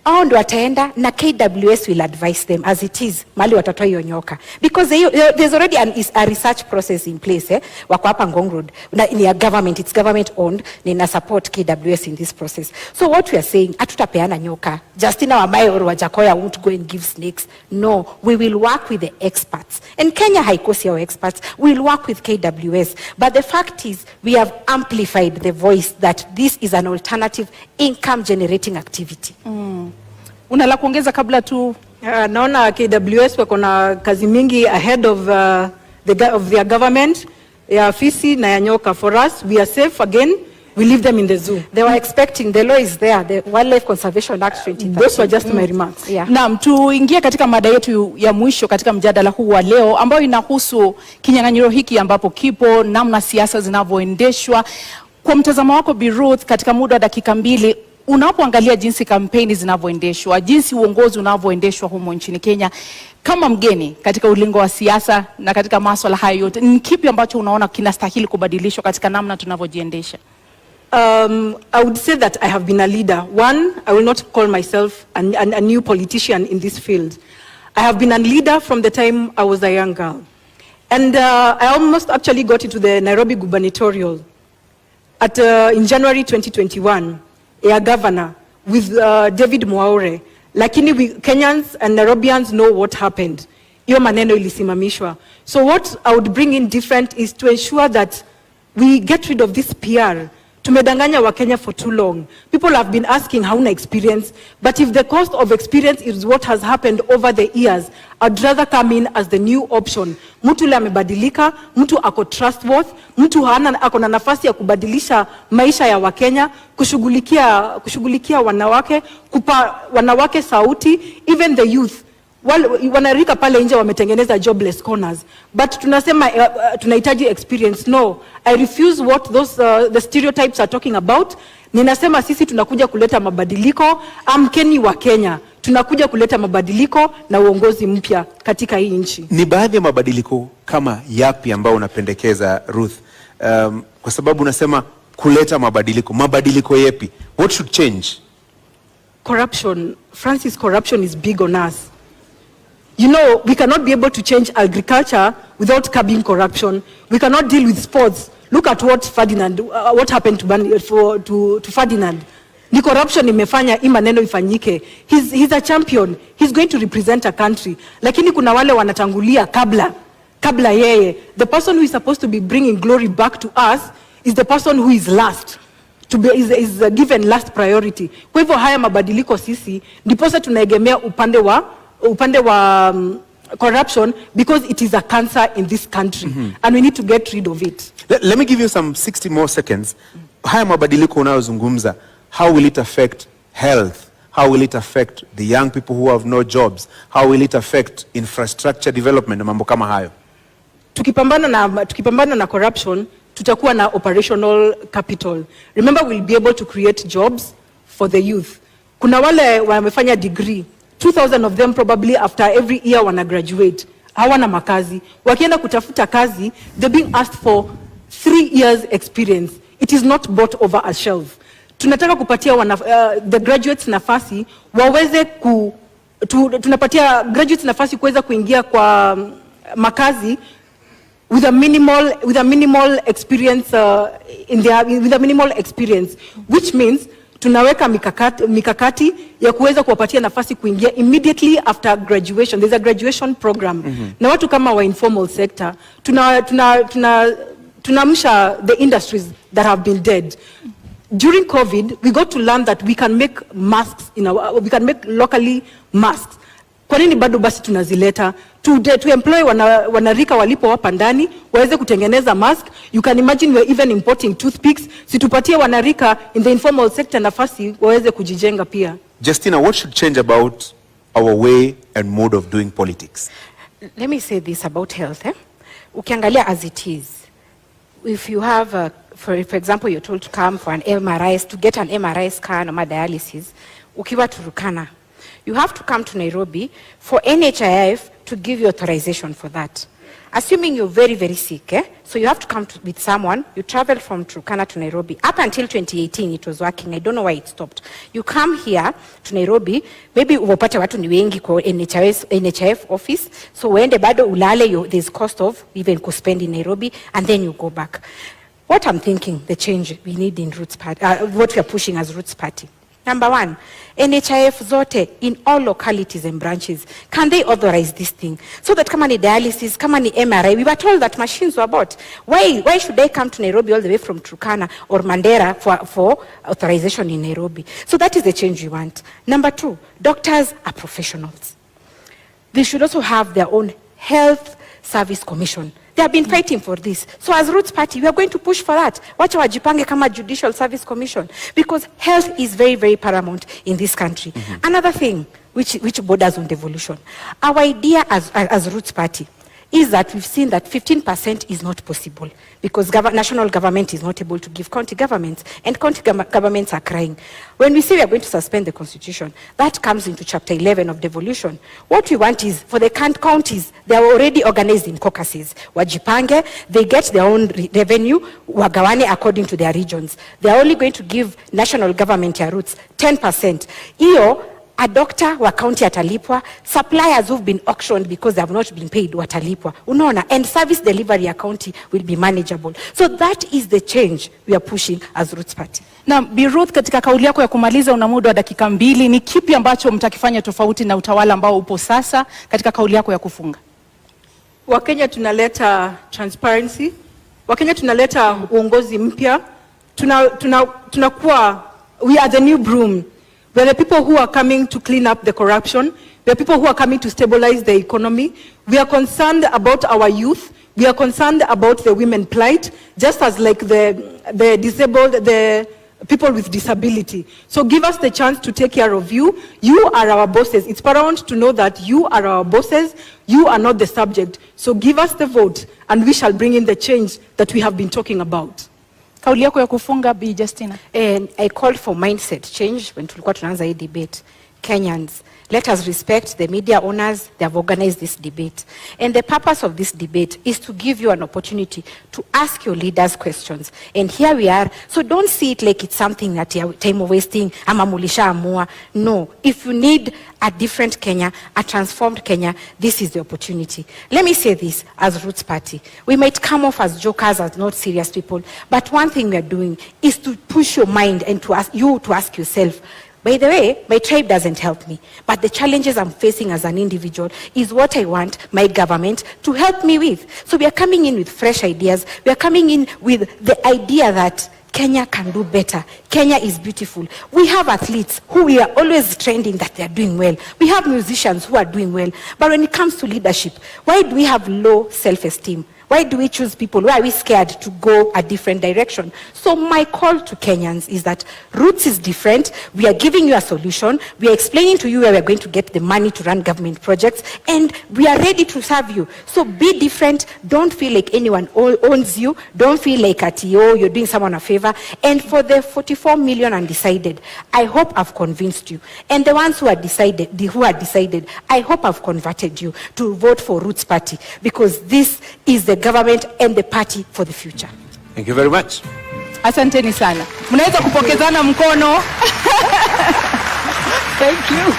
Hao ndo wataenda na KWS will advise them as it is mali watatoa hiyo nyoka because there's already a research process in place wako hapa Ngong Road ni a government, it's government owned, nina support KWS in this process. So what we are saying, hatutapeana nyoka. Justina Wamae or Wajakoya won't go and give snakes. No, we will work with the experts, and Kenya haikosi our experts. We'll work with KWS, but the fact is we have amplified the voice that this is an alternative income generating activity. Una la kuongeza kabla tu? Naona KWS wako na kazi mingi ahead of their government, ya fisi na ya nyoka. For us, we are safe again. We leave them in the zoo. They were expecting, the law is there, the Wildlife Conservation Act 2013. Those were just my remarks. Yeah. Naam, tuingie katika mada yetu ya mwisho katika mjadala huu wa leo ambayo inahusu kinyang'anyiro hiki ambapo kipo namna siasa zinavyoendeshwa. Kwa mtazamo wako Bi Ruth, katika muda wa dakika 2, unapoangalia jinsi kampeni zinavyoendeshwa, jinsi uongozi unavyoendeshwa humo nchini Kenya, kama mgeni katika ulingo wa siasa na katika masuala hayo yote, ni kipi ambacho unaona kinastahili kubadilishwa katika namna tunavyojiendesha? I would say that I have been a leader. One, I will not call myself a new politician in this field. I have been a leader from the time I was a young girl. And I almost actually got into the Nairobi gubernatorial in January 2021. A governor with David Mwaure. Lakini Kenyans and Nairobians know what happened. Iyo maneno ilisimamishwa. So what I would bring in different is to ensure that we get rid of this PR. Tumedanganya wa Kenya for too long. People have been asking hauna experience, but if the cost of experience is what has happened over the years, I'd rather come in as the new option. Mtu ule amebadilika, mtu ako trustworthy, mtu ako na nafasi ya kubadilisha maisha ya Wakenya, kushughulikia wanawake, kupa wanawake sauti, even the youth. Wanarika pale nje wametengeneza jobless corners, but tunasema tunahitaji experience. No, I refuse what the stereotypes are talking about. Ninasema sisi tunakuja kuleta mabadiliko. Amkeni wa Kenya, tunakuja kuleta mabadiliko na uongozi mpya katika hii nchi. Ni baadhi ya mabadiliko kama yapi ambao unapendekeza Ruth? Kwa sababu unasema kuleta mabadiliko yapi? What should change? Corruption, Francis, corruption is big on us. You know, we cannot be able to change agriculture without curbing corruption. We cannot deal with sports. Look at what happened to Ferdinand. Ni corruption imefanya hii maneno ifanyike. He's a champion. He's going to represent a country. Lakini kuna wale wanatangulia kabla yeye. The person who is supposed to be bringing glory back to us is the person who is last. Is given last priority. Kwa hivyo haya mabadiliko sisi ndiposa tunaegemea upande wa corruption because it is a cancer in this country and we need to get rid of it. Let me give you some 60 more seconds. Haya mabadiliko unayozungumza, how will it affect health? How will it affect the young people who have no jobs? How will it affect infrastructure development na mambo kama hayo? Tukipambana na corruption, tutakuwa na operational capital. Remember, we'll be able to create jobs for the youth. Kuna wale wamefanya degree, 2,000 of them probably after every year wana graduate. Hawana makazi. Wakienda kutafuta kazi, they're being asked for 3 years experience. It is not bought over a shelf. tunataka kupatia the graduates nafasi waweze tunapatia graduates nafasi kuweza kuingia kwa makazi with a minimal experience with a minimal experience, which means tunaweka mikakati ya kuweza kuwapatia nafasi kuingia immediately after graduation. There's a graduation program. Na watu kama wa informal sector tunamsha the industries that have been dead. During COVID, we got to learn that we can make masks we can make locally masks. Kwa nini bado basi tunazileta? To employ wanarika walipo hapa ndani waweze kutengeneza mask. You can imagine we're even importing toothpicks. Situpatie wanarika in the informal sector nafasi waweze kujijenga pia. Justina, what should change about our way and mode of doing politics? Let me say this about health. Ukiangalia as it is, if you have for example, you're told to come for an MRI, to get an MRI scan or dialysis, ukiwa Turukana, you have to come to Nairobi for NHIF to give you authorization for that. Assuming you're very, very sick, so you have to come with someone. You travel from Turkana to Nairobi. Up until 2018, it was working. I don't know why it stopped. You come here to Nairobi, maybe upate watu ni wengi kwa NHIF office, so uende bado ulale, there's cost of even spend in Nairobi, and then you go back. What I'm thinking, the change we need in Roots Party, what we are pushing as Roots Party. Number one, NHIF zote in all localities and branches, can they authorize this thing? So that kama ni dialysis, kama ni MRI, we were told that machines were bought. Why should they come to Nairobi all the way from Turkana or Mandera for authorization in Nairobi? So that is the change we want. Number two, doctors are professionals. They should also have their own health service commission. They have been fighting for this. So as Roots Party, we are going to push for that. Wacha wajipange kama Judicial Service Commission, because health is very, very paramount in this country. Another thing which borders on devolution. Our idea as Roots Party is that we've seen that 15% is not possible because national government is not able to give county governments, and county governments are crying. When we say we are going to suspend the constitution, that comes into chapter 11 of devolution. What we want is for the counties, they are already organized in caucuses. Wajipange, they get their own revenue, wagawane according to their regions. They are only going to give national government ya roots 10%. Iyo, a doctor wa county atalipwa, suppliers who've been auctioned because they have not been paid watalipwa. Unaona, and service delivery ya county will be manageable. So that is the change we are pushing as Roots Party. Na Bi Ruth, katika kauli yako ya kumaliza una muda wa dakika 2, ni kipi ambacho mtakifanya tofauti na utawala ambao upo sasa katika kauli yako ya kufunga? Wakenya tunaleta transparency. Wakenya tunaleta uongozi mpya. Tunakuwa, we are the new broom. We are the people who are coming to clean up the corruption. We are people who are coming to stabilize the economy. We are concerned about our youth. We are concerned about the women plight, just as like the disabled, the people with disability. So give us the chance to take care of you. You are our bosses. It's paramount to know that you are our bosses. You are not the subject. So give us the vote and we shall bring in the change that we have been talking about. Kauli yako ya kufunga, Bi Justina. And I called for mindset change when tulikuwa tunaanza hii debate. Kenyans, let us respect the media owners. They have organized this debate. And the purpose of this debate is to give you an opportunity to ask your leaders questions. And here we are. So don't see it like it's something that you're time wasting, ama mulisha amua. No. If you need a different Kenya, a transformed Kenya, this is the opportunity. Let me say this as Roots Party. We might come off as jokers, as not serious people. But one thing we are doing is to push your mind and to ask yourself, by the way, my tribe doesn't help me, but the challenges I'm facing as an individual is what I want my government to help me with. So we are coming in with fresh ideas. We are coming in with the idea that Kenya can do better. Kenya is beautiful. We have athletes who we are always trending that they are doing well. We have musicians who are doing well. But when it comes to leadership, why do we have low self-esteem? Why do we choose people? Why are we scared to go a different direction? So my call to Kenyans is that Roots is different. We are giving you a solution. We are explaining to you where we are going to get the money to run government projects. And we are ready to serve you. So be different. Don't feel like anyone owns you. Don't feel like you're doing someone a favor. And for the 44 million undecided, I hope I've convinced you. And the ones who are decided, I hope I've converted you to vote for Roots Party, because this is the government and the party for the future. Thank you very much. Asanteni sana. Mnaweza kupokezana mkono. Thank you.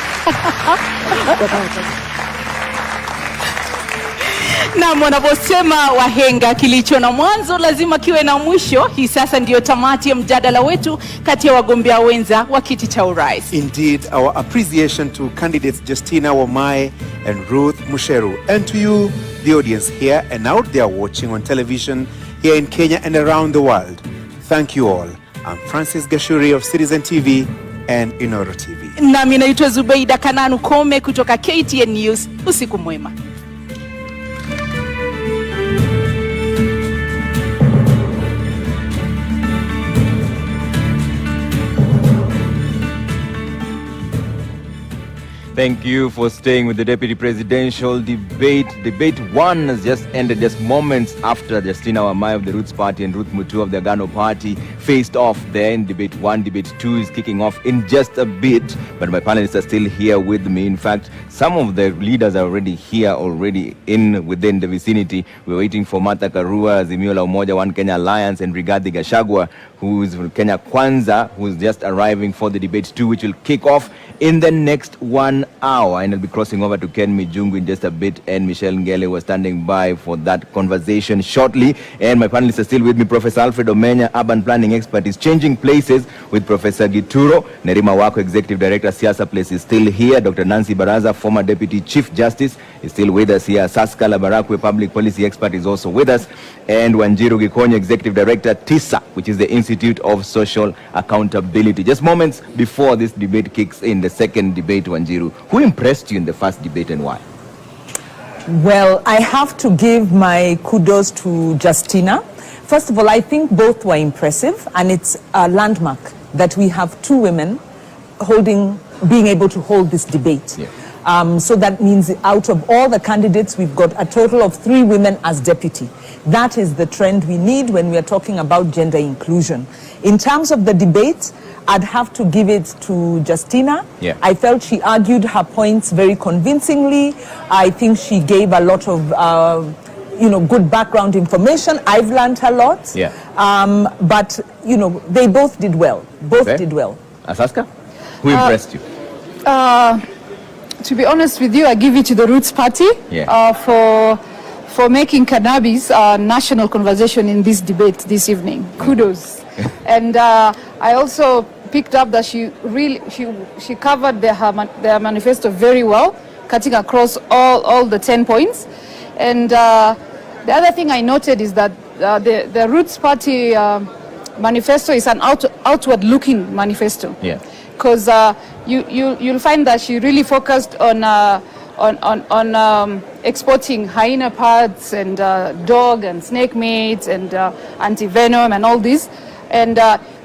Na wanaposema wahenga, kilicho na mwanzo lazima kiwe na mwisho. Hii sasa ndiyo tamati ya mjadala wetu kati ya wagombea wenza wa kiti cha urais. Indeed, our appreciation to candidates Justina Wamae and Ruth Musheru, and to you, the audience here and out there watching on television here in Kenya and around the world. Thank you all. I'm Francis Gashuri of Citizen TV and Inoro TV. Nami naitwa Zubeida Kananu Kome kutoka KTN News. Usiku mwema. Thank you for staying with the deputy presidential debate. Debate 1 has just ended just moments after Justina Wamae of the Roots Party and Ruth Mutua of the Agano Party faced off there in debate 1. Debate 2 is kicking off in just a bit, but my panelists are still here with me. In fact, some of the leaders are already here, already within the vicinity. We're waiting for Martha Karua, Azimio la Umoja, One Kenya Alliance, and Rigathi Gachagua, who is from Kenya Kwanza, who's just arriving for the debate 2, which will kick off in the next 1 hour. And I'll be crossing over to Ken Mijungu in just a bit, and Michelle Ngele was standing by for that conversation shortly. And my panelists are still with me. Professor Alfred Omenya, urban planning expert, is changing places with Professor Gituro. Nerima Wako, executive director, Siasa Place, is still here. Dr. Nancy Baraza, former deputy chief justice, is still with us here. Saska Labarakwe, public policy expert, is also with us. And Wanjiru Gikonyo, executive director, TISA, which is the Institute of Social Accountability. Just moments before this debate kicks in, the second debate, Wanjiru, who impressed you in the first debate and why? Well, I have to give my kudos to Justina. First of all, I think both were impressive, and it's a landmark that we have two women being able to hold this debate. Yeah. So that means out of all the candidates, we've got a total of 3 women as deputy. That is the trend we need when we are talking about gender inclusion. In terms of the debate, I'd have to give it to Justina. Yeah. I felt she argued her points very convincingly. I think she gave a lot of good background information. I've learned a lot. Yeah. But, they both did well. Both did well. Asaska, who impressed you? To be honest with you, I give it to the Roots Party for making cannabis a national conversation in this debate this evening. Kudos. And I also picked up that she covered their manifesto very well, cutting across all the 10 points. And the other thing I noted is that the Roots Party manifesto is an outward-looking manifesto. Yeah. Because you'll find that she really focused on exporting hyena parts and dog and snake meat and anti-venom and all this. And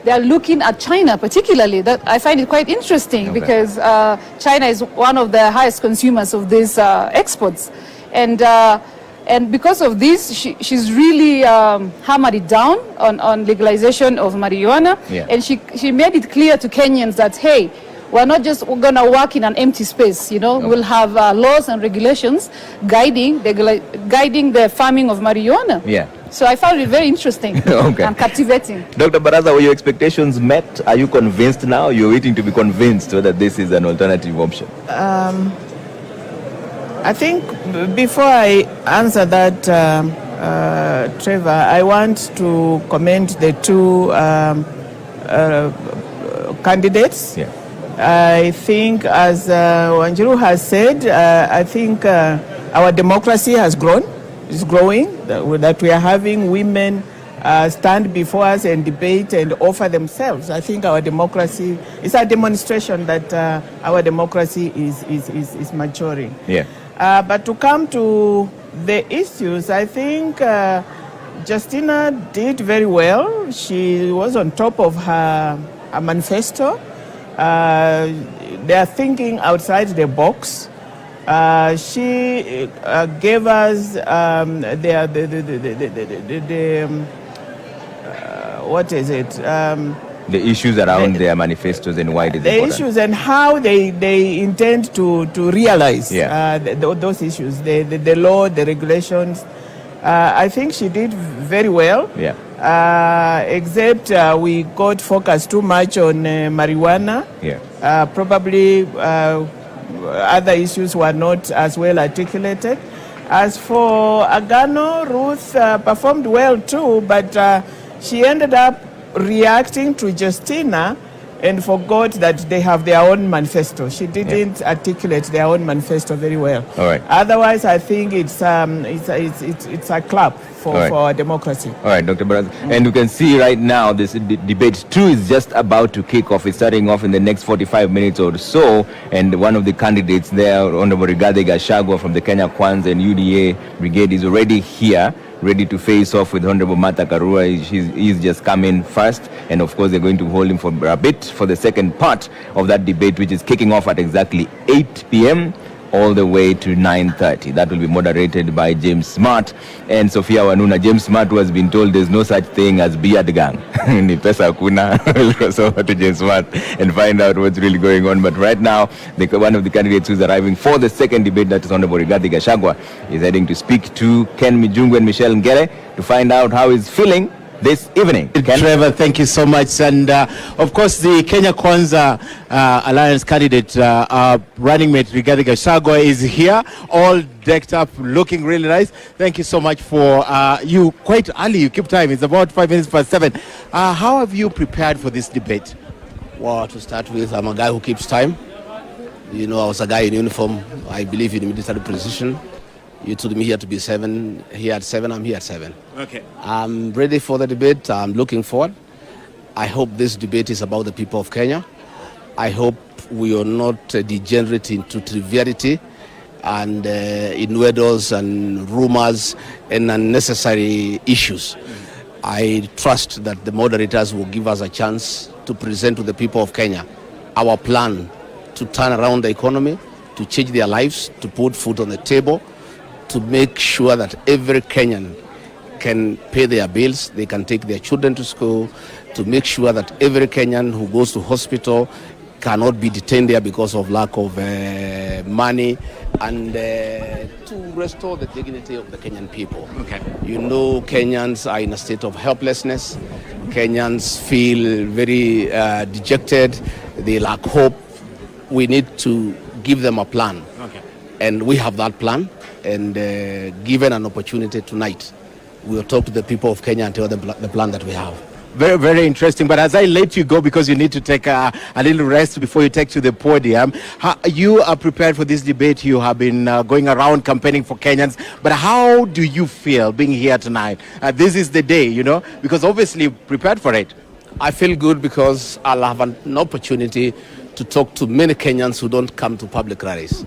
they're looking at China particularly. That I find it quite interesting because China is one of the highest consumers of these exports. And because of this, she's really hammered it down on legalization of marijuana. Yeah. And she made it clear to Kenyans that, hey, we're not just going to work in an empty space, We'll have laws and regulations guiding the farming of marijuana. Yeah. So I found it very interesting and captivating. Dr. Baraza, were your expectations met? Are you convinced now? You're waiting to be convinced whether this is an alternative option. I think before I answer that, Trevor, I want to commend the two candidates. Yeah. I think, as Wanjiru has said, I think our democracy has grown. It's growing, that we are having women stand before us and debate and offer themselves. I think our democracy is a demonstration that our democracy is maturing. Yeah. But to come to the issues, I think Justina did very well. She was on top of her manifesto. They are thinking outside the box. She gave us what is it? The issues around their manifestos and why did they the issues and how they intend to realize those issues, the law, the regulations. I think she did very well. Yeah. except we got focused too much on marijuana. Yeah. Probably other issues were not as well articulated. As for Agano, Ruth performed well too, but she ended up reacting to Justina and forgot that they have their own manifesto. She didn't articulate their own manifesto very well. All right. Otherwise, I think it's a clap for our democracy. All right, Dr. Baraz. And you can see right now this debate 2 is just about to kick off. It's starting off in the next 45 minutes or so. And one of the candidates there, Honorable Rigathi Gachagua from the Kenya Kwanza and UDA Brigade, is already here, ready to face off with Honorable Martha Karua. He's just coming first, and of course they're going to hold him for a bit for the second part of that debate, which is kicking off at exactly 8 p.m. all the way to 9:30. That will be moderated by James Smart and Sophia Wanuna. James Smart, who has been told there's no such thing as beard gang. Ni pesa hakuna. We'll go over to James Smart and find out what's really going on. But right now, one of the candidates who's arriving for the second debate, that is Honorable Rigathi Gachagua, is heading to speak to Ken Mijungu and Michelle Ngere to find out how he's feeling this evening. Trevor, thank you so much. And of course, the Kenya Kwanza Alliance candidate, running mate Rigathi Gachagua, is here, all decked up, looking really nice. Thank you so much for you quite early. You keep time. It's about 5 minutes past 7. How have you prepared for this debate? Well, to start with, I'm a guy who keeps time. You know, I was a guy in uniform. I believe in military precision. You told me here to be 7. Here at 7, I'm here at 7. Okay. I'm ready for the debate. I'm looking forward. I hope this debate is about the people of Kenya. I hope we are not degenerate into triviality and innuendos and rumors and unnecessary issues. I trust that the moderators will give us a chance to present to the people of Kenya our plan to turn around the economy, to change their lives, to put food on the table, to make sure that every Kenyan can pay their bills, they can take their children to school, to make sure that every Kenyan who goes to hospital cannot be detained there because of lack of money, and to restore the dignity of the Kenyan people. Okay. You know, Kenyans are in a state of helplessness. Kenyans feel very dejected. They lack hope. We need to give them a plan. Okay. And we have that plan. And given an opportunity tonight, we will talk to the people of Kenya and tell them the plan that we have. Very, very interesting. But as I let you go, because you need to take a little rest before you take to the podium, you are prepared for this debate. You have been going around campaigning for Kenyans. But how do you feel being here tonight? This is the day, you know, because obviously prepared for it. I feel good because I'll have an opportunity to talk to many Kenyans who don't come to public rallies.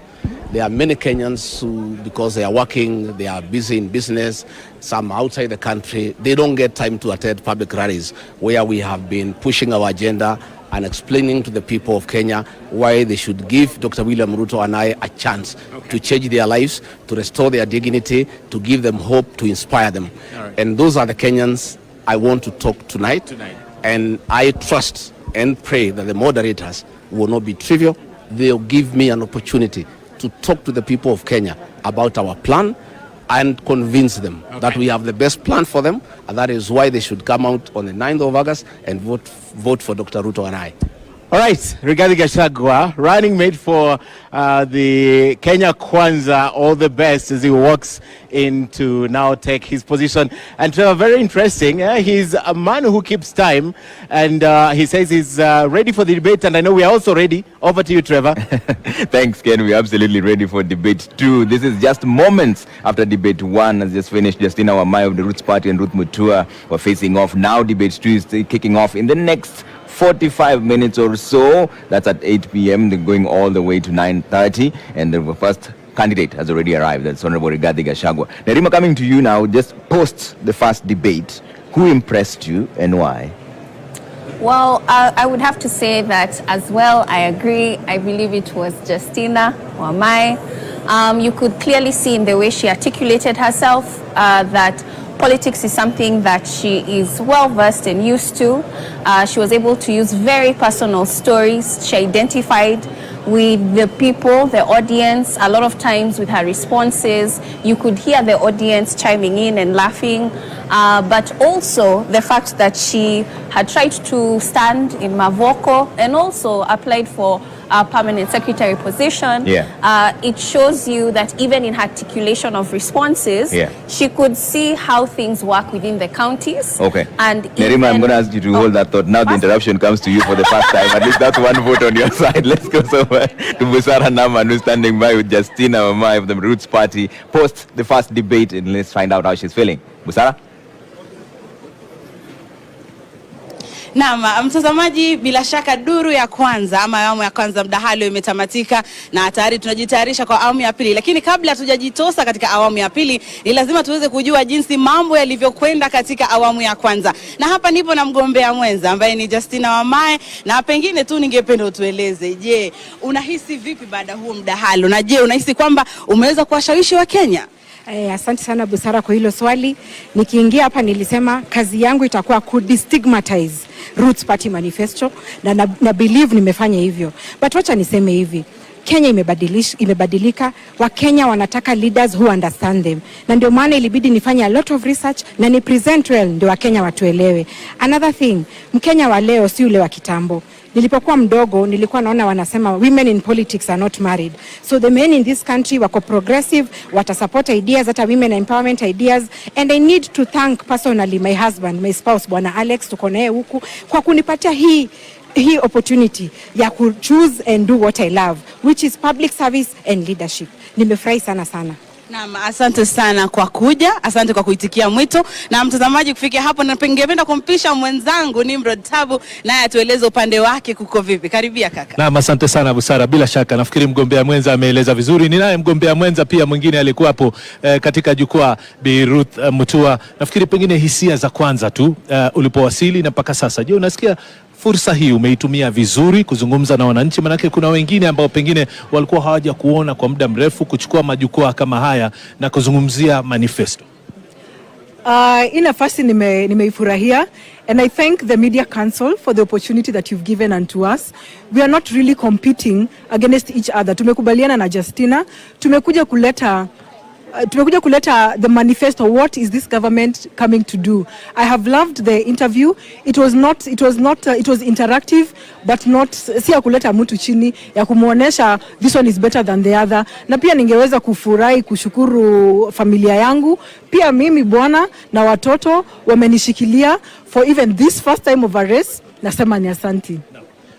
There are many Kenyans who, because they are working, they are busy in business, some outside the country, they don't get time to attend public rallies where we have been pushing our agenda and explaining to the people of Kenya why they should give Dr. William Ruto and I a chance to change their lives, to restore their dignity, to give them hope, to inspire them. Right. And those are the Kenyans I want to talk tonight. And I trust and pray that the moderators will not be trivial. They'll give me an opportunity to talk to the people of Kenya about our plan and convince them that we have the best plan for them, and that is why they should come out on the 9th of August and vote for Dr. Ruto and I. All right, Rigathi Gachagua, running mate for the Kenya Kwanza, all the best as he walks in to now take his position. And Trevor, very interesting. He's a man who keeps time, and he says he's ready for the debate, and I know we are also ready. Over to you, Trevor. Thanks, Ken. We're absolutely ready for debate 2. This is just moments after debate 1 has just finished. Justina Wamai of the Roots Party and Ruth Mutua were facing off. Now debate 2 is kicking off in the next 45 minutes or so. That's at 8 p.m. They're going all the way to 9:30, and the first candidate has already arrived. That's Honorable Rigathi Gachagua. Nerima, coming to you now, just post the first debate. Who impressed you and why? Well, I would have to say that as well. I agree. I believe it was Justina Wamai. You could clearly see in the way she articulated herself that politics is something that she is well versed and used to. She was able to use very personal stories. She identified with the people, the audience. A lot of times with her responses, you could hear the audience chiming in and laughing. But also the fact that she had tried to stand in Mavoko and also applied for a permanent secretary position. It shows you that even in her articulation of responses, she could see how things work within the counties. Okay. And Nerima, I'm going to ask you to hold that thought. Now the interruption comes to you for the first time. At least that's one vote on your side. Let's go somewhere to Busara Naman, who's standing by with Justina Wamai of the Roots Party post the first debate, and let's find out how she's feeling. Busara? Naam, mtazamaji, bila shaka duru ya kwanza ama awamu ya kwanza mdahalo imetamatika na tayari tunajitayarisha kwa awamu ya pili. Lakini kabla hatujajitosa katika awamu ya pili, ni lazima tuweze kujua jinsi mambo yalivyokwenda katika awamu ya kwanza. Na hapa nipo na mgombea mwenza ambaye ni Justina Wamai, na pengine tu ningependa utueleze, je, unahisi vipi baada huo mdahalo? Na je, unahisi kwamba umeweza kuwashawishi wa Kenya? Asante sana Busara kwa hilo swali. Nikiingia hapa nilisema kazi yangu itakuwa ku destigmatize Roots Party manifesto na believe nimefanya hivyo. But wacha niseme hivi, Kenya imebadilika, wa Kenya wanataka leaders who understand them. Na ndio maana ilibidi nifanye a lot of research na ni present well ndio wa Kenya watuelewe. Another thing, Mkenya wa leo si ule wa kitambo. Nilipokuwa mdogo nilikuwa naona wanasema women in politics are not married. So the men in this country wako progressive, wata support ideas, hata women empowerment ideas, and I need to thank personally my husband, my spouse, Bwana Alex, tuko naye huku kwa kunipatia hii opportunity ya ku choose and do what I love, which is public service and leadership. Nimefurahi sana. Naam, asante sana kwa kuja, asante kwa kuitikia mwito. Na mtazamaji, kufikia hapo na ningependa kumpisha mwenzangu Nimrod Tabu naye atueleze upande wake kuko vipi. Karibia kaka. Naam, asante sana Busara. Bila shaka nafikiri mgombea mwenza ameeleza vizuri. Ninaye mgombea mwenza pia mwingine alikuwa hapo katika jukwaa, Bi Ruth Mutua. Nafikiri pengine hisia za kwanza tu ulipowasili na mpaka sasa. Je, unasikia fursa hii umeitumia vizuri kuzungumza na wananchi? Manake kuna wengine ambao pengine walikuwa hawaja kuona kwa muda mrefu, kuchukua majukwaa kama haya na kuzungumzia manifesto. Hii nafasi nimeifurahia, and I thank the Media Council for the opportunity that you've given unto us. We are not really competing against each other. Tumekubaliana na Justina, tumekuja kuleta the manifesto. What is this government coming to do? I have loved the interview. It was interactive, but not si ya kuleta mtu chini, ya kumuonesha this one is better than the other. Na pia ningeweza kufurahi kushukuru familia yangu, pia mimi bwana na watoto wamenishikilia for even this first time of a race. Nasema ni asanti.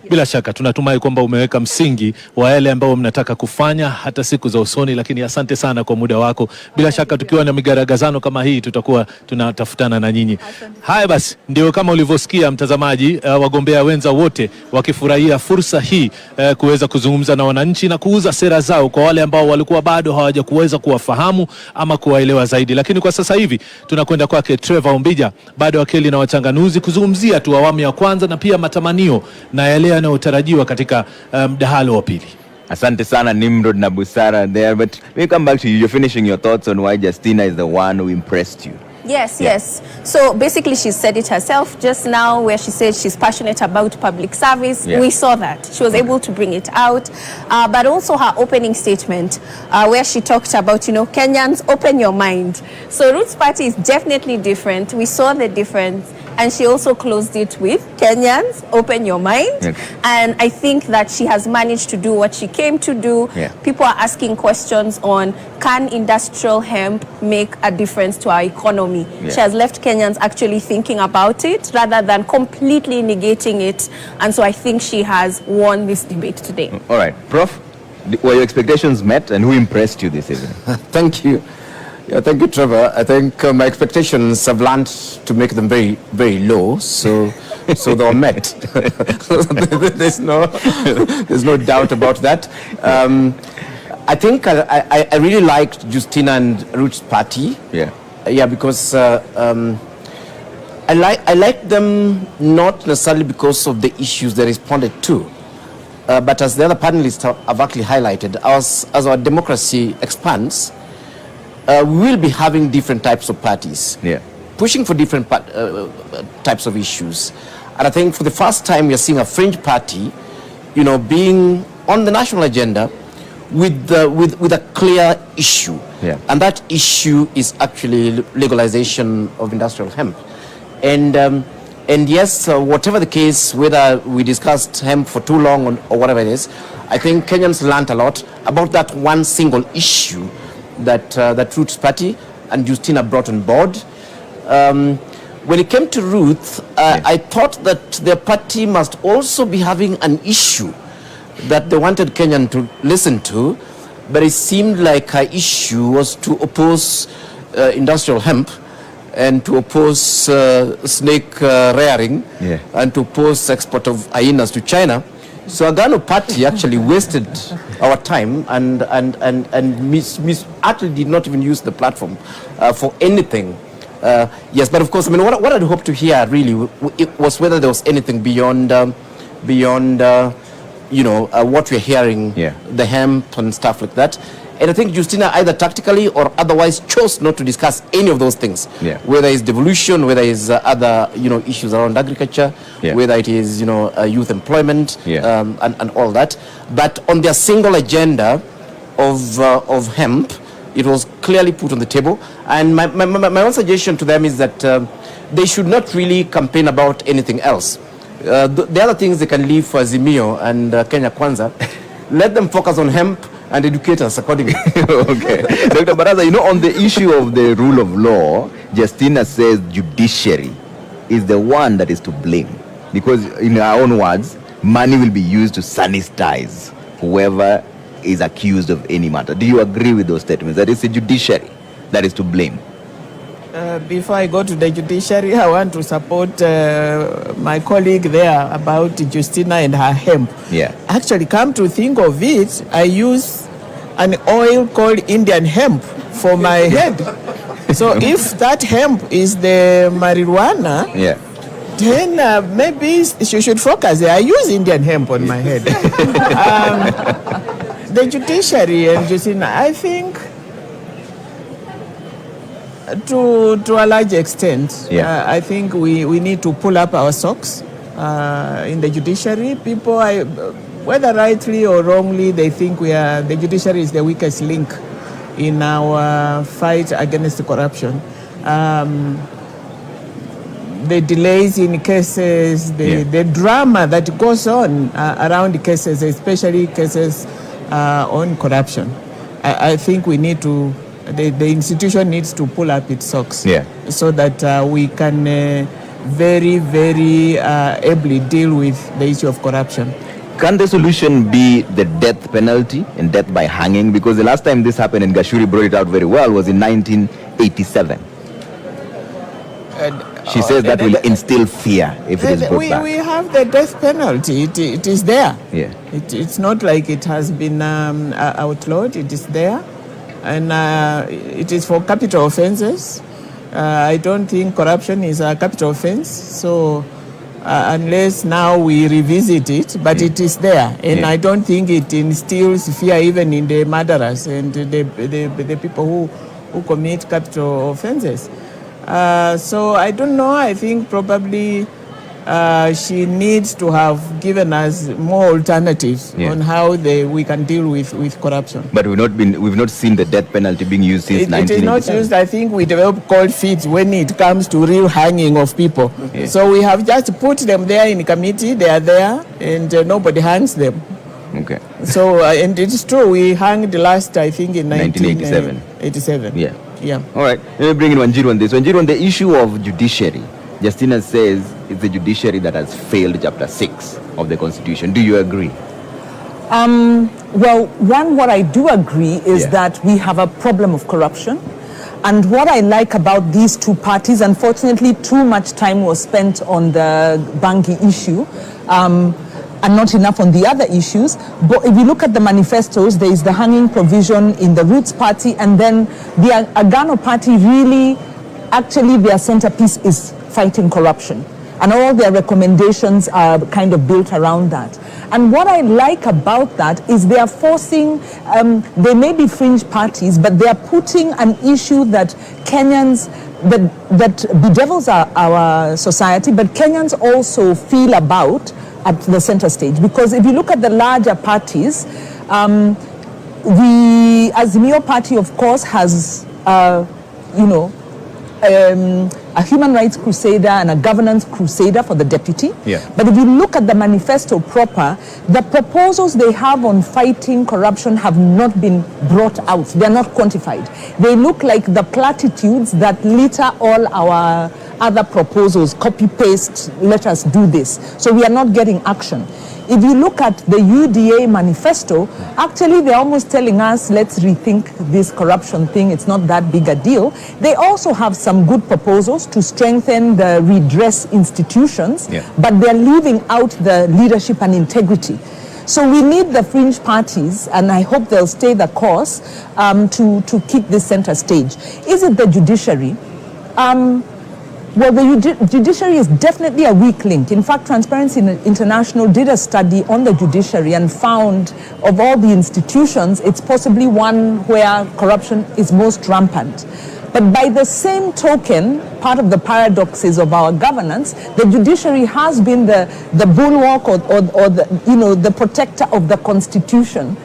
Bila shaka tunatumai kwamba umeweka msingi wa yale ambao mnataka kufanya hata siku za usoni, lakini asante sana kwa muda wako. Bila shaka tukiwa na migaragazano kama hii tutakuwa tunatafutana na nyinyi. Haya basi, ndio kama ulivyosikia mtazamaji, wagombea wenza wote wakifurahia fursa hii kuweza kuzungumza na wananchi na kuuza sera zao kwa wale ambao walikuwa bado hawaja kuweza kuwafahamu ama kuwaelewa zaidi. Lakini kwa sasa hivi tunakwenda kwake Trevor Umbija, bado wakili na wachanganuzi, kuzungumzia tu awamu ya kwanza na pia matamanio na yale yanayotarajiwa katika mdahalo wa pili. Asante sana Nimrod na Busara there, but we come back to you. You're finishing your thoughts on why Justina is the one who impressed you. Yes. So basically she said it herself just now, where she said she's passionate about public service. We saw that. She was able to bring it out. But also her opening statement, where she talked about, Kenyans, open your mind. So Roots Party is definitely different. We saw the difference. And she also closed it with Kenyans, open your mind. And I think that she has managed to do what she came to do. People are asking questions on, can industrial hemp make a difference to our economy? She has left Kenyans actually thinking about it rather than completely negating it. And so I think she has won this debate today. All right. Prof, were your expectations met, and who impressed you this evening? Thank you. Yeah, thank you, Trevor. I think my expectations have learned to make them very, very low. So they were met. There's no doubt about that. I think I really liked Justina and Roots Party. Because I like them not necessarily because of the issues they responded to, but as the other panelists have actually highlighted, as our democracy expands, we will be having different types of parties, pushing for different types of issues. And I think for the first time, we are seeing a fringe party, being on the national agenda with a clear issue. Yeah. And that issue is actually legalization of industrial hemp. And yes, whatever the case, whether we discussed hemp for too long or whatever it is, I think Kenyans learned a lot about that one single issue that Ruth's party and Justina brought on board. When it came to Ruth, I thought that their party must also be having an issue that they wanted Kenyan to listen to, but it seemed like her issue was to oppose industrial hemp and to oppose snake rearing and to oppose export of hyenas to China. So Agano party actually wasted our time and actually did not even use the platform for anything. Yes, but of course, I mean, what I'd hope to hear really was whether there was anything beyond what we're hearing, the hemp and stuff like that. And I think Justina either tactically or otherwise chose not to discuss any of those things. Whether it's devolution, whether it's other issues around agriculture, whether it is youth employment, and all that. But on their single agenda of hemp, it was clearly put on the table. And my own suggestion to them is that they should not really campaign about anything else. The other things they can leave for Azimio and Kenya Kwanza. Let them focus on hemp and educate us accordingly. Okay. Dr. Baraza, on the issue of the rule of law, Justina says judiciary is the one that is to blame. Because in her own words, money will be used to sanitize whoever is accused of any matter. Do you agree with those statements? That it's the judiciary that is to blame? Before I go to the judiciary, I want to support my colleague there about Justina and her hemp. Actually, come to think of it, I use an oil called Indian hemp for my head. So if that hemp is the marijuana, then maybe she should focus there. I use Indian hemp on my head. The judiciary and Justina, I think to a large extent, I think we need to pull up our socks in the judiciary. People, whether rightly or wrongly, they think the judiciary is the weakest link in our fight against corruption. The delays in cases, the drama that goes on around cases, especially cases on corruption. I think we need to, the institution needs to pull up its socks so that we can very, very ably deal with the issue of corruption. Can the solution be the death penalty and death by hanging? Because the last time this happened, and Gashuri brought it out very well, was in 1987. She says that will instill fear if it is brought back. We have the death penalty. It is there. It's not like it has been outlawed. It is there. And it is for capital offenses. I don't think corruption is a capital offense. So unless now we revisit it, but it is there. And I don't think it instills fear even in the murderers and the people who commit capital offenses. So I don't know. I think probably she needs to have given us more alternatives on how we can deal with corruption. But we've not seen the death penalty being used since 1987. It is not used. I think we develop cold feet when it comes to real hanging of people. So we have just put them there in committee. They are there, and nobody hangs them. Okay. So and it's true. We hung the last, I think, in 1987. 87. Yeah. All right. Let me bring in Wanjiru on this. Wanjiru, on the issue of judiciary, Justina says it's the judiciary that has failed Chapter 6 of the Constitution. Do you agree? Well, what I do agree is that we have a problem of corruption. And what I like about these two parties, unfortunately, too much time was spent on the Bangi issue and not enough on the other issues. But if you look at the manifestos, there is the hanging provision in the Roots Party, and then the Agano Party really, actually their centerpiece is fighting corruption. And all their recommendations are kind of built around that. And what I like about that is they are forcing, they may be fringe parties, but they are putting an issue that Kenyans, that bedevils our society, but Kenyans also feel about at the center stage. Because if you look at the larger parties, the Azimio party, of course, has, a human rights crusader and a governance crusader for the deputy. Yeah. But if you look at the manifesto proper, the proposals they have on fighting corruption have not been brought out. They are not quantified. They look like the platitudes that litter all our other proposals, copy-paste, let us do this. So we are not getting action. If you look at the UDA manifesto, actually they're almost telling us, let's rethink this corruption thing, it's not that big a deal. They also have some good proposals to strengthen the redress institutions, but they're leaving out the leadership and integrity. So we need the fringe parties, and I hope they'll stay the course, to keep this center stage. Is it the judiciary? Well, the judiciary is definitely a weak link. In fact, Transparency International did a study on the judiciary and found of all the institutions, it's possibly one where corruption is most rampant. But by the same token, part of the paradoxes of our governance, the judiciary has been the bulwark or the protector of the Constitution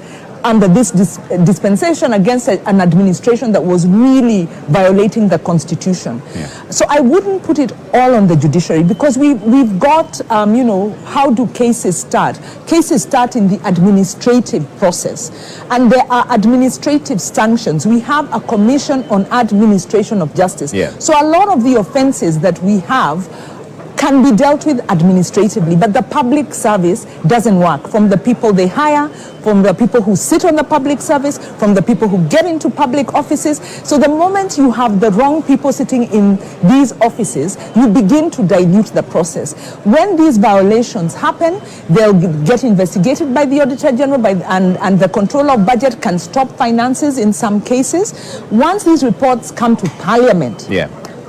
under this dispensation against an administration that was really violating the Constitution. So I wouldn't put it all on the judiciary, because we've got, how do cases start? Cases start in the administrative process, and there are administrative sanctions. We have a Commission on Administration of Justice. So a lot of the offenses that we have can be dealt with administratively, but the public service doesn't work. From the people they hire, from the people who sit on the public service, from the people who get into public offices. So the moment you have the wrong people sitting in these offices, you begin to dilute the process. When these violations happen, they'll get investigated by the Auditor General, and the Controller of Budget can stop finances in some cases. Once these reports come to Parliament,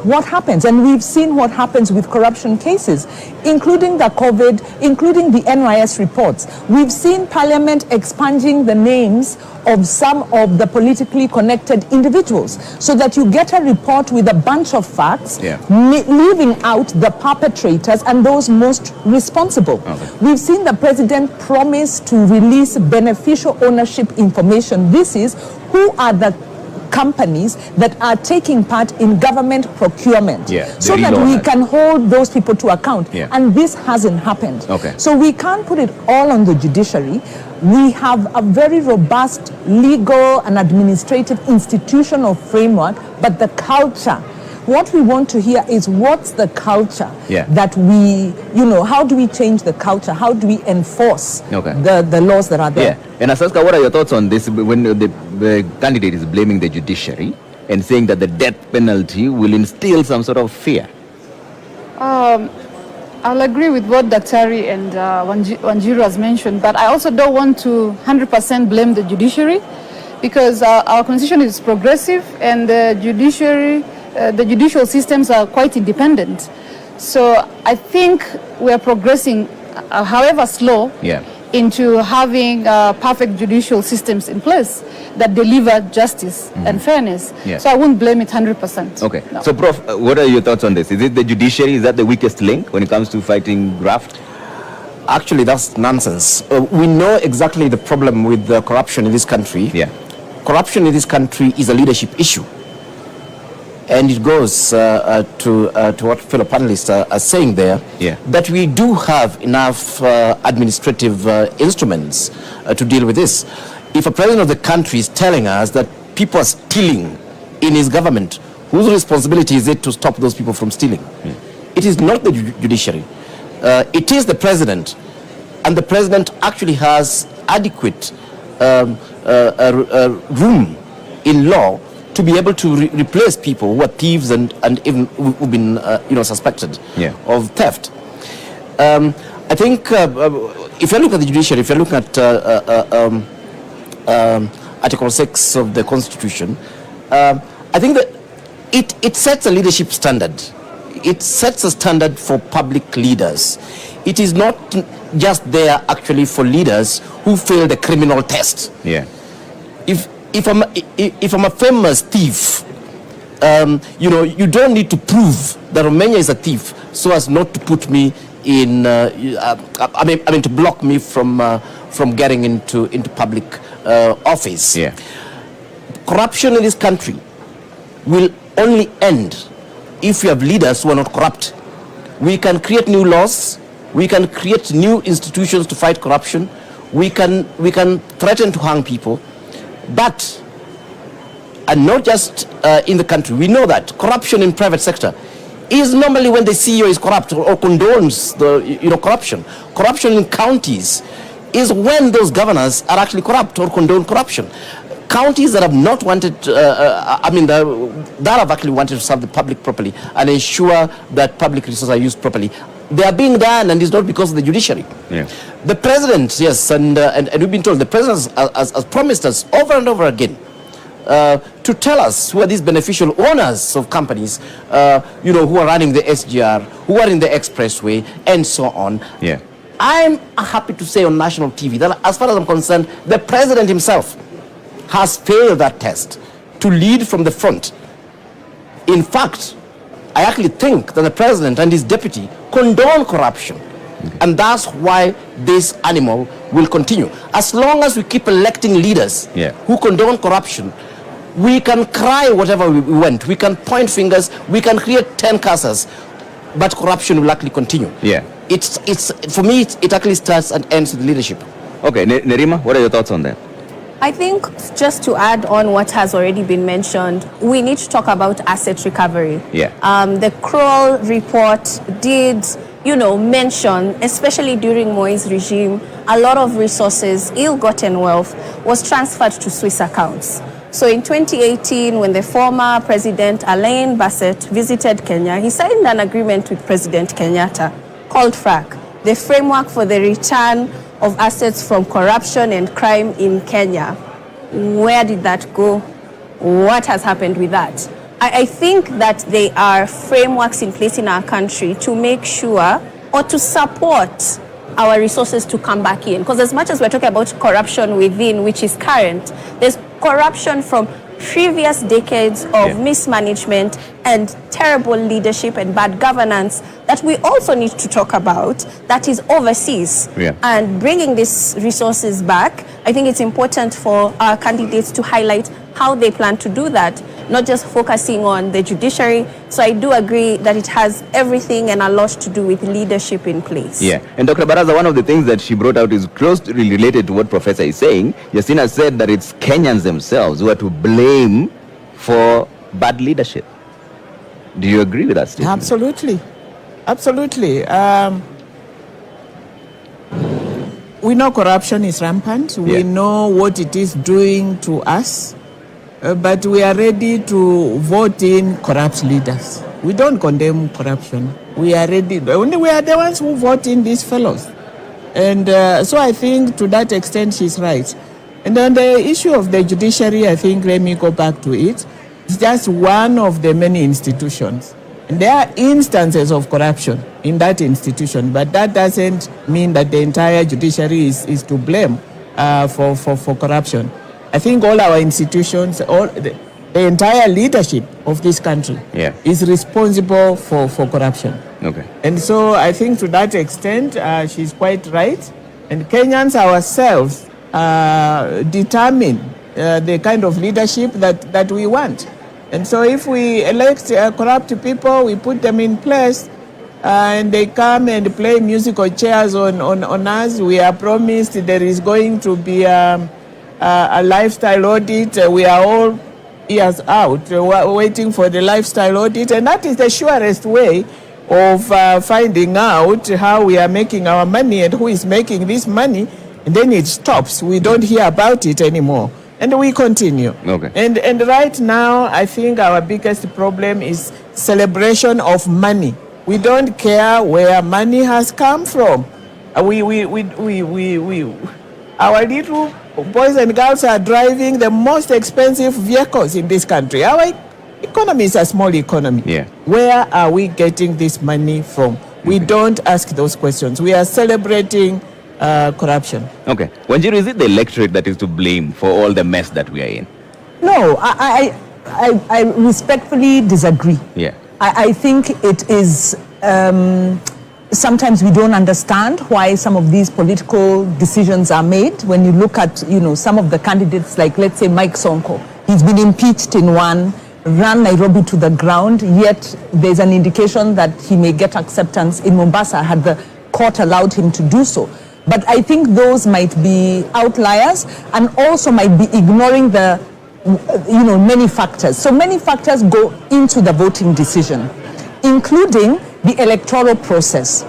what happens? And we've seen what happens with corruption cases, including the COVID, including the NYS reports. We've seen Parliament expunging the names of some of the politically connected individuals, so that you get a report with a bunch of facts, leaving out the perpetrators and those most responsible. We've seen the President promise to release beneficial ownership information. This is who are the companies that are taking part in government procurement, so that we can hold those people to account. And this hasn't happened. So we can't put it all on the judiciary. We have a very robust legal and administrative institutional framework, but the culture, what we want to hear is, what's the culture that we, how do we change the culture? How do we enforce the laws that are there? And Asaska, what are your thoughts on this when the candidate is blaming the judiciary and saying that the death penalty will instill some sort of fear? I'll agree with what Daktari and Wanjiru has mentioned, but I also don't want to 100% blame the judiciary, because our constitution is progressive, and the judicial systems are quite independent. So I think we are progressing, however slow, into having perfect judicial systems in place that deliver justice and fairness. So I wouldn't blame it 100%. No. So Prof, what are your thoughts on this? Is it the judiciary, is that the weakest link when it comes to fighting graft? Actually, that's nonsense. We know exactly the problem with the corruption in this country. Corruption in this country is a leadership issue. And it goes to what fellow panelists are saying there, that we do have enough administrative instruments to deal with this. If a president of the country is telling us that people are stealing in his government, whose responsibility is it to stop those people from stealing? It is not the judiciary. It is the president. And the president actually has adequate room in law to be able to replace people who are thieves and even who've been suspected of theft. I think if you look at the judiciary, if you look at Article 6 of the Constitution, I think that it sets a leadership standard. It sets a standard for public leaders. It is not just there actually for leaders who fail the criminal test. If I'm a famous thief, you don't need to prove that Romania is a thief so as not to put me to block me from getting into public office. Yeah. Corruption in this country will only end if we have leaders who are not corrupt. We can create new laws. We can create new institutions to fight corruption. We can threaten to hang people, but and not just in the country. We know that corruption in private sector is normally when the CEO is corrupt or condones the corruption. Corruption in counties is when those governors are actually corrupt or condone corruption. Counties that have not wanted, that have actually wanted to serve the public properly and ensure that public resources are used properly, they are being done, and it's not because of the judiciary. Yeah. The president, yes, and we've been told the president has promised us over and over again to tell us who are these beneficial owners of companies, who are running the SGR, who are in the expressway, and so on. Yeah. I'm happy to say on national TV that, as far as I'm concerned, the president himself has failed that test to lead from the front. In fact, I actually think that the president and his deputy condone corruption. And that's why this animal will continue. As long as we keep electing leaders who condone corruption, we can cry whatever we want. We can point fingers. We can create 10 casas, but corruption will actually continue. Yeah. For me, it actually starts and ends with leadership. Okay, Nerima, what are your thoughts on that? I think just to add on what has already been mentioned, we need to talk about asset recovery. Yeah. The Kroll report did, mention, especially during Moi's regime, a lot of resources, ill-gotten wealth, was transferred to Swiss accounts. So in 2018, when the former president, Alain Berset, visited Kenya, he signed an agreement with President Kenyatta called FRAC, the Framework for the Return of Assets from Corruption and Crime in Kenya. Where did that go? What has happened with that? I think that there are frameworks in place in our country to make sure or to support our resources to come back in. Because as much as we're talking about corruption within, which is current, there's corruption from previous decades of mismanagement and terrible leadership and bad governance that we also need to talk about, that is overseas. And bringing these resources back, I think it's important for our candidates to highlight how they plan to do that, not just focusing on the judiciary. So I do agree that it has everything and a lot to do with leadership in place. Yeah, and Dr. Baraza, one of the things that she brought out is closely related to what Professor is saying. Justina said that it's Kenyans themselves who are to blame for bad leadership. Do you agree with that statement? Absolutely. Absolutely. We know corruption is rampant. We know what it is doing to us. But we are ready to vote in corrupt leaders. We don't condemn corruption. We are ready. Only we are the ones who vote in these fellows. And so I think to that extent she's right. And on the issue of the judiciary, I think, let me go back to it. It's just one of the many institutions. And there are instances of corruption in that institution, but that doesn't mean that the entire judiciary is to blame for corruption. I think all our institutions, the entire leadership of this country is responsible for corruption. Okay. And so I think to that extent, she's quite right. And Kenyans ourselves determine the kind of leadership that we want. And so if we elect corrupt people, we put them in place, and they come and play musical chairs on us. We are promised there is going to be a lifestyle audit. We are all ears out waiting for the lifestyle audit, and that is the surest way of finding out how we are making our money and who is making this money, and then it stops. We don't hear about it anymore, and we continue. Okay. And right now, I think our biggest problem is celebration of money. We don't care where money has come from. Our little boys and girls are driving the most expensive vehicles in this country. Our economy is a small economy. Yeah. Where are we getting this money from? We don't ask those questions. We are celebrating corruption. Okay. Wanjiru, is it the electorate that is to blame for all the mess that we are in? No, I respectfully disagree. Yeah. I think it is sometimes we don't understand why some of these political decisions are made. When you look at, some of the candidates, like let's say Mike Sonko, he's been impeached in one, ran Nairobi to the ground, yet there's an indication that he may get acceptance in Mombasa had the court allowed him to do so. But I think those might be outliers and also might be ignoring the, many factors. So many factors go into the voting decision, including the electoral process.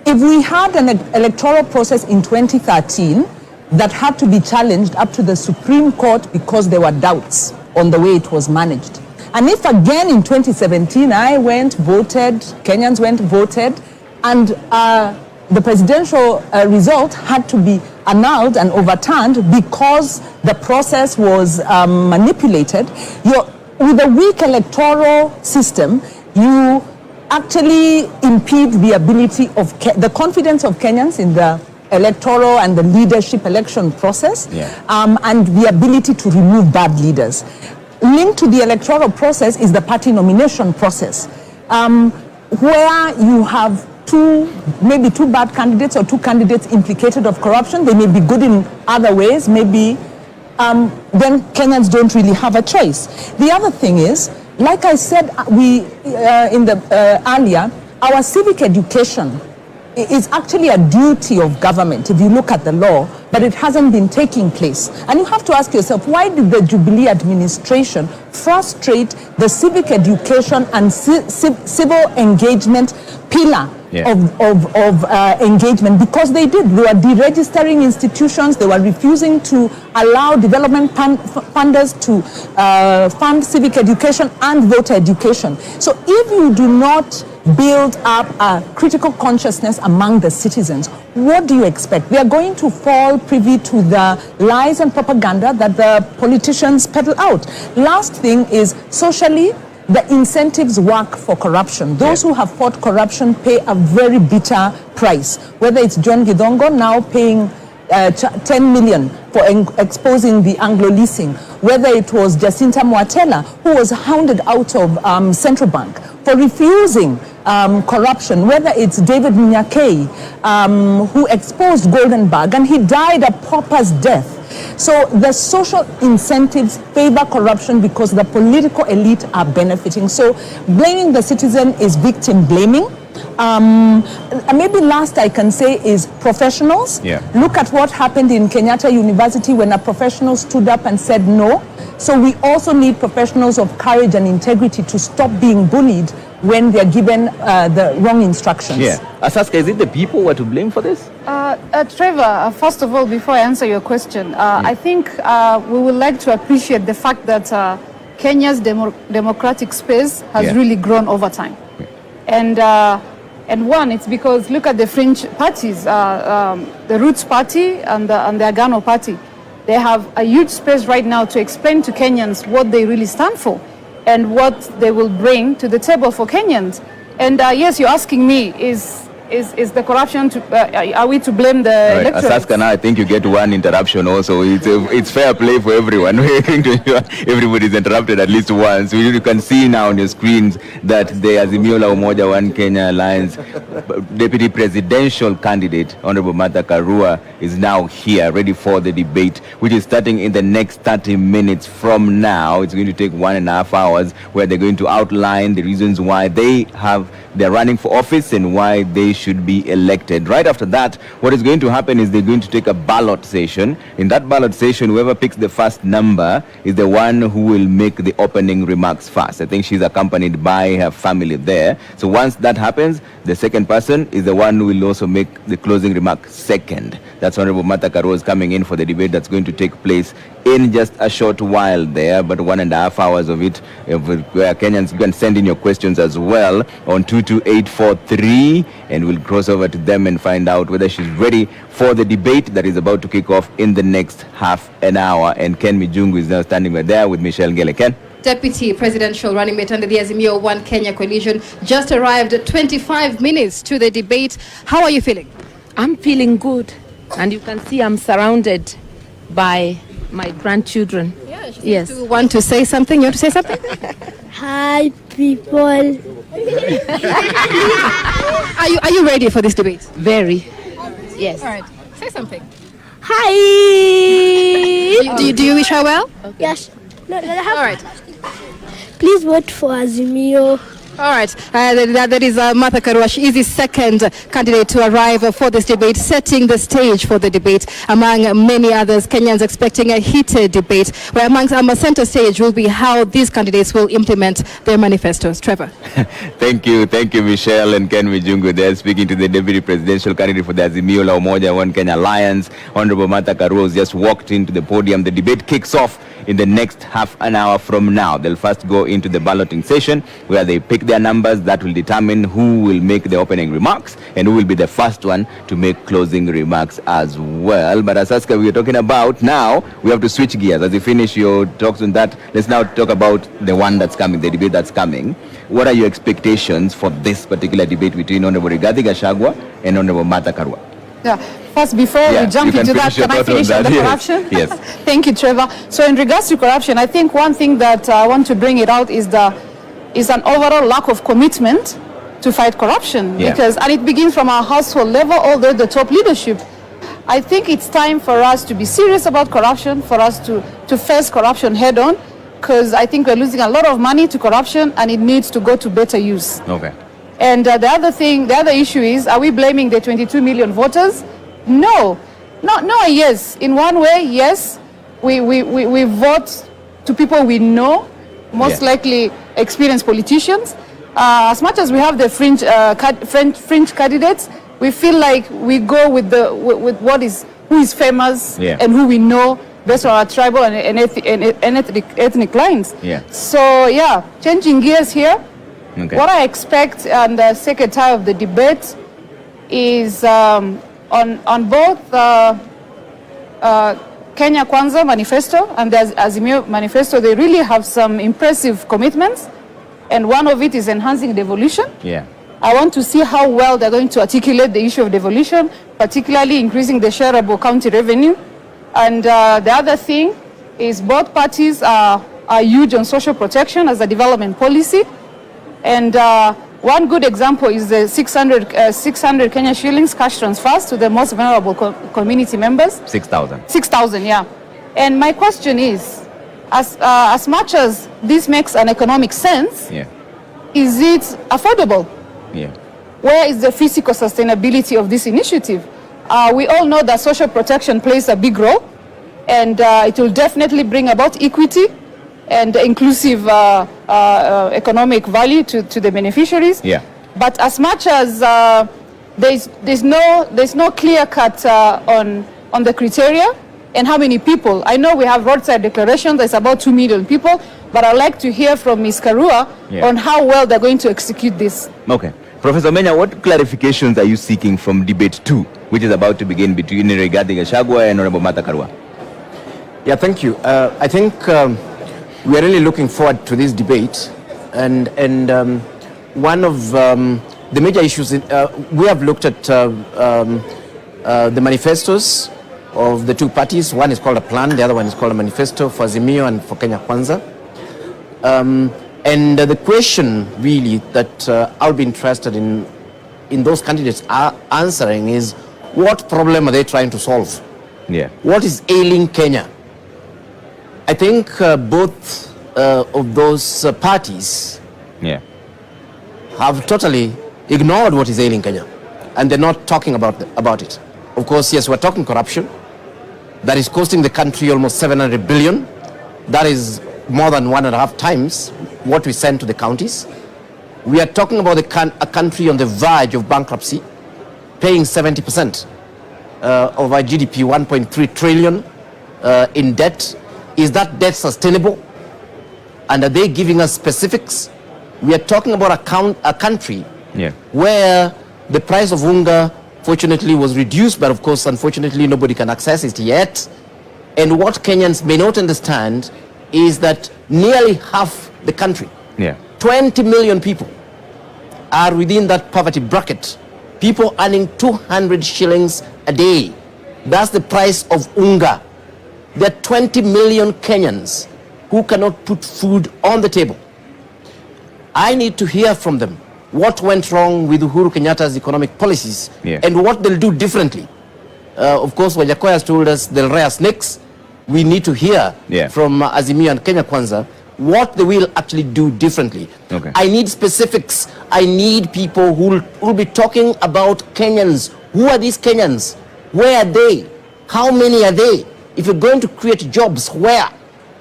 If we had an electoral process in 2013 that had to be challenged up to the Supreme Court because there were doubts on the way it was managed, and if again in 2017 I went, voted, Kenyans went, voted, and the presidential result had to be annulled and overturned because the process was manipulated, with a weak electoral system, you actually impede the ability of the confidence of Kenyans in the electoral and the leadership election process, and the ability to remove bad leaders. Linked to the electoral process is the party nomination process, where you have maybe two bad candidates or two candidates implicated of corruption. They may be good in other ways, maybe then Kenyans don't really have a choice. The other thing is, like I said earlier, our civic education is actually a duty of government if you look at the law, but it hasn't been taking place. And you have to ask yourself, why did the Jubilee administration frustrate the civic education and civil engagement pillar of engagement? Because they did. They were deregistering institutions. They were refusing to allow development funders to fund civic education and voter education. So if you do not build up a critical consciousness among the citizens, what do you expect? They are going to fall privy to the lies and propaganda that the politicians peddle out. Last thing is, socially, the incentives work for corruption. Those who have fought corruption pay a very bitter price. Whether it's John Githongo now paying 10 million for exposing the Anglo leasing, whether it was Jacinta Mwatela, who was hounded out of Central Bank for refusing corruption, whether it's David Mnyakei, who exposed Goldenberg, and he died a pauper's death. So the social incentives favor corruption because the political elite are benefiting. So blaming the citizen is victim blaming. Maybe last I can say is professionals. Look at what happened in Kenyatta University when a professional stood up and said no. So we also need professionals of courage and integrity to stop being bullied when they're given the wrong instructions. Asaska, is it the people who are to blame for this? Trevor, first of all, before I answer your question, I think we would like to appreciate the fact that Kenya's democratic space has really grown over time. And one, it's because look at the fringe parties, the Roots Party and the Agano Party. They have a huge space right now to explain to Kenyans what they really stand for and what they will bring to the table for Kenyans. And yes, you're asking me, is the corruption, are we to blame the electorate? Asaska, now I think you get one interruption also. It's fair play for everyone. Everybody's interrupted at least once. You can see now on your screens that the Azimio la Umoja One Kenya Alliance Deputy Presidential Candidate, Honorable Martha Karua, is now here, ready for the debate, which is starting in the next 30 minutes from now. It's going to take 1.5 hours, where they're going to outline the reasons why they're running for office and why they should be elected. Right after that, what is going to happen is they're going to take a ballot session. In that ballot session, whoever picks the first number is the one who will make the opening remarks first. I think she's accompanied by her family there. So once that happens, the second person is the one who will also make the closing remark second. That's Honorable Martha Karua is coming in for the debate that's going to take place in just a short while there, but 1.5 hours of it, where Kenyans, you can send in your questions as well on 22843, and we'll cross over to them and find out whether she's ready for the debate that is about to kick off in the next half an hour. And Ken Mijungu is now standing right there with Michelle Ngele. Ken? Deputy Presidential Running Mate under the Azimio One Kenya Coalition just arrived 25 minutes to the debate. How are you feeling? I'm feeling good, and you can see I'm surrounded by my grandchildren. Yes. You want to say something? You want to say something? Hi, people. Are you ready for this debate? Very. Yes. All right. Say something. Hi. Do you wish her well? Yes. No, All right. Please vote for Azimio. All right. That is Martha Karua. She is the second candidate to arrive for this debate, setting the stage for the debate. Among many others, Kenyans expecting a heated debate, where amongst center stage will be how these candidates will implement their manifestos. Trevor. Thank you, Michelle and Ken Mijungu there, speaking to the deputy presidential candidate for the Azimio la Umoja One Kenya Alliance. Honorable Martha Karua has just walked into the podium. The debate kicks off in the next half an hour from now. They'll first go into the balloting session where they pick their numbers. That will determine who will make the opening remarks and who will be the first one to make closing remarks as well. But as Aska, we are talking about now, we have to switch gears. As you finish your talks on that, let's now talk about the one that's coming, the debate that's coming. What are your expectations for this particular debate between Honorable Rigathi Gachagua and Honorable Martha Karua? Yeah. First, before we jump into that, can I finish on the corruption? Yes. Thank you, Trevor. So in regards to corruption, I think one thing that I want to bring it out is an overall lack of commitment to fight corruption. Yeah. And it begins from our household level all the way to the top leadership. I think it's time for us to be serious about corruption, for us to face corruption head on, because I think we're losing a lot of money to corruption and it needs to go to better use. Okay. And the other issue is, are we blaming the 22 million voters? No, yes. In one way, yes. We vote to people we know, most likely experienced politicians. As much as we have the fringe candidates, we feel like we go with who is famous and who we know based on our tribal and ethnic lines. Yeah. So changing gears here. Okay. What I expect on the second time of the debate is on both Kenya Kwanza manifesto and the Azimio manifesto, they really have some impressive commitments, and one of it is enhancing devolution. Yeah. I want to see how well they're going to articulate the issue of devolution, particularly increasing the shareable county revenue. And the other thing is both parties are huge on social protection as a development policy. And one good example is the 600 Kenya shillings cash transfers to the most vulnerable community members. 6,000. 6,000, yeah. And my question is, as much as this makes an economic sense, is it affordable? Yeah. Where is the physical sustainability of this initiative? We all know that social protection plays a big role, and it will definitely bring about equity and inclusive economic value to the beneficiaries. Yeah. But as much as there's no clear cut on the criteria and how many people. I know we have roadside declaration. There's about 2 million people, but I'd like to hear from Ms. Karua on how well they're going to execute this. Okay. Professor Menya, what clarifications are you seeking from debate 2, which is about to begin between Rigathi Gachagua and Honorable Martha Karua? Yeah, thank you. I think we are really looking forward to this debate, and one of the major issues we have looked at the manifestos of the two parties. One is called a plan, the other one is called a manifesto for Azimio and for Kenya Kwanza. And the question really that I'll be interested in those candidates are answering is, what problem are they trying to solve? Yeah. What is ailing Kenya? I think both of those parties have totally ignored what is ailing Kenya, and they're not talking about it. Of course, yes, we're talking corruption. That is costing the country almost 700 billion. That is more than 1.5 times what we send to the counties. We are talking about a country on the verge of bankruptcy, paying 70% of our GDP, 1.3 trillion in debt. Is that debt sustainable? And are they giving us specifics? We are talking about a country where the price of unga fortunately was reduced, but of course, unfortunately, nobody can access it yet. And what Kenyans may not understand is that nearly half the country, 20 million people, are within that poverty bracket. People earning 200 shillings a day. That's the price of unga. There are 20 million Kenyans who cannot put food on the table. I need to hear from them what went wrong with Uhuru Kenyatta's economic policies and what they'll do differently. Of course, Wajakoya has told us they'll rear snakes. We need to hear from Azimio and Kenya Kwanza what they will actually do differently. I need specifics. I need people who will be talking about Kenyans. Who are these Kenyans? Where are they? How many are they? If you're going to create jobs, where?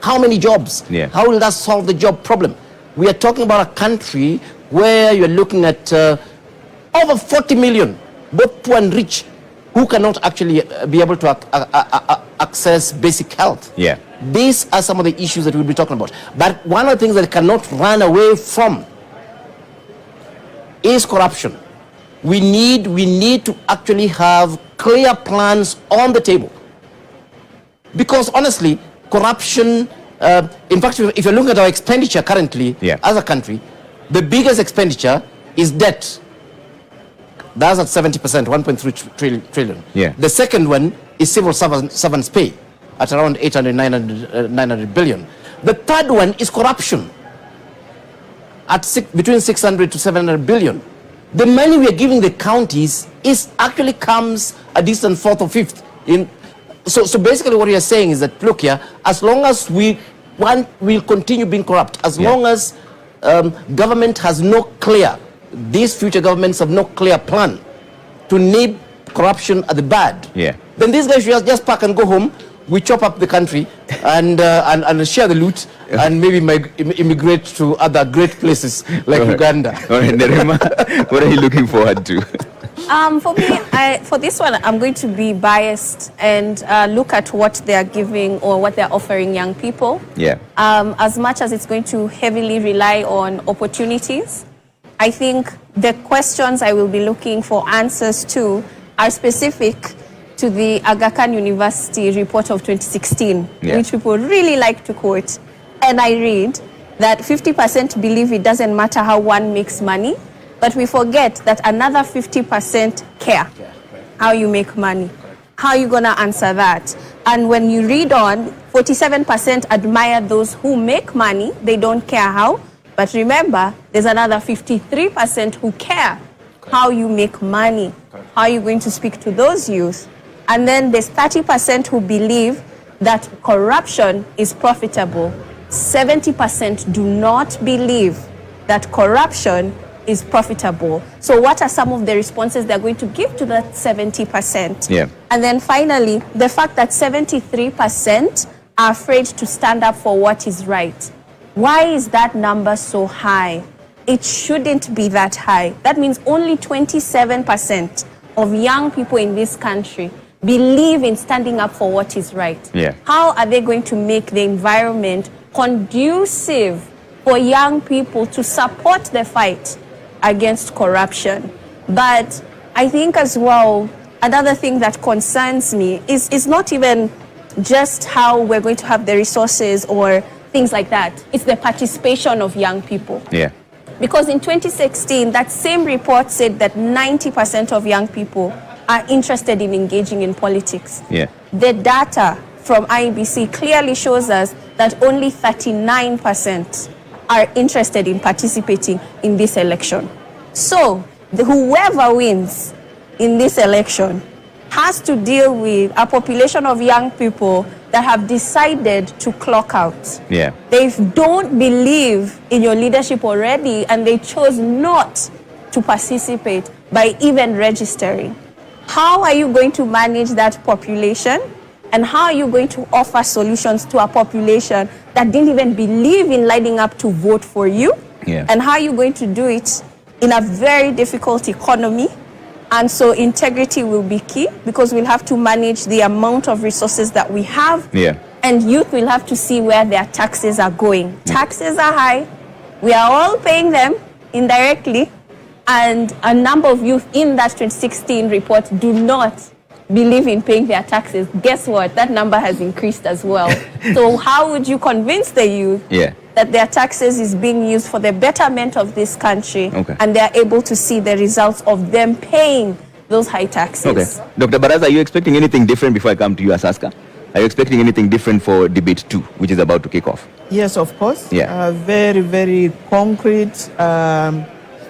How many jobs? How will that solve the job problem? We are talking about a country where you're looking at over 40 million, both poor and rich, who cannot actually be able to access basic health. These are some of the issues that we'll be talking about. But one of the things that cannot run away from is corruption. We need to actually have clear plans on the table. Because honestly, corruption, in fact, if you're looking at our expenditure currently as a country, the biggest expenditure is debt. That's at 70%, 1.3 trillion. The second one is civil servants pay at around 800, 900 billion. The third one is corruption at between 600 to 700 billion. The money we are giving the counties actually comes a distant fourth or fifth. So basically what we are saying is that, look here, as long as we'll continue being corrupt, as long as government has no clear, these future governments have no clear plan to nip corruption at the bud, then these guys should just pack and go home. We chop up the country and share the loot and maybe immigrate to other great places like Uganda. Nerima, what are you looking forward to? For me, for this one, I'm going to be biased and look at what they are giving or what they're offering young people. As much as it's going to heavily rely on opportunities, I think the questions I will be looking for answers to are specific to the Aga Khan University report of 2016, which people really like to quote. And I read that 50% believe it doesn't matter how one makes money, but we forget that another 50% care how you make money. How are you going to answer that? And when you read on, 47% admire those who make money. They don't care how. But remember, there's another 53% who care how you make money. How are you going to speak to those youth? And then there's 30% who believe that corruption is profitable. 70% do not believe that corruption is profitable. So what are some of the responses they're going to give to that 70%? And then finally, the fact that 73% are afraid to stand up for what is right. Why is that number so high? It shouldn't be that high. That means only 27% of young people in this country believe in standing up for what is right. How are they going to make the environment conducive for young people to support the fight against corruption? But I think as well, another thing that concerns me is not even just how we're going to have the resources or things like that. It's the participation of young people. Because in 2016, that same report said that 90% of young people are interested in engaging in politics. The data from IEBC clearly shows us that only 39% are interested in participating in this election. So whoever wins in this election has to deal with a population of young people that have decided to clock out. They don't believe in your leadership already, and they chose not to participate by even registering. How are you going to manage that population? And how are you going to offer solutions to a population that didn't even believe in lining up to vote for you? And how are you going to do it in a very difficult economy? And so integrity will be key, because we'll have to manage the amount of resources that we have. And youth will have to see where their taxes are going. Taxes are high. We are all paying them indirectly. And a number of youth in that 2016 report do not believe in paying their taxes. Guess what? That number has increased as well. So how would you convince the youth that their taxes is being used for the betterment of this country, and they're able to see the results of them paying those high taxes? Dr. Baraza, are you expecting anything different before I come to you, Asaska? Are you expecting anything different for debate 2, which is about to kick off? Yes, of course. Very, very concrete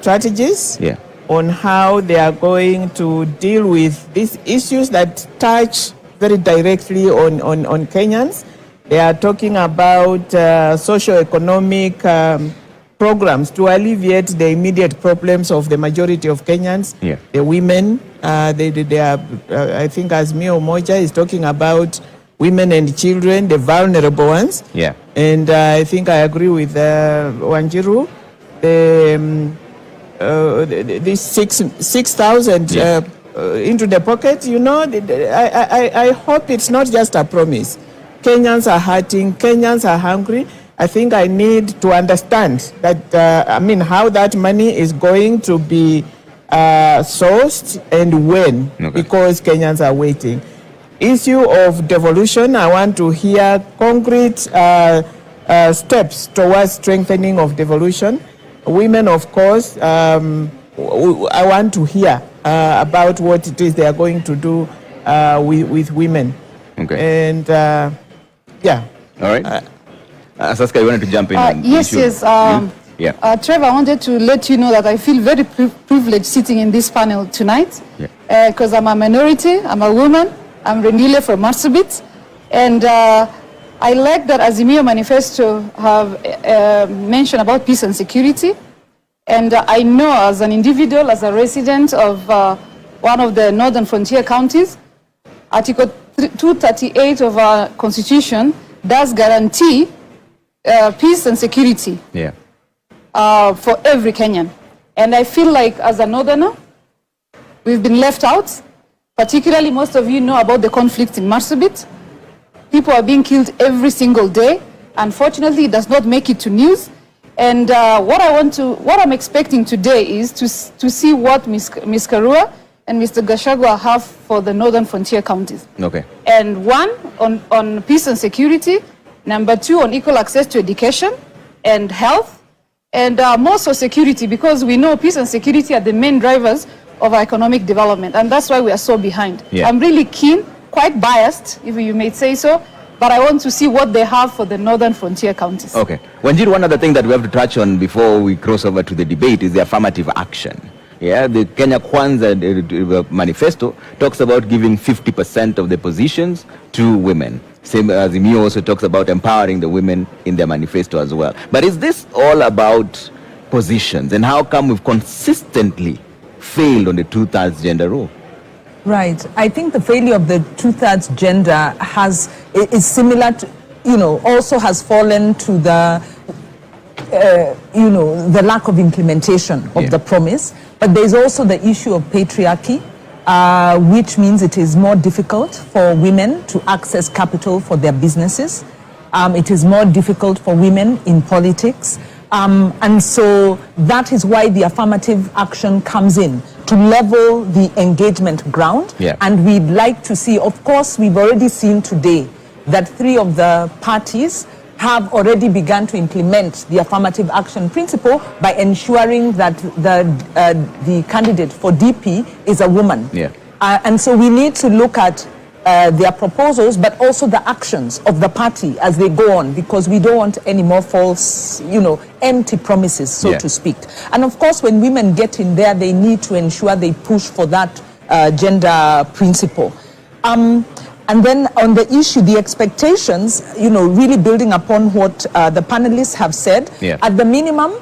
strategies Yeah. on how they are going to deal with these issues that touch very directly on Kenyans. They are talking about socio-economic programs to alleviate the immediate problems of the majority of Kenyans. Yeah. The women, they are, I think Azimio Moja is talking about women and children, the vulnerable ones. Yeah. And I think I agree with Wanjiru. This 6,000 into the pocket, you know, I hope it's not just a promise. Kenyans are hurting, Kenyans are hungry. I think I need to understand that, how that money is going to be sourced and when, because Kenyans are waiting. Issue of devolution, I want to hear concrete steps towards strengthening of devolution. Women, of course, I want to hear about what it is they are going to do with women. Okay. And yeah. All right. Saska, you wanted to jump in? On the Yes, issue. yes. Yeah. Trevor, I wanted to let you know that I feel very privileged sitting in this panel tonight because I'm a minority, I'm a woman, I'm Renile from Marsabit, and I like that Azimio Manifesto have mentioned about peace and security. And I know as an individual, as a resident of one of the northern frontier counties, Article 238 of our constitution does guarantee peace and security for every Kenyan. And I feel like as a northerner, we've been left out. Particularly, most of you know about the conflict in Marsabit. People are being killed every single day. Unfortunately, it does not make it to news. And what I'm expecting today is to see what Ms. Karua and Mr. Gachagua have for the northern frontier counties. Okay. And one, on peace and security. Number two, on equal access to education and health. And more so security, because we know peace and security are the main drivers of our economic development. And that's why we are so behind. Yeah. I'm really keen, quite biased, if you may say so, but I want to see what they have for the northern frontier counties. Okay. Wanjiru, one other thing that we have to touch on before we cross over to the debate is the affirmative action. Yeah, the Kenya Kwanza manifesto talks about giving 50% of the positions to women. Same as Azimio also talks about empowering the women in their manifesto as well. But is this all about positions? And how come we've consistently failed on the 2/3 gender rule? Right. I think the failure of the 2/3 gender is similar to, also has fallen to the, the lack of implementation of the promise. But there's also the issue of patriarchy, which means it is more difficult for women to access capital for their businesses. It is more difficult for women in politics. And so that is why the affirmative action comes in, to level the engagement ground. Yeah. And we'd like to see, of course, we've already seen today that 3 of the parties have already begun to implement the affirmative action principle by ensuring that the candidate for DP is a woman. Yeah. And so we need to look at their proposals, but also the actions of the party as they go on, because we don't want any more false, empty promises, so to speak. And of course, when women get in there, they need to ensure they push for that gender principle. And then on the issue, the expectations, really building upon what the panelists have said, at the minimum,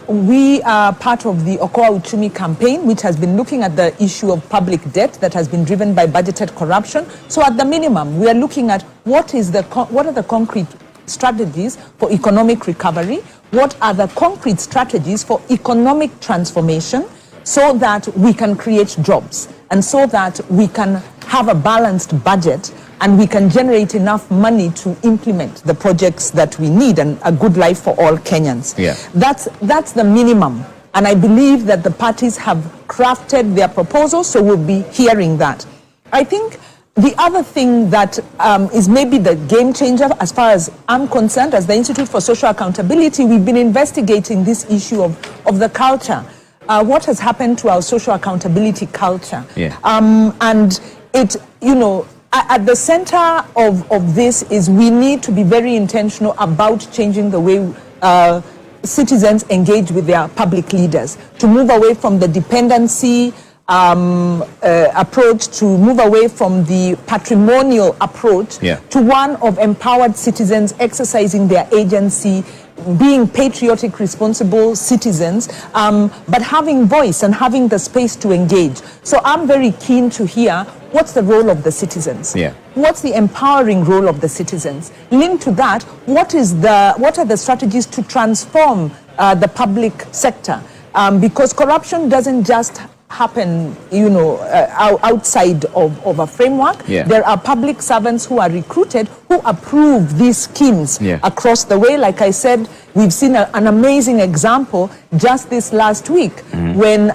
we are part of the Okoa Uchumi campaign, which has been looking at the issue of public debt that has been driven by budgeted corruption. So at the minimum, we are looking at what are the concrete strategies for economic recovery, what are the concrete strategies for economic transformation, so that we can create jobs and so that we can have a balanced budget and we can generate enough money to implement the projects that we need and a good life for all Kenyans. Yeah. That's the minimum. And I believe that the parties have crafted their proposals, so we'll be hearing that. I think the other thing that is maybe the game changer, as far as I'm concerned, as the Institute for Social Accountability, we've been investigating this issue of the culture. What has happened to our social accountability culture? Yeah. And it, at the center of this is we need to be very intentional about changing the way citizens engage with their public leaders, to move away from the dependency approach, to move away from the patrimonial approach to one of empowered citizens exercising their agency, being patriotic, responsible citizens, but having voice and having the space to engage. So I'm very keen to hear what's the role of the citizens? What's the empowering role of the citizens? Linked to that, what are the strategies to transform the public sector? Because corruption doesn't just happen, outside of a framework. There are public servants who are recruited who approve these schemes across the way. Like I said, we've seen an amazing example just this last week when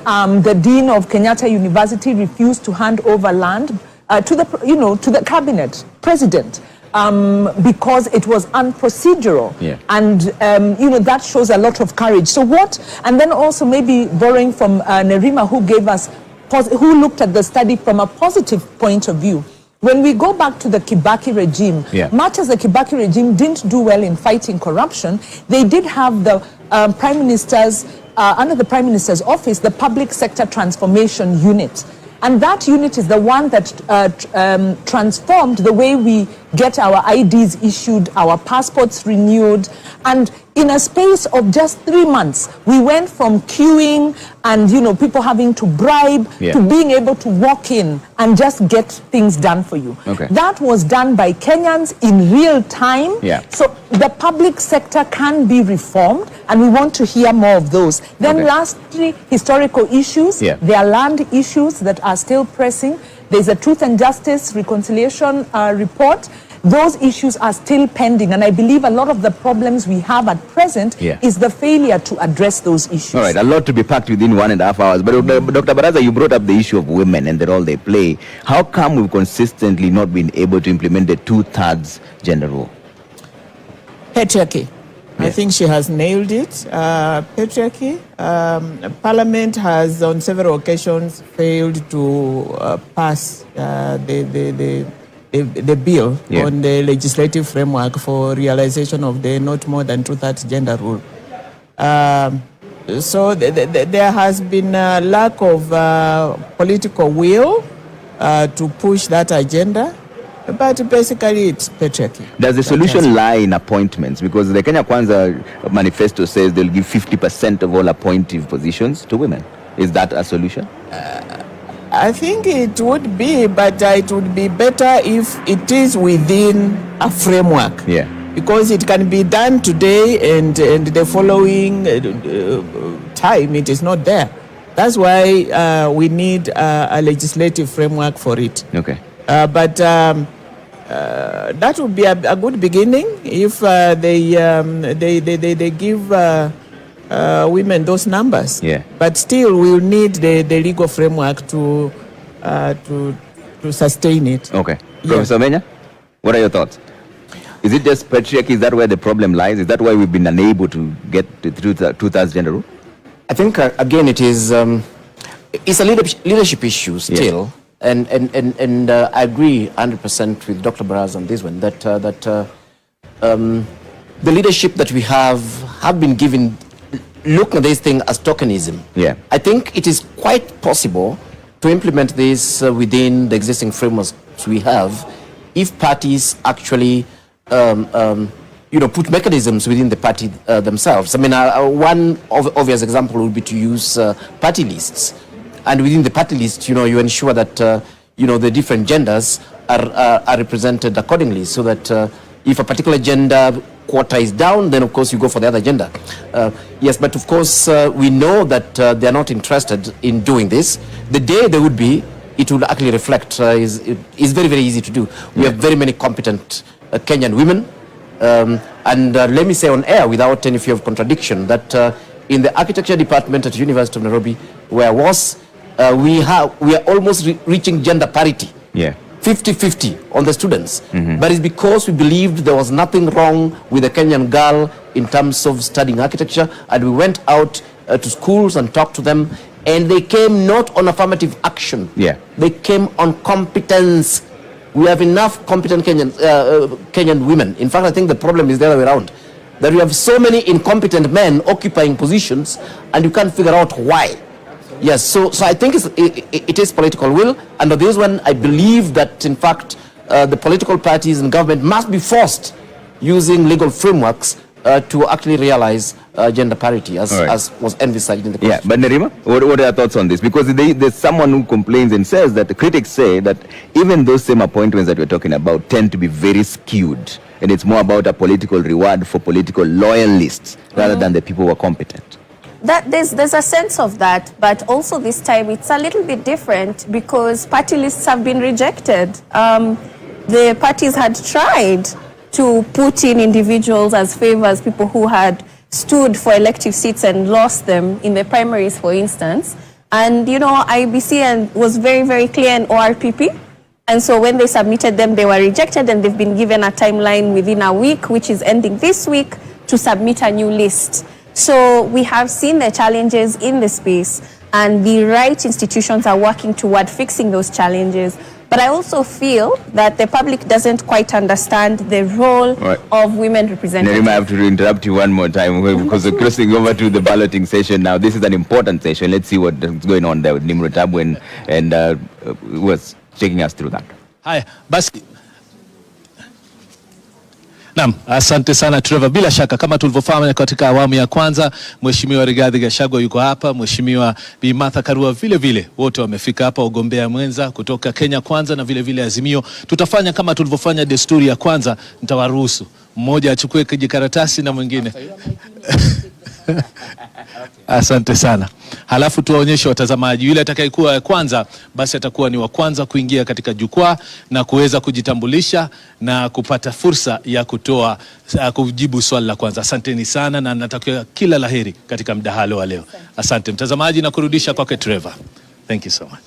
the dean of Kenyatta University refused to hand over land to the cabinet president. Because it was unprocedural. And, that shows a lot of courage. So and then also maybe borrowing from Nerima, who looked at the study from a positive point of view. When we go back to the Kibaki regime, much as the Kibaki regime didn't do well in fighting corruption, they did have the prime minister's, under the prime minister's office, the public sector transformation unit. And that unit is the one that transformed the way we get our IDs issued, our passports renewed. And in a space of just 3 months, we went from queuing and, people having to bribe to being able to walk in and just get things done for you. That was done by Kenyans in real time. So the public sector can be reformed, and we want to hear more of those. Then lastly, historical issues. There are land issues that are still pressing. There's a Truth and Justice Reconciliation report. Those issues are still pending, and I believe a lot of the problems we have at present is the failure to address those issues. All right, a lot to be packed within 1.5 hours. But Dr. Baraza, you brought up the issue of women and the role they play. How come we've consistently not been able to implement the 2/3 gender rule? Patriarchy. I think she has nailed it. Patriarchy. Parliament has on several occasions failed to pass the bill on the legislative framework for realization of the not more than 2/3 gender rule. So there has been a lack of political will to push that agenda. But basically, it's patriarchy. Does the solution lie in appointments? Because the Kenya Kwanza manifesto says they'll give 50% of all appointive positions to women. Is that a solution? I think it would be, but it would be better if it is within a framework. Because it can be done today and the following time it is not there. That's why we need a legislative framework for it. But that would be a good beginning if they give women those numbers. But still, we'll need the legal framework to sustain it. Professor Menya, what are your thoughts? Is it just patriarchy? Is that where the problem lies? Is that why we've been unable to get to 2/3 gender rule? I think again it is it's a leadership issue still. And I agree 100% with Dr. Baraza on this one, that the leadership that we have been given, look at this thing as tokenism. I think it is quite possible to implement this within the existing frameworks we have if parties actually put mechanisms within the party themselves. I mean, one obvious example would be to use party lists. And within the party list, you ensure that, the different genders are represented accordingly, so that if a particular gender quota is down, then of course you go for the other gender. Yes, but of course we know that they are not interested in doing this. The day they would be, it will actually reflect, is very, very easy to do. We have very many competent Kenyan women. And let me say on air, without any fear of contradiction, that in the architecture department at the University of Nairobi, where I was, we are almost reaching gender parity. 50-50 on the students. But it's because we believed there was nothing wrong with a Kenyan girl in terms of studying architecture, and we went out to schools and talked to them, and they came not on affirmative action. They came on competence. We have enough competent Kenyan women. In fact, I think the problem is the other way around. that we have so many incompetent men occupying positions and you can't figure out why. Yes, so I think it is political will. And on this one, I believe that, in fact, the political parties and government must be forced using legal frameworks to actually realize gender parity as was envisaged in the Constitution. Yeah, but Nerima, what are your thoughts on this? Because there's someone who complains and says that the critics say that even those same appointments that we're talking about tend to be very skewed, and it's more about a political reward for political loyalists rather than the people who are competent. There's a sense of that, but also this time it's a little bit different because party lists have been rejected. The parties had tried to put in individuals as favors, people who had stood for elective seats and lost them in the primaries, for instance. And, you know, IBC was very, very clear in ORPP. And so when they submitted them, they were rejected, and they've been given a timeline within a week, which is ending this week, to submit a new list. So we have seen the challenges in the space, and the right institutions are working toward fixing those challenges. But I also feel that the public doesn't quite understand the role of women representatives. Nerima, I have to interrupt you one more time because we're crossing over to the balloting session now. This is an important session. Let's see what's going on there with Nimrod Tabu and was taking us through that. Hi, basi. Naam, asante sana Trevor. Bila shaka kama tulivyofahamu katika awamu ya kwanza, Mheshimiwa Rigathi Gachagua yuko hapa, Mheshimiwa Bi Martha Karua vile vile, wote wamefika hapa, ugombea mwenza kutoka Kenya Kwanza na vile vile Azimio. Tutafanya kama tulivyofanya desturi ya kwanza, nitawaruhusu mmoja achukue kijikaratasi na mwingine. Asante sana. Halafu tuwaonyeshe watazamaji, yule atakayekuwa wa kwanza basi atakuwa ni wa kwanza kuingia katika jukwaa na kuweza kujitambulisha na kupata fursa ya kujibu swali la kwanza. Asanteni sana na natakia kila laheri katika mdahalo wa leo. Asante mtazamaji na kurudisha kwake Trevor. Thank you so much.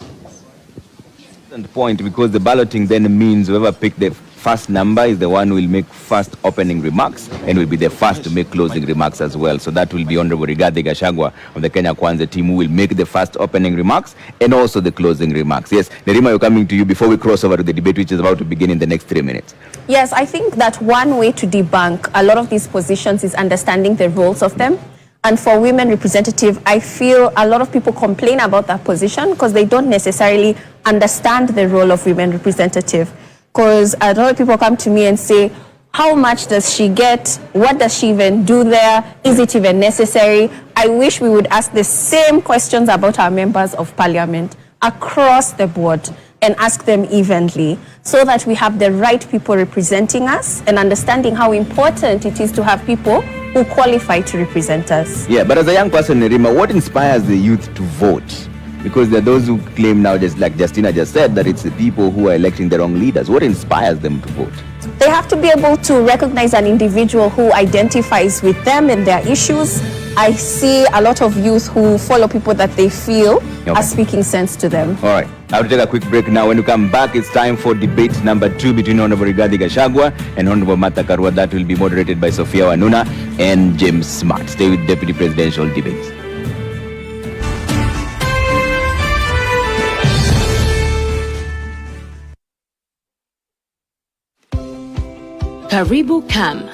Point, because the balloting then means whoever picked the first number is the one who will make first opening remarks and will be the first to make closing remarks as well. So that will be Honorable Rigathi Gachagua of the Kenya Kwanza team who will make the first opening remarks and also the closing remarks. Yes, Nerima, we're coming to you before we cross over to the debate which is about to begin in the next 3 minutes. Yes, I think that one way to debunk a lot of these positions is understanding the roles of them. And for women representative, I feel a lot of people complain about that position because they don't necessarily understand the role of women representative. Because a lot of people come to me and say, how much does she get? What does she even do there? Is it even necessary? I wish we would ask the same questions about our members of parliament across the board and ask them evenly so that we have the right people representing us and understanding how important it is to have people who qualify to represent us. Yeah, but as a young person, Nerima, what inspires the youth to vote? Because there are those who claim now, just like Justina just said, that it's the people who are electing the wrong leaders. What inspires them to vote? They have to be able to recognize an individual who identifies with them and their issues. I see a lot of youth who follow people that they feel are speaking sense to them. All right, I have to take a quick break now. When we come back, it's time for debate number 2 between Honorable Rigathi Gachagua and Honorable Martha Karua. That will be moderated by Sophia Wanuna and James Smart. Stay with Deputy Presidential Debates. Karibu CAM.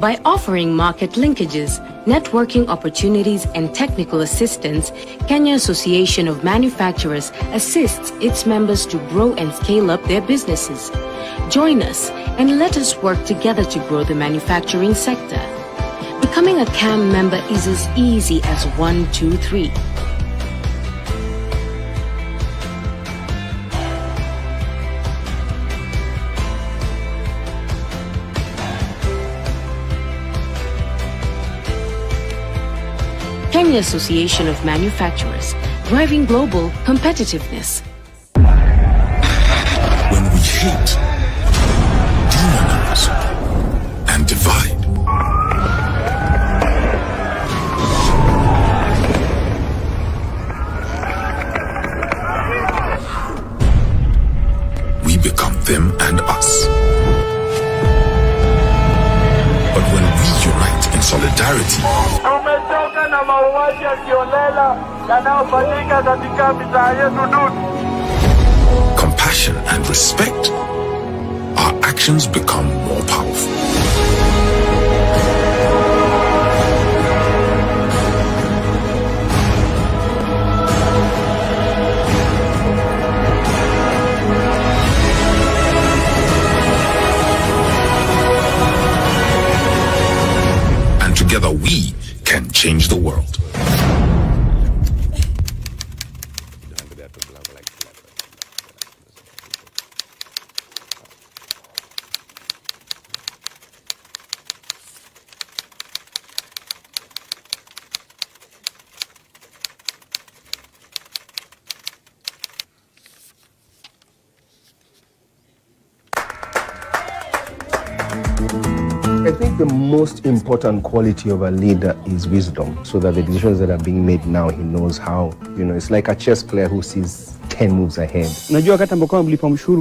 By offering market linkages, networking opportunities, and technical assistance, Kenya Association of Manufacturers assists its members to grow and scale up their businesses. Join us and let us work together to grow the manufacturing sector. Becoming a CAM member is as easy as 1, 2, 3. Kenya Association of Manufacturers, driving global competitiveness. When we hate, demonize, and divide, we become them and us. But when we unite in solidarity, na mauaji ya kiolela yanayofanyika katika mitaa yetu duni, compassion and respect, our actions become more powerful. think the most important quality of a leader is wisdom, so that the decisions that are being made now, he knows how, it's like a chess player who sees 10 moves ahead. Unajua wakati ambapo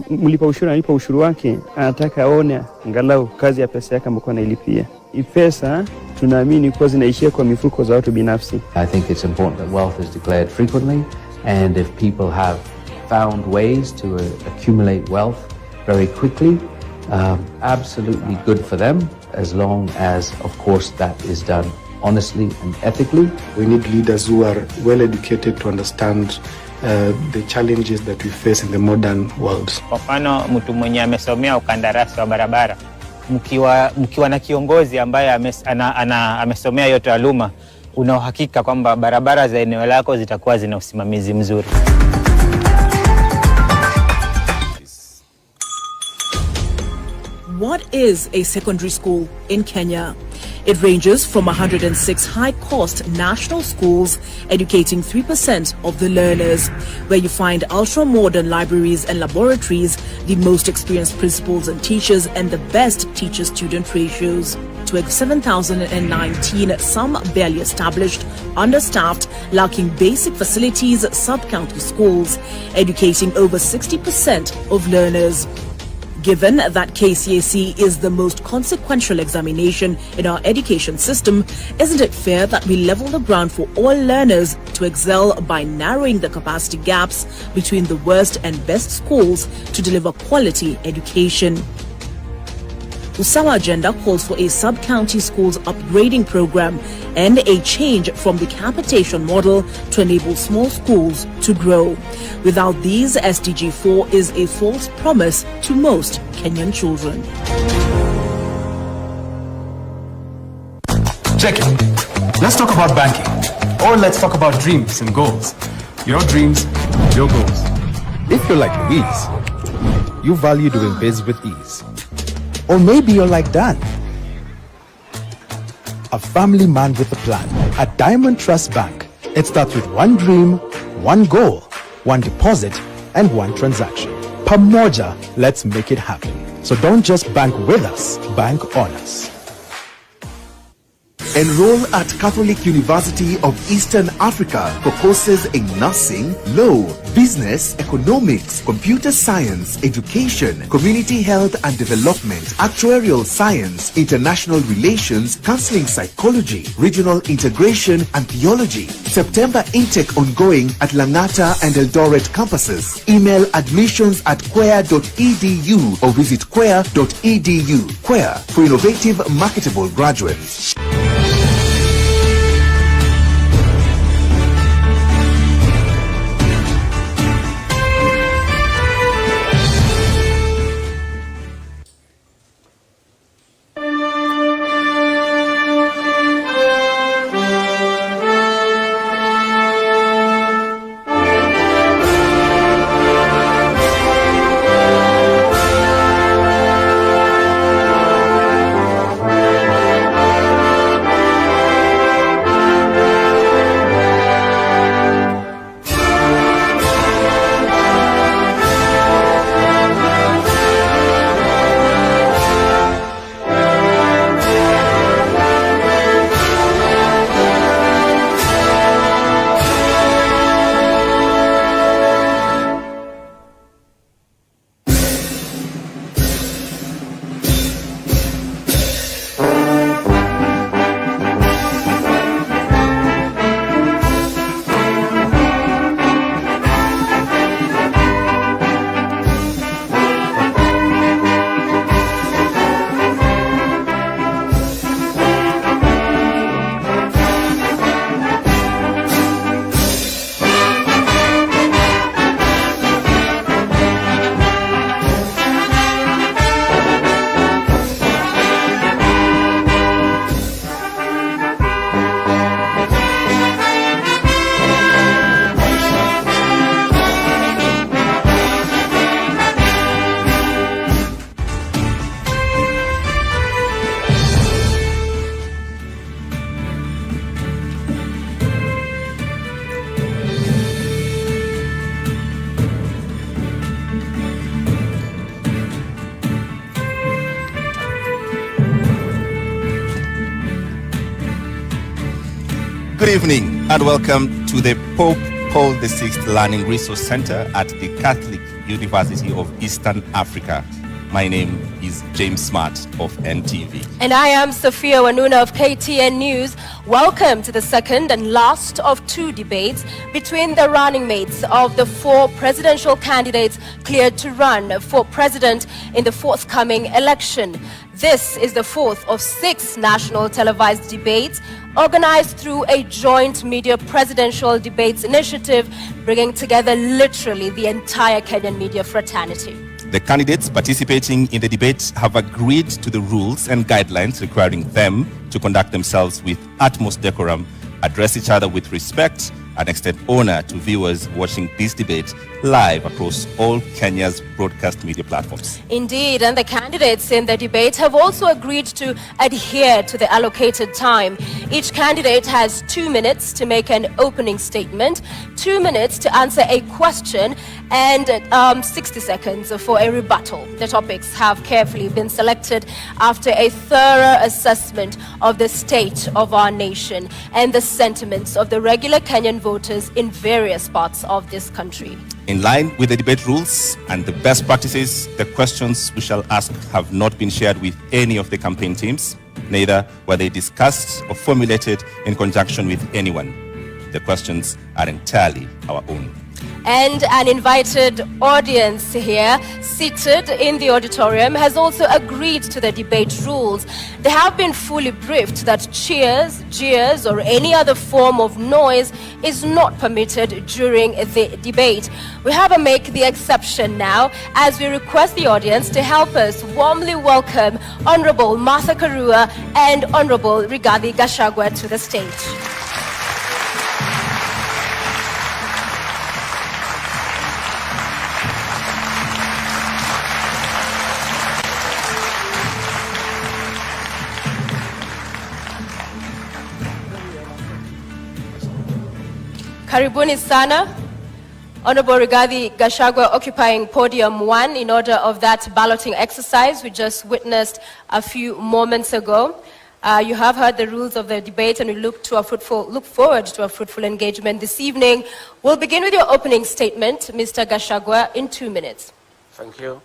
mlipa ushuru wake, anataka aone angalau kazi ya pesa yake ambayo anailipia. Hii pesa tunaamini kwa zinaishia kwa mifuko za watu binafsi. I think it's important that wealth is declared frequently, and if people have found ways to accumulate wealth very quickly, absolutely good for them, as long as, of course, that is done honestly and ethically. We need leaders who are well educated to understand the challenges that we face in the modern world. Kwa mfano, mtu mwenye amesomea ukandarasi wa barabara, mkiwa na kiongozi ambaye amesomea hiyo taaluma, una uhakika kwamba barabara za eneo lako zitakuwa zina usimamizi mzuri. What is a secondary school in Kenya? It ranges from 106 high-cost national schools educating 3% of the learners, where you find ultra-modern libraries and laboratories, the most experienced principals and teachers, and the best teacher-student ratios. To 7,019, some barely established, understaffed, lacking basic facilities, sub-county schools, educating over 60% of learners. Given that KCSE is the most consequential examination in our education system, isn't it fair that we level the ground for all learners to excel by narrowing the capacity gaps between the worst and best schools to deliver quality education? Usawa Agenda calls for a sub-county schools upgrading program and a change from the capitation model to enable small schools to grow. Without these, SDG 4 is a false promise to most Kenyan children. Check it. Let's talk about banking. Or let's talk about dreams and goals. Your dreams, your goals. If you're like Louise, you value doing biz with ease. Or maybe you're like Dan, a family man with a plan. At Diamond Trust Bank, it starts with one dream, one goal, one deposit, and one transaction. Pamoja, let's make it happen. So don't just bank with us, bank on us. Enroll at Catholic University of Eastern Africa for courses in nursing, law, business, economics, computer science, education, community health and development, actuarial science, international relations, counseling psychology, regional integration, and theology. September intake ongoing at Langata and Eldoret campuses. Email admissions@quer.edu or visit quer.edu. Quer, for innovative, marketable graduates. Good evening and welcome to the Pope Paul VI Learning Resource Center at the Catholic University of Eastern Africa. My name is James Smart of NTV. And I am Sophia Wanuna of KTN News. Welcome to the second and last of two debates between the running mates of the four presidential candidates cleared to run for president in the forthcoming election. This is the fourth of 6 national televised debates organized through a joint media presidential debates initiative, bringing together literally the entire Kenyan media fraternity. The candidates participating in the debate have agreed to the rules and guidelines requiring them to conduct themselves with utmost decorum, address each other with respect, and extend honor to viewers watching this debate live across all Kenya's broadcast media platforms. Indeed, and the candidates in the debate have also agreed to adhere to the allocated time. Each candidate has 2 minutes to make an opening statement, 2 minutes to answer a question, and 60 seconds for a rebuttal. The topics have carefully been selected after a thorough assessment of the state of our nation and the sentiments of the regular Kenyan voters in various parts of this country. In line with the debate rules and the best practices, the questions we shall ask have not been shared with any of the campaign teams, neither were they discussed or formulated in conjunction with anyone. The questions are entirely our own. And an invited audience here, seated in the auditorium, has also agreed to the debate rules. They have been fully briefed that cheers, jeers, or any other form of noise is not permitted during the debate. We have to make the exception now as we request the audience to help us warmly welcome Honorable Martha Karua and Honorable Rigathi Gachagua to the stage. Karibuni sana. Honorable Rigathi Gachagua occupying podium 1 in order of that balloting exercise we just witnessed a few moments ago. You have heard the rules of the debate and we look forward to a fruitful engagement this evening. We'll begin with your opening statement, Mr. Gachagua, in 2 minutes. Thank you.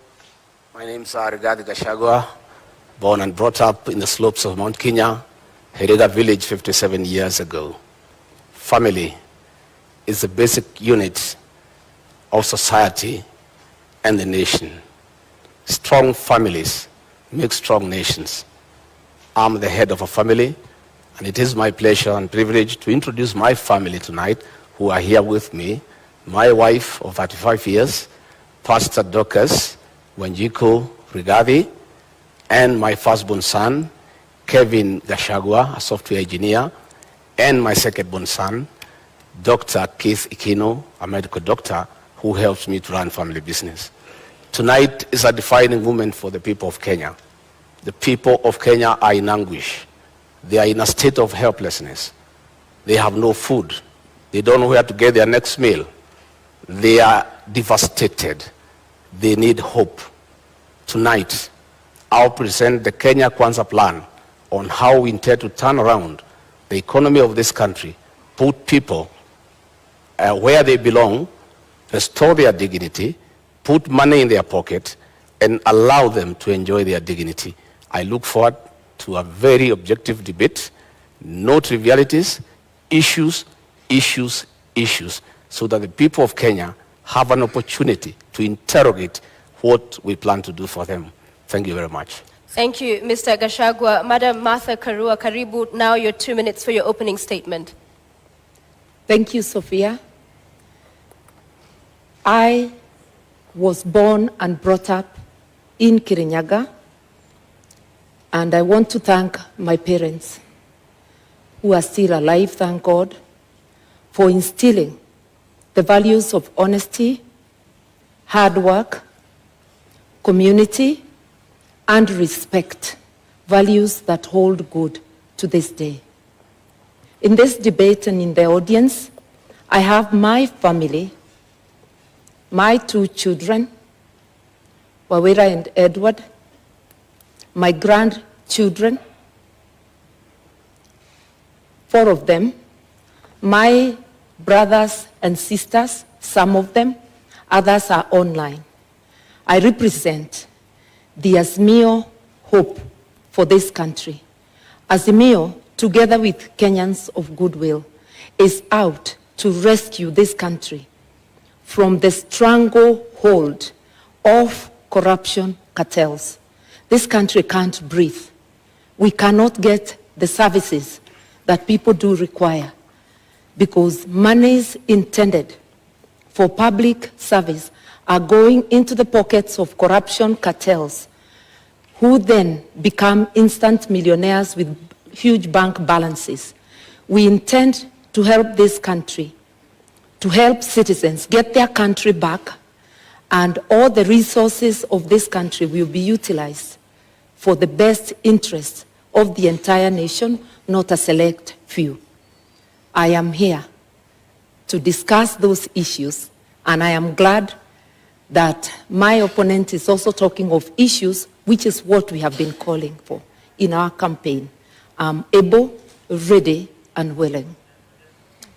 My name is Rigathi Gachagua, born and brought up in the slopes of Mount Kenya, Herega village 57 years ago. Family is the basic unit of society and the nation. Strong families make strong nations. I'm the head of a family, and it is my pleasure and privilege to introduce my family tonight, who are here with me. My wife of 35 years, Pastor Dorcas Wanjiku Rigathi, and my firstborn son, Kevin Gachagua, a software engineer, and my secondborn son, Dr. Keith Ikino, a medical doctor who helps me to run family business. Tonight is a defining moment for the people of Kenya. The people of Kenya are in anguish. They are in a state of helplessness. They have no food. They don't know where to get their next meal. They are devastated. They need hope. Tonight, I'll present the Kenya Kwanza plan on how we intend to turn around the economy of this country, put people where they belong, restore their dignity, put money in their pocket, and allow them to enjoy their dignity. I look forward to a very objective debate, no trivialities, issues, issues, issues, so that the people of Kenya have an opportunity to interrogate what we plan to do for them. Thank you very much. Thank you, Mr. Gachagua. Madam Martha Karua, karibu, now your 2 minutes for your opening statement. Thank you, Sophia. I was born and brought up in Kirinyaga, and I want to thank my parents, who are still alive, thank God, for instilling the values of honesty, hard work, community, and respect, values that hold good to this day. In this debate and in the audience, I have my family, my 2 children, Wawira and Edward, my grandchildren, 4 of them, My brothers and sisters, some of them, others are online. I represent the Azimio hope for this country. Azimio, together with Kenyans of goodwill, is out to rescue this country from the stranglehold of corruption cartels. This country can't breathe. We cannot get the services that people do require because monies intended for public service are going into the pockets of corruption cartels who then become instant millionaires with huge bank balances. We intend to help this country, to help citizens get their country back, and all the resources of this country will be utilized for the best interests of the entire nation, not a select few. I am here to discuss those issues, and I am glad that my opponent is also talking of issues, which is what we have been calling for in our campaign. I'm able, ready, and willing.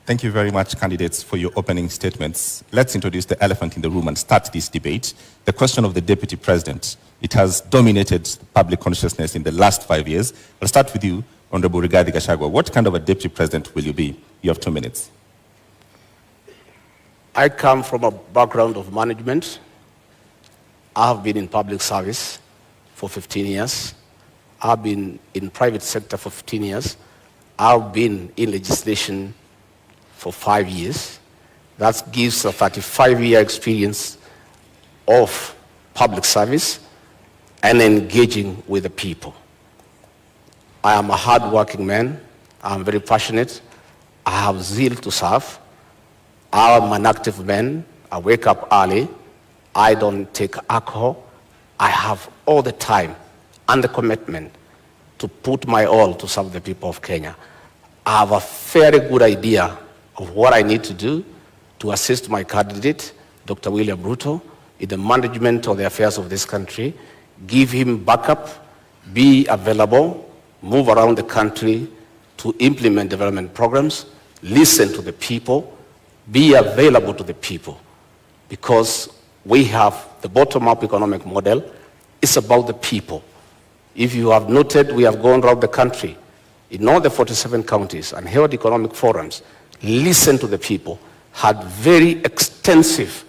Thank you very much, candidates, for your opening statements. Let's introduce the elephant in the room and start this debate. The question of the deputy president. It has dominated public consciousness in the last 5 years. I'll start with you, Honorable Rigathi Gachagua. What kind of a deputy president will you be? You have 2 minutes. I come from a background of management. I have been in public service for 15 years. I've been in private sector for 15 years. I've been in legislation for 5 years. That gives a 35-year experience of public service and engaging with the people. I am a hard-working man. I'm very passionate. I have zeal to serve. I'm an active man. I wake up early. I don't take alcohol. I have all the time and the commitment to put my all to serve the people of Kenya. I have a very good idea of what I need to do to assist my candidate, Dr. William Ruto, in the management of the affairs of this country, give him backup, be available, move around the country to implement development programs, listen to the people, be available to the people, because we have the bottom-up economic model. It's about the people. If you have noted, we have gone around the country in all the 47 counties and held economic forums, listened to the people, had very extensive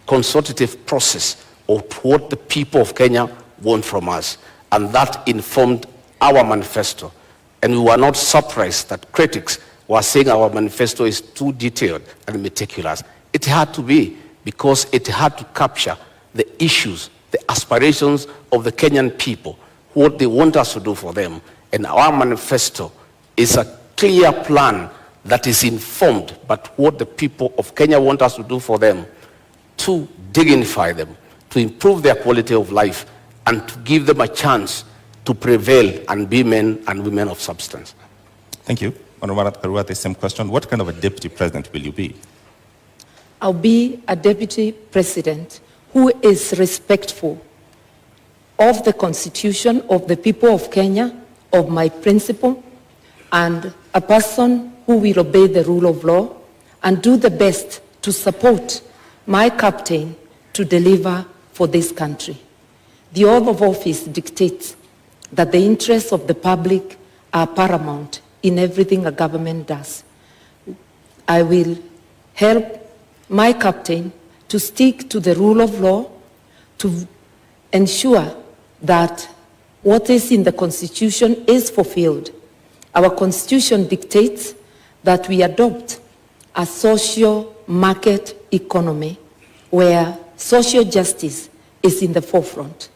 consultative process of what the people of Kenya want from us. And that informed our manifesto. And we were not surprised that critics were saying our manifesto is too detailed and meticulous. It had to be, because it had to capture the issues, the aspirations of the Kenyan people, what they want us to do for them. And our manifesto is a clear plan that is informed by what the people of Kenya want us to do for them, to dignify them, to improve their quality of life, and to give them a chance to prevail and be men and women of substance. Thank you. Honorable Karua, the same question. What kind of a deputy president will you be? I'll be a deputy president who is respectful of the Constitution, of the people of Kenya, of my principle, and a person who will obey the rule of law and do the best to support my captain to deliver for this country. The oath of office dictates that the interests of the public are paramount in everything a government does. I will help my captain to stick to the rule of law, to ensure that what is in the Constitution is fulfilled. Our Constitution dictates that we adopt a social market economy where social justice is in the forefront.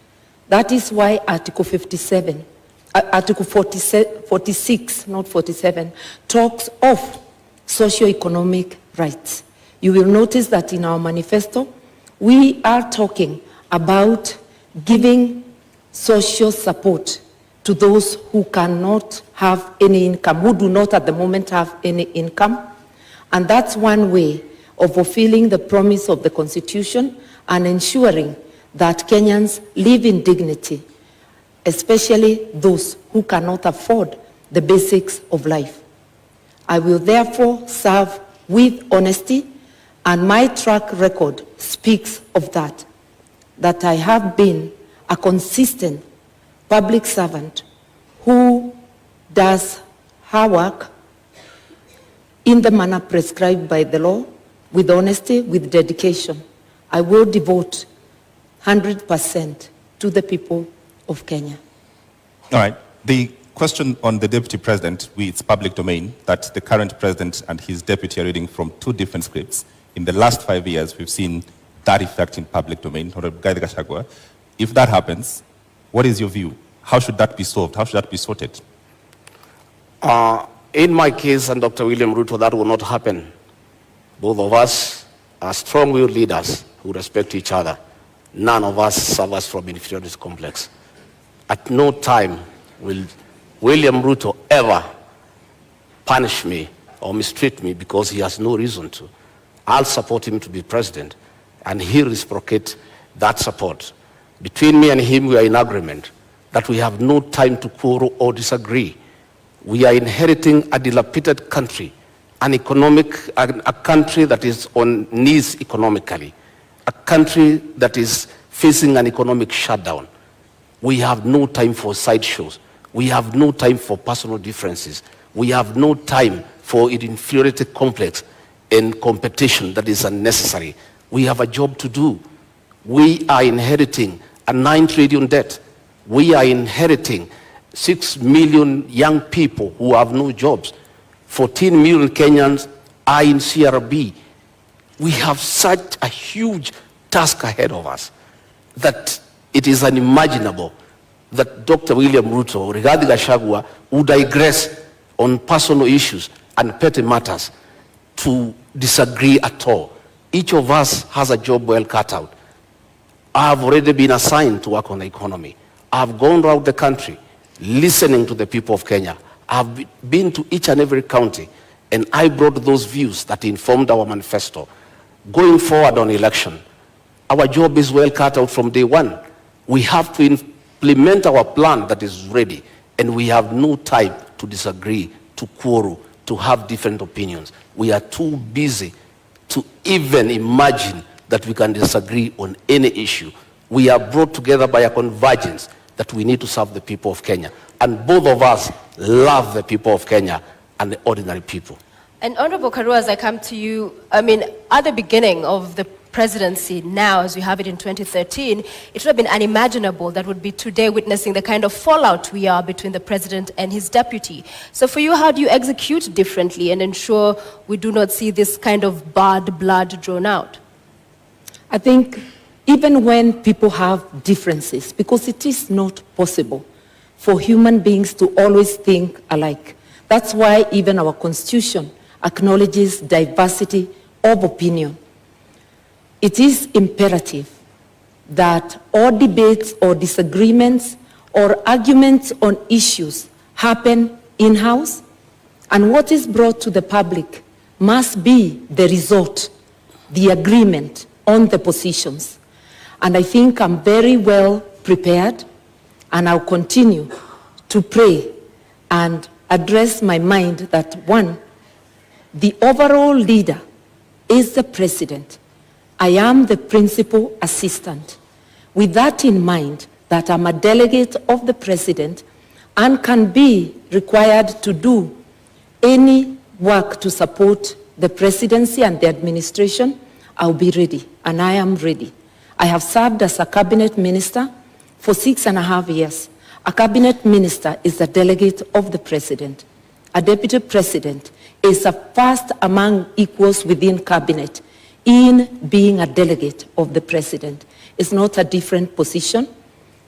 That is why Article 46, not 47, talks of socio-economic rights. You will notice that in our manifesto, we are talking about giving social support to those who cannot have any income, who do not at the moment have any income. And that's one way of fulfilling the promise of the Constitution and ensuring that Kenyans live in dignity, especially those who cannot afford the basics of life. I will therefore serve with honesty, and my track record speaks of that I have been a consistent public servant who does her work in the manner prescribed by the law, with honesty, with dedication. I will devote 100% to the people of Kenya. All right. The question on the deputy president, it's public domain that the current president and his deputy are reading from two different scripts. In the last 5 years, we've seen that effect in public domain. Rigathi Gachagua, if that happens, what is your view? How should that be solved? How should that be sorted? In my case and Dr. William Ruto, that will not happen. Both of us are strong-willed leaders who respect each other. None of us suffers from inferiority complex. At no time will William Ruto ever punish me or mistreat me because he has no reason to. I'll support him to be president, and he'll reciprocate that support. Between me and him, we are in agreement that we have no time to quarrel or disagree. We are inheriting a dilapidated country, a country that is on knees economically, a country that is facing an economic shutdown. We have no time for sideshows. We have no time for personal differences. We have no time for inferiority complex and competition that is unnecessary. We have a job to do. We are inheriting a 9 trillion debt. We are inheriting 6 million young people who have no jobs. 14 million Kenyans are in CRB. We have such a huge task ahead of us that it is unimaginable that Dr. William Ruto or Rigathi Gachagua would digress on personal issues and petty matters to disagree at all. Each of us has a job well cut out. I have already been assigned to work on the economy. I have gone around the country listening to the people of Kenya. I have been to each and every county, and I brought those views that informed our manifesto. Going forward on election, our job is well cut out from day one. We have to implement our plan that is ready, and we have no time to disagree, to quarrel, to have different opinions. We are too busy to even imagine that we can disagree on any issue. We are brought together by a convergence that we need to serve the people of Kenya. And both of us love the people of Kenya and the ordinary people. And Honorable Karua, as I come to you, I mean, at the beginning of the presidency now, as we have it in 2013, it would have been unimaginable that would be today witnessing the kind of fallout we are between the president and his deputy. So for you, how do you execute differently and ensure we do not see this kind of bad blood drawn out? I think even when people have differences, because it is not possible for human beings to always think alike. That's why even our constitution acknowledges diversity of opinion. It is imperative that all debates or disagreements or arguments on issues happen in-house, and what is brought to the public must be the result, the agreement on the positions. And I think I'm very well prepared, and I'll continue to pray and address my mind that, one, the overall leader is the president. I am the principal assistant. With that in mind, that I'm a delegate of the president and can be required to do any work to support the presidency and the administration, I'll be ready, and I am ready. I have served as a cabinet minister for 6.5 years. A cabinet minister is a delegate of the president. A deputy president is a first among equals within cabinet in being a delegate of the president. It's not a different position.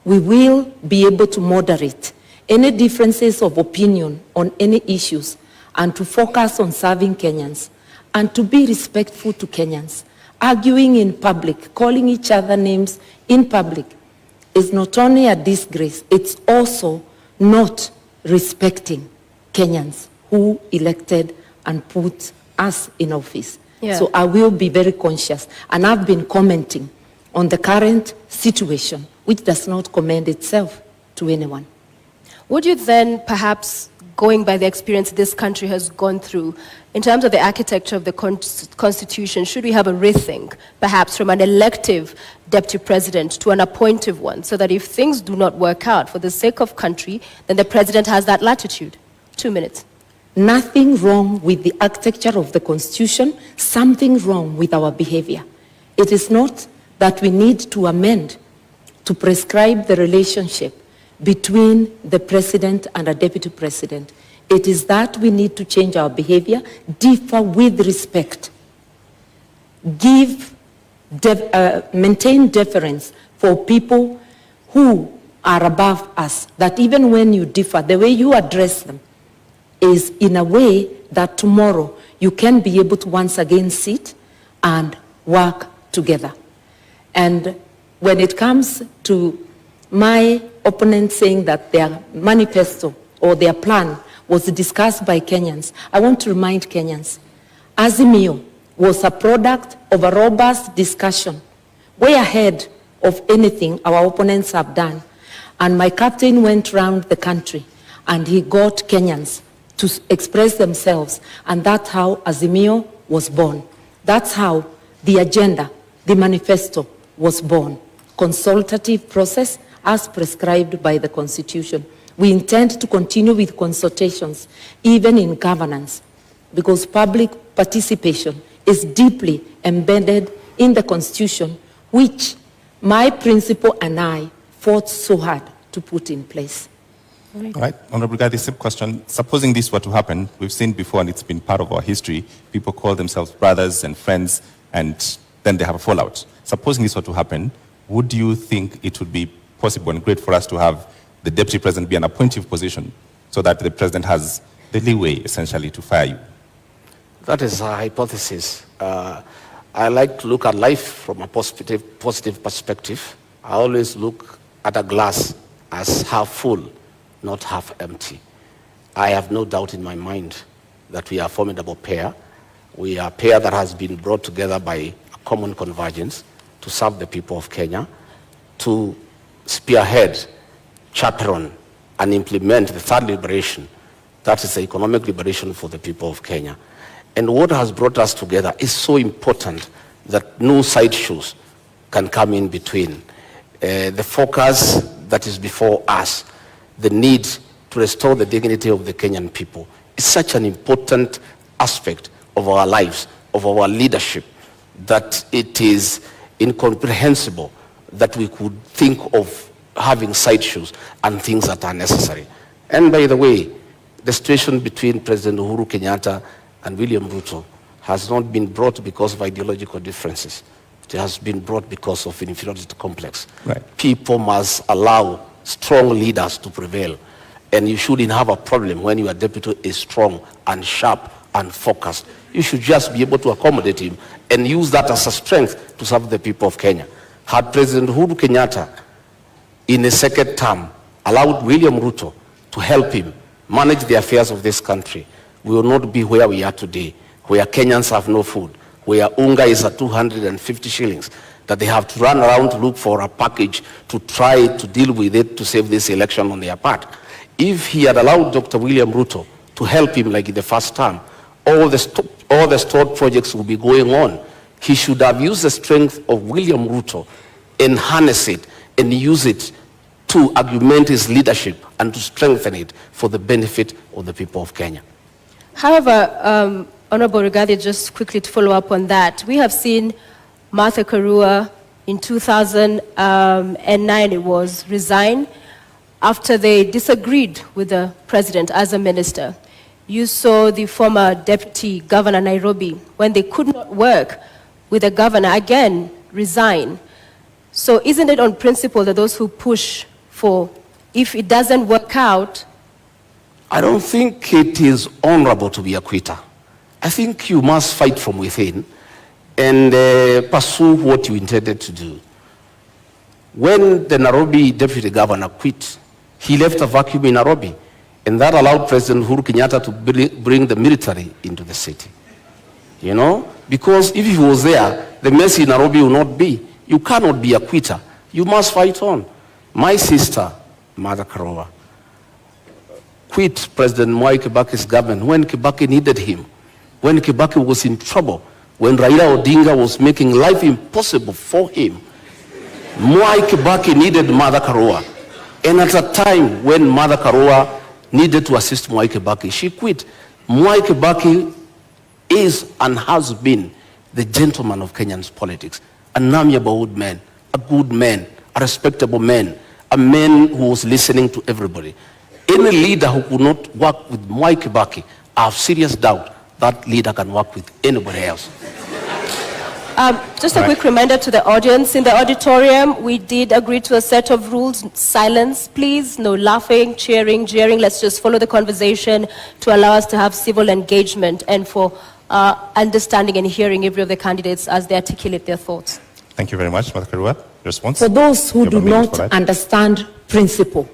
We will be able to moderate any differences of opinion on any issues and to focus on serving Kenyans and to be respectful to Kenyans. Arguing in public, calling each other names in public is not only a disgrace, it's also not respecting Kenyans who elected and put us in office. Yeah. So I will be very conscious, and I've been commenting on the current situation, which does not commend itself to anyone. Would you then perhaps going by the experience this country has gone through, in terms of the architecture of the Constitution, should we have a rethink, perhaps from an elective deputy president to an appointive one, so that if things do not work out for the sake of country, then the president has that latitude? 2 minutes. Nothing wrong with the architecture of the Constitution, something wrong with our behavior. It is not that we need to amend to prescribe the relationship between the president and a deputy president. It is that we need to change our behavior, differ with respect, maintain deference for people who are above us, that even when you differ, the way you address them is in a way that tomorrow you can be able to once again sit and work together. And when it comes to my opponent saying that their manifesto or their plan was discussed by Kenyans, I want to remind Kenyans, Azimio was a product of a robust discussion, way ahead of anything our opponents have done. And my captain went around the country and he got Kenyans to express themselves, and that's how Azimio was born. That's how the agenda, the manifesto, was born. Consultative process as prescribed by the Constitution. We intend to continue with consultations, even in governance, because public participation is deeply embedded in the Constitution, which my principal and I fought so hard to put in place. All right, Honorable Gadi, same question. Supposing this were to happen, we've seen before, and it's been part of our history, people call themselves brothers and friends, and then they have a fallout. Supposing this were to happen, would you think it would be possible and great for us to have the deputy president be an appointive position so that the president has the leeway, essentially, to fire you? That is a hypothesis. I like to look at life from a positive perspective. I always look at a glass as half full, not half empty. I have no doubt in my mind that we are a formidable pair. We are a pair that has been brought together by a common convergence to serve the people of Kenya, to spearhead, chaperone, and implement the third liberation, that is the economic liberation for the people of Kenya. And what has brought us together is so important that no sideshows can come in between. The focus that is before us, the need to restore the dignity of the Kenyan people, is such an important aspect of our lives, of our leadership, that it is incomprehensible that we could think of having sideshows and things that are necessary. And by the way, the situation between President Uhuru Kenyatta and William Ruto has not been brought because of ideological differences. It has been brought because of inferiority complex. Right. People must allow strong leaders to prevail. And you shouldn't have a problem when your deputy is strong and sharp and focused. You should just be able to accommodate him and use that as a strength to serve the people of Kenya. Had President Uhuru Kenyatta, in a second term, allowed William Ruto to help him manage the affairs of this country, we will not be where we are today, where Kenyans have no food, where unga is at 250 shillings, that they have to run around to look for a package to try to deal with it to save this election on their part. If he had allowed Dr. William Ruto to help him like in the first term, all the stored projects will be going on. He should have used the strength of William Ruto and harness it and use it to augment his leadership and to strengthen it for the benefit of the people of Kenya. However, Honorable Rigathi, just quickly to follow up on that, we have seen Martha Karua in 2009, it was, resign after they disagreed with the president as a minister. You saw the former deputy governor Nairobi, when they could not work with the governor, again resign. So isn't it on principle that those who push for, if it doesn't work out? I don't think it is honorable to be a quitter. I think you must fight from within and pursue what you intended to do. When the Nairobi deputy governor quit, he left a vacuum in Nairobi, and that allowed President Uhuru Kenyatta to bring the military into the city. You know, because if he was there, the mess in Nairobi will not be. You cannot be a quitter. You must fight on. My sister, Martha Karua, quit President Mwai Kibaki's government when Kibaki needed him, when Kibaki was in trouble, when Raila Odinga was making life impossible for him. Mwai Kibaki needed Mother Karua. And at a time when Mother Karua needed to assist Mwai Kibaki, she quit. Mwai Kibaki is and has been the gentleman of Kenyan's politics, an amiable old man, a good man, a respectable man, a man who was listening to everybody. Any leader who could not work with Mwai Kibaki, I have serious doubt that leader can work with anybody else. Just a quick reminder to the audience. In the auditorium, we did agree to a set of rules. Silence, please. No laughing, cheering, jeering. Let's just follow the conversation to allow us to have civil engagement and for understanding and hearing every of the candidates as they articulate their thoughts. Thank you very much, Mother Karua. Response? For those who do not understand principle,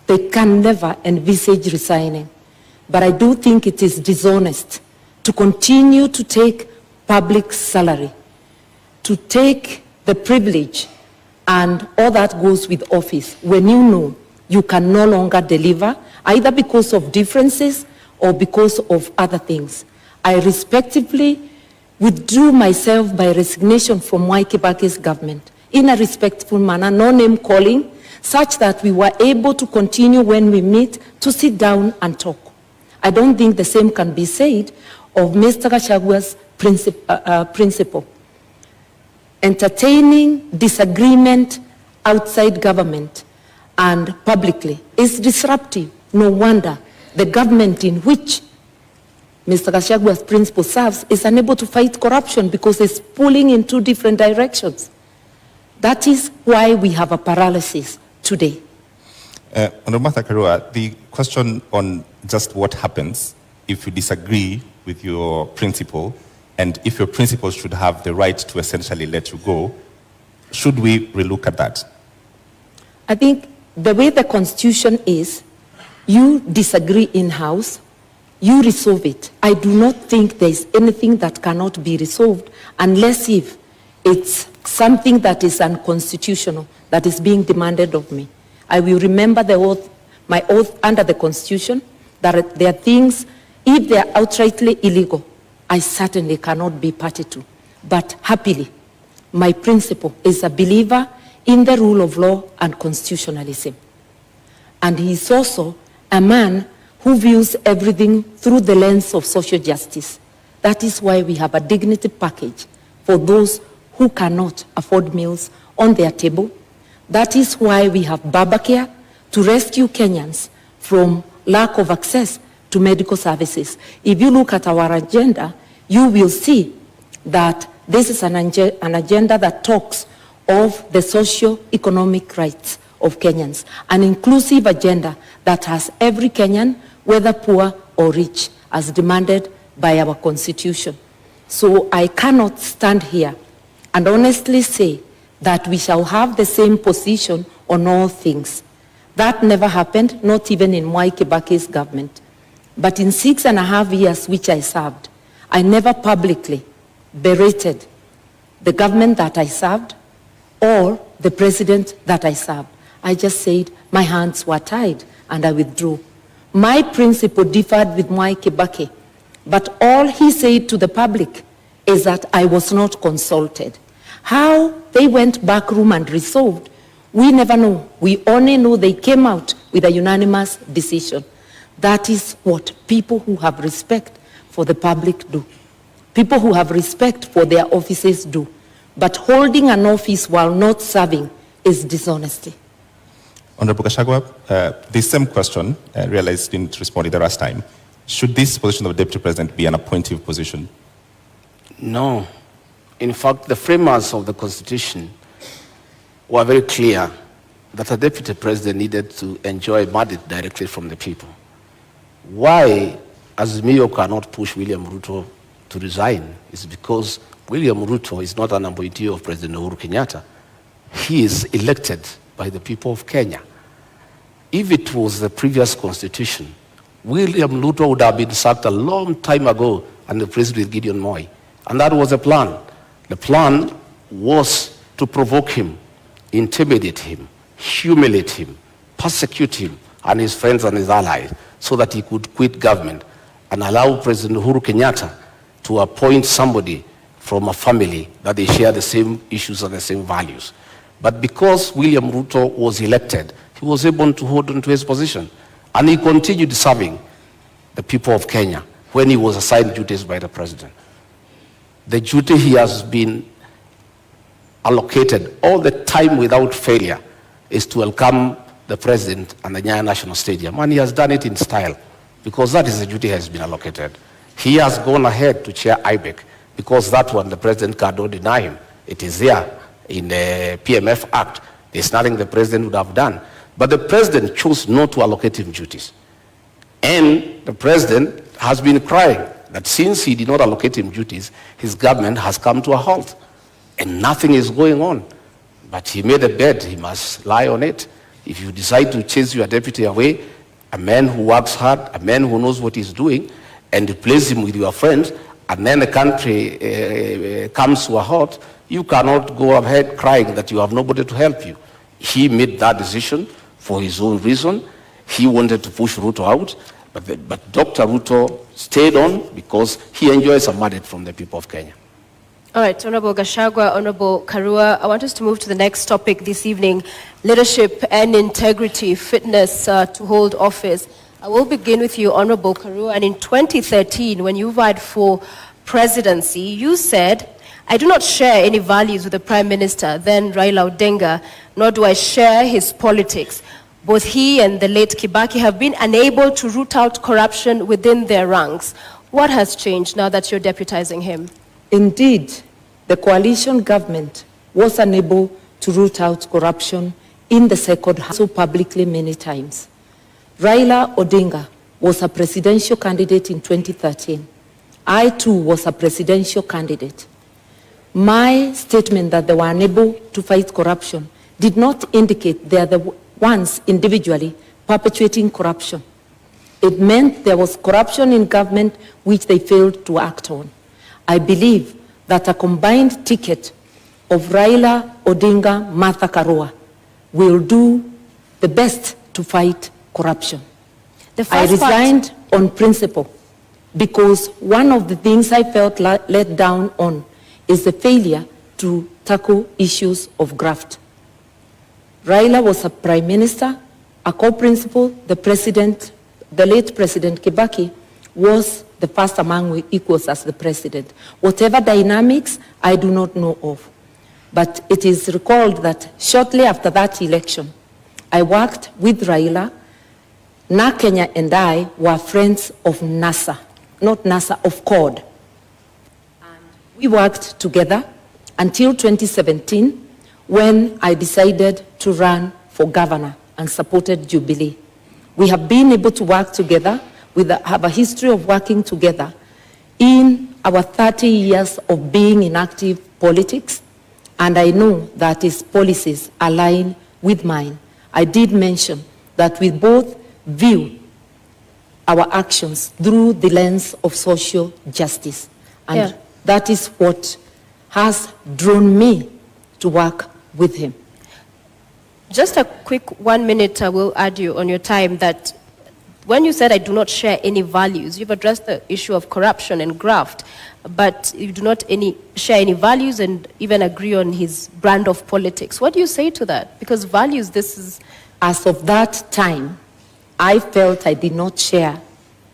they can never envisage resigning. But I do think it is dishonest to continue to take public salary, to take the privilege and all that goes with office when you know you can no longer deliver, either because of differences or because of other things. I respectively withdrew myself by resignation from Mwai Kibaki's government in a respectful manner, no name calling, such that we were able to continue when we meet to sit down and talk. I don't think the same can be said of Mr. Gashagua's principle. Entertaining disagreement outside government and publicly is disruptive. No wonder the government in which Mr. Gashagua's principle serves is unable to fight corruption because it's pulling in two different directions. That is why we have a paralysis today. Honorable Martha Karua, the question on just what happens if you disagree with your principle and if your principle should have the right to essentially let you go, should we relook at that? I think the way the Constitution is, you disagree in-house, you resolve it. I do not think there is anything that cannot be resolved unless if it's something that is unconstitutional, that is being demanded of me. I will remember the oath, my oath under the Constitution, that there are things, if they are outrightly illegal, I certainly cannot be party to. But happily, my principle is a believer in the rule of law and constitutionalism. And he is also a man who views everything through the lens of social justice. That is why we have a dignity package for those who cannot afford meals on their table. That is why we have Babacare to rescue Kenyans from lack of access to medical services. If you look at our agenda, you will see that this is an agenda that talks of the socio-economic rights of Kenyans, an inclusive agenda that has every Kenyan, whether poor or rich, as demanded by our Constitution. So I cannot stand here and honestly say that we shall have the same position on all things. That never happened, not even in Mwai Kibaki's government. But in 6.5 years which I served, I never publicly berated the government that I served or the president that I served. I just said my hands were tied and I withdrew. My principle differed with Mwai Kibaki, but all he said to the public is that I was not consulted. How they went back room and resolved, we never know. We only know they came out with a unanimous decision. That is what people who have respect for the public do. People who have respect for their offices do. But holding an office while not serving is dishonesty. Honorable Gachagua, the same question, realized you didn't respond the last time. Should this position of Deputy President be an appointive position? No. In fact, the framers of the Constitution were very clear that a Deputy President needed to enjoy mandate directly from the people. Why Azimio cannot push William Ruto to resign is because William Ruto is not an appointee of President Uhuru Kenyatta. He is elected by the people of Kenya. If it was the previous constitution, William Ruto would have been sacked a long time ago and replaced with Gideon Moi. And that was the plan. The plan was to provoke him, intimidate him, humiliate him, persecute him, and his friends and his allies so that he could quit government and allow President Uhuru Kenyatta to appoint somebody from a family that they share the same issues and the same values. But because William Ruto was elected, he was able to hold on to his position. And he continued serving the people of Kenya when he was assigned duties by the president. The duty he has been allocated all the time without failure is to welcome the president and the Nyayo National Stadium. And he has done it in style because that is the duty he has been allocated. He has gone ahead to chair IBEC because that one the president cannot deny him. It is there in the PMF Act. There's nothing the president would have done. But the president chose not to allocate him duties. And the president has been crying that since he did not allocate him duties, his government has come to a halt. And nothing is going on. But he made a bed, he must lie on it. If you decide to chase your deputy away, a man who works hard, a man who knows what he's doing, and replace him with your friends, and then the country comes to a halt, you cannot go ahead crying that you have nobody to help you. He made that decision for his own reason. He wanted to push Ruto out, but Dr. Ruto stayed on because he enjoys a mandate from the people of Kenya. All right, Honorable Gachagua, Honorable Karua, I want us to move to the next topic this evening, leadership and integrity, fitness to hold office. I will begin with you, Honorable Karua, and in 2013, when you vied for presidency, you said, I do not share any values with the Prime Minister, then Raila Odinga, nor do I share his politics. Both he and the late Kibaki have been unable to root out corruption within their ranks. What has changed now that you're deputizing him? Indeed, the coalition government was unable to root out corruption in the second house so publicly many times. Raila Odinga was a presidential candidate in 2013. I too was a presidential candidate. My statement that they were unable to fight corruption did not indicate they are the ones individually perpetuating corruption. It meant there was corruption in government which they failed to act on. I believe that a combined ticket of Raila Odinga, Martha Karua will do the best to fight corruption. I resigned on principle because one of the things I felt let down on is the failure to tackle issues of graft. Raila was a prime minister, a co-principal, the president, the late President Kibaki was the first among equals as the president. Whatever dynamics, I do not know of. But it is recalled that shortly after that election, I worked with Raila. Na Kenya and I were friends of NASA, not NASA, of CORD. And we worked together until 2017 when I decided to run for governor and supported Jubilee. We have been able to work together. We have a history of working together in our 30 years of being in active politics, and I know that his policies align with mine. I did mention that we both view our actions through the lens of social justice, and that is what has drawn me to work with him. Just a quick 1 minute, I will add you on your time that when you said I do not share any values, you've addressed the issue of corruption and graft, but you do not share any values and even agree on his brand of politics. What do you say to that? Because values, this is... As of that time, I felt I did not share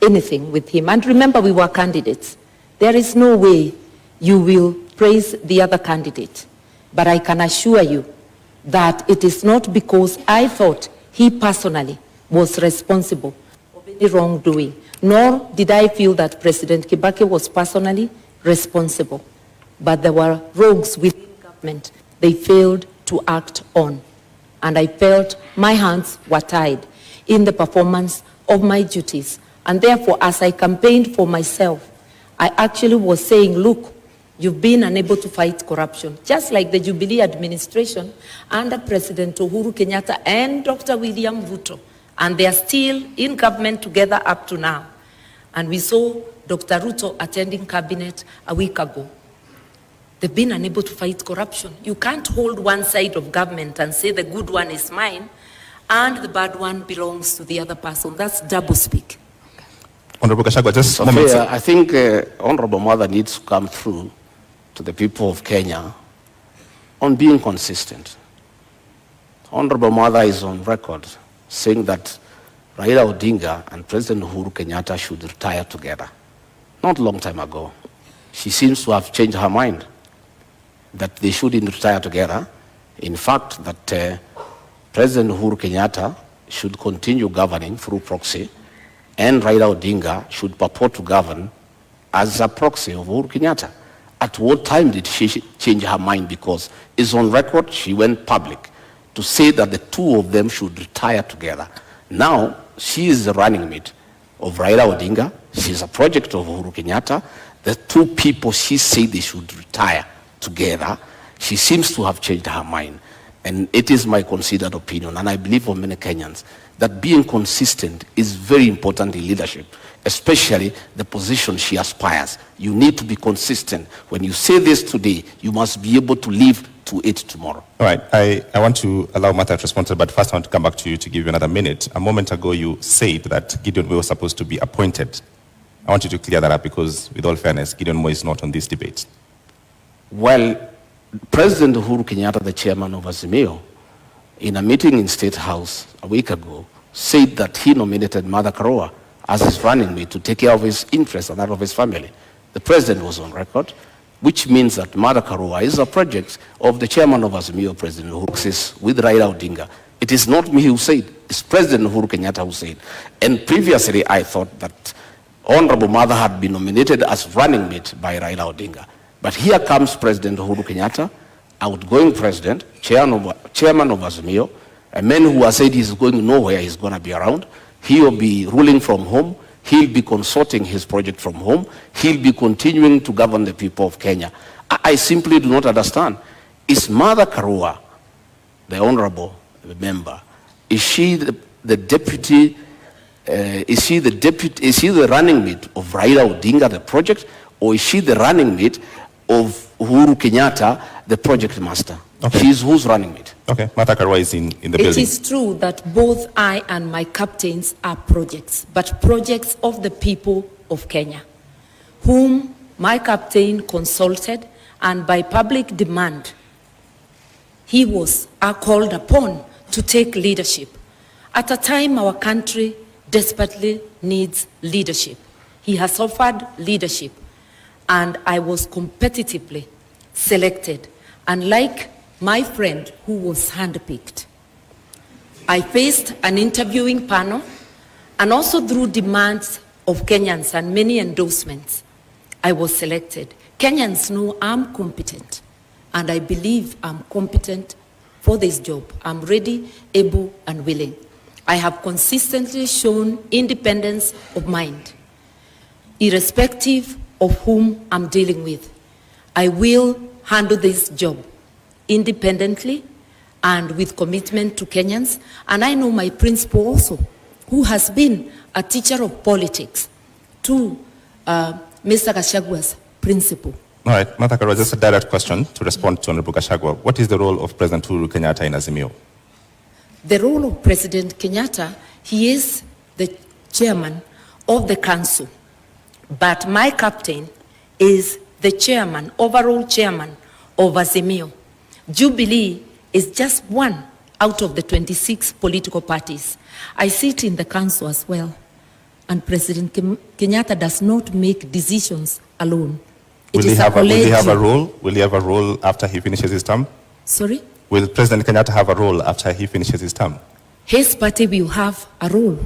anything with him. And remember, we were candidates. There is no way you will praise the other candidate. But I can assure you that it is not because I thought he personally was responsible of any wrongdoing, nor did I feel that President Kibaki was personally responsible. But there were rogues within government they failed to act on. And I felt my hands were tied in the performance of my duties. And therefore, as I campaigned for myself, I actually was saying, look, you've been unable to fight corruption, just like the Jubilee administration under President Uhuru Kenyatta and Dr. William Ruto. And they are still in government together up to now. And we saw Dr. Ruto attending cabinet a week ago. They've been unable to fight corruption. You can't hold one side of government and say the good one is mine, and the bad one belongs to the other person. That's double speak. Honorable Gachagua, just Sophia, moments. I think Honorable Mother needs to come through to the people of Kenya on being consistent. Honorable Mother is on record saying that Raila Odinga and President Uhuru Kenyatta should retire together. Not a long time ago. She seems to have changed her mind that they shouldn't retire together. In fact, that President Uhuru Kenyatta should continue governing through proxy, and Raila Odinga should purport to govern as a proxy of Uhuru Kenyatta. At what time did she change her mind? Because it's on record, she went public to say that the two of them should retire together. Now, she is the running mate of Raila Odinga. She's a project of Uhuru Kenyatta. The two people she said they should retire together, she seems to have changed her mind. And it is my considered opinion, and I believe for many Kenyans, that being consistent is very important in leadership, especially the position she aspires. You need to be consistent. When you say this today, you must be able to live to it tomorrow. All right, I want to allow Martha to respond to it, but first I want to come back to you to give you another minute. A moment ago, you said that Gideon Moi was supposed to be appointed. I want you to clear that up because, with all fairness, Gideon Moi is not on this debate. Well, President Uhuru Kenyatta, the chairman of Azimio, in a meeting in State House a week ago, said that he nominated Martha Karua as his running mate to take care of his interests and that of his family. The president was on record, which means that Martha Karua is a project of the chairman of Azimio, President Uhuru Kenyatta, with Raila Odinga. It is not me who said, it's President Uhuru Kenyatta who said. And previously, I thought that Honorable Martha had been nominated as running mate by Raila Odinga. But here comes President Uhuru Kenyatta, outgoing president, chairman of Azimio, a man who has said he's going nowhere, he's going to be around. He'll be ruling from home. He'll be consorting his project from home. He'll be continuing to govern the people of Kenya. I simply do not understand. Is Martha Karua, the honorable member, is she the deputy, is she the running mate of Raila Odinga, the project, or is she the running mate of Uhuru Kenyatta, the project master? Okay. She's who's running mate? Okay, Martha Karua is in the It building. is true that both I and my captains are projects, but projects of the people of Kenya, whom my captain consulted, and by public demand, he was called upon to take leadership. At a time our country desperately needs leadership. He has offered leadership, and I was competitively selected. And like my friend who was handpicked, I faced an interviewing panel, and also through demands of Kenyans and many endorsements, I was selected. Kenyans know I'm competent, and I believe I'm competent for this job. I'm ready, able, and willing. I have consistently shown independence of mind, irrespective of whom I'm dealing with. I will handle this job independently and with commitment to Kenyans. And I know my principal also, who has been a teacher of politics to Mr. Gashagua's principal. All right, Martha Karua, just a direct question to respond to Honorable Gachagua. What is the role of President Uhuru Kenyatta in Azimio? The role of President Kenyatta, he is the chairman of the council, but my captain is the chairman, overall chairman of Azimio. Jubilee is just one out of the 26 political parties. I sit in the council as well, and President Kenyatta does not make decisions alone. Will he have a role? Will he have a role after he finishes his term? Sorry? Will President Kenyatta have a role after he finishes his term? His party will have a role.